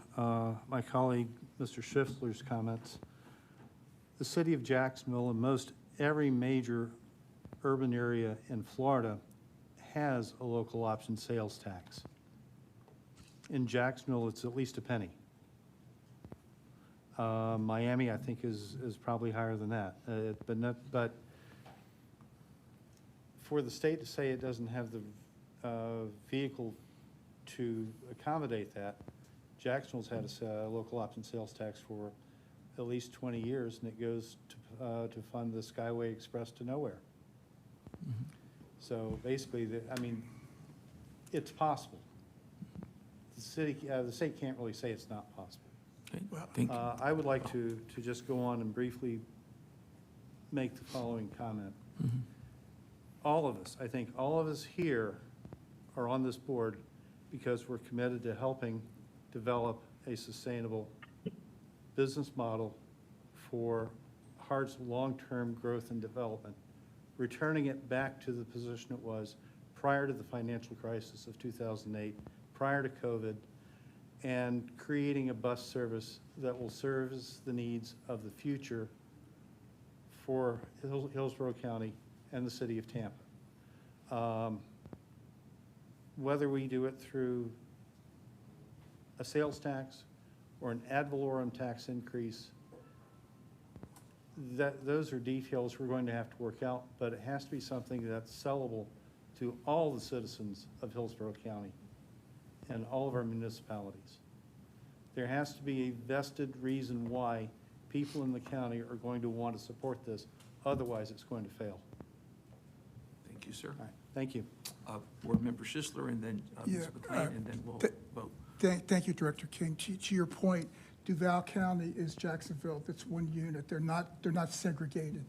my colleague, Mr. Schiffler's comments, the city of Jacksonville and most every major urban area in Florida has a local option sales tax. In Jacksonville, it's at least a penny. Miami, I think, is probably higher than that. But for the state to say it doesn't have the vehicle to accommodate that, Jacksonville's had a local option sales tax for at least 20 years, and it goes to fund the Skyway Express to nowhere. So basically, it's possible. The state can't really say it's not possible. Okay, thank you. I would like to just go on and briefly make the following comment. All of us, I think all of us here are on this board because we're committed to helping develop a sustainable business model for HART's long-term growth and development, returning it back to the position it was prior to the financial crisis of 2008, prior to COVID, and creating a bus service that will service the needs of the future for Hillsborough County and the city of Tampa. Whether we do it through a sales tax or an ad valorem tax increase, those are details we're going to have to work out, but it has to be something that's sellable to all the citizens of Hillsborough County and all of our municipalities. There has to be a vested reason why people in the county are going to want to support this, otherwise it's going to fail. Thank you, sir. All right, thank you. Board Member Schisler, and then Ms. McLean, and then we'll vote. Thank you, Director King. To your point, Duval County is Jacksonville. That's one unit. They're not segregated.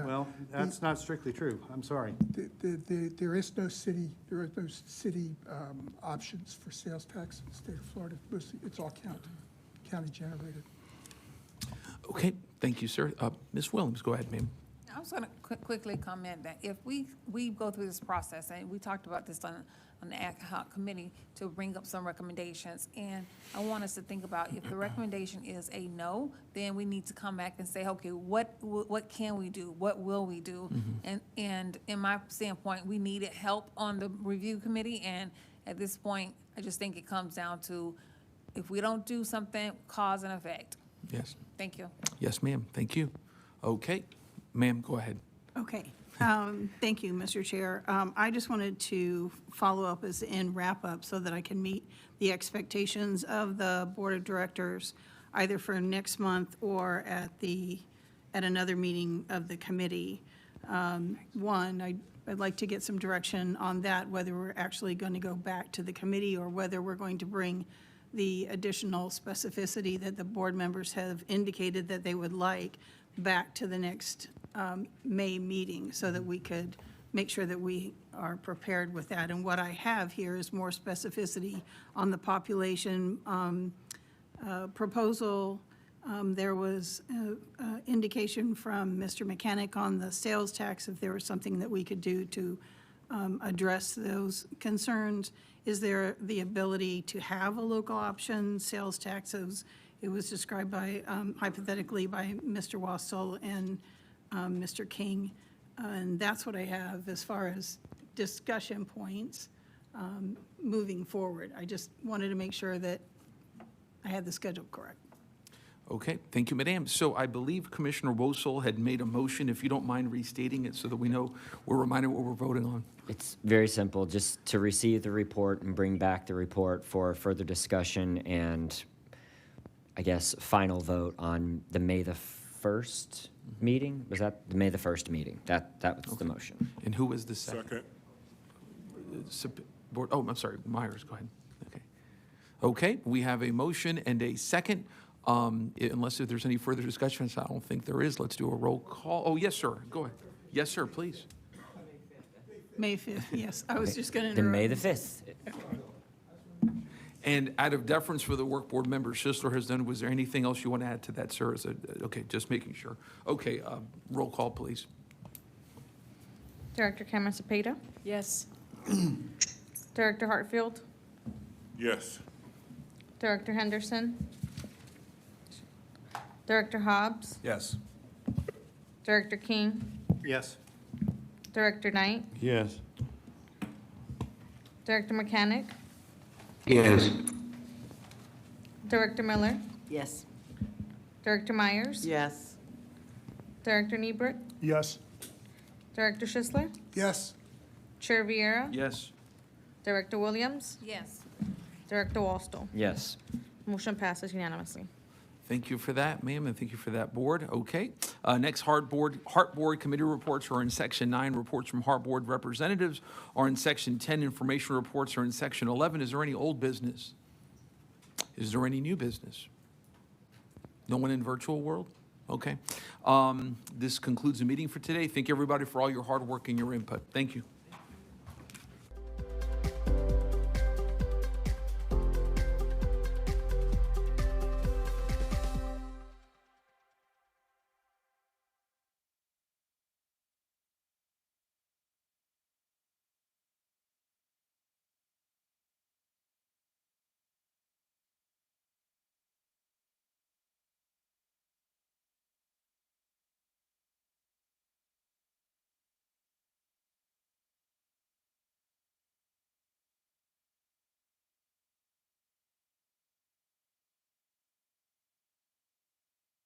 Well, that's not strictly true. I'm sorry. There is no city options for sales tax in the state of Florida. It's all county generated. Okay, thank you, sir. Ms. Williams, go ahead, ma'am. I was going to quickly comment that if we go through this process, and we talked about this on the ad hoc committee to bring up some recommendations, and I want us to think about if the recommendation is a no, then we need to come back and say, okay, what can we do? What will we do? And in my standpoint, we needed help on the review committee, and at this point, I just think it comes down to if we don't do something, cause and effect. Yes. Thank you. Yes, ma'am. Thank you. Okay. Ma'am, go ahead. Okay. Thank you, Mr. Chair. I just wanted to follow up and wrap up so that I can meet the expectations of the Board of Directors, either for next month or at another meeting of the committee. One, I'd like to get some direction on that, whether we're actually going to go back to the committee or whether we're going to bring the additional specificity that the board members have indicated that they would like back to the next May meeting so that we could make sure that we are prepared with that. And what I have here is more specificity on the population proposal. There was indication from Mr. Mechanic on the sales tax, if there was something that we could do to address those concerns. Is there the ability to have a local option sales tax? It was described by, hypothetically, by Mr. Wassel and Mr. King. And that's what I have as far as discussion points moving forward. I just wanted to make sure that I had the schedule correct. Okay, thank you, Madam. So I believe Commissioner Wosel had made a motion. If you don't mind restating it so that we know, we're reminded what we're voting on. It's very simple, just to receive the report and bring back the report for further discussion and, I guess, final vote on the May the 1st meeting? Was that the May the 1st meeting? That was the motion. And who was the second? Oh, I'm sorry, Myers, go ahead. Okay. Okay, we have a motion and a second. Unless if there's any further discussion, I don't think there is. Let's do a roll call. Oh, yes, sir. Go ahead. Yes, sir, please. May 5th, yes. I was just going to Then interrupt. May the 5th. And out of deference for the work board member Schisler has done, was there anything else you want to add to that, sir? Okay, just making sure. Okay, roll call, please. Director Cameron Cepeda, Yes. Director Hartfield, Yes. Director Henderson, Director Hobbs, Yes. Director King, Yes. Director Knight, Yes. Director Mechanic, Yes. Director Miller, Yes. Director Myers, Yes. Director Niebrick, Yes. Director Schisler, Yes. Chair Vieira, Yes. Director Williams, Yes. Director Wallstall. Yes. Motion passes unanimously. Thank you for that, ma'am, and thank you for that, board. Okay. Next, HART Board committee reports are in Section 9. Reports from HART Board representatives are in Section 10. Information reports are in Section 11. Is there any old business? Is there any new business? No one in virtual world? Okay. This concludes the meeting for today. Thank you, everybody, for all your hard work and your input. Thank you.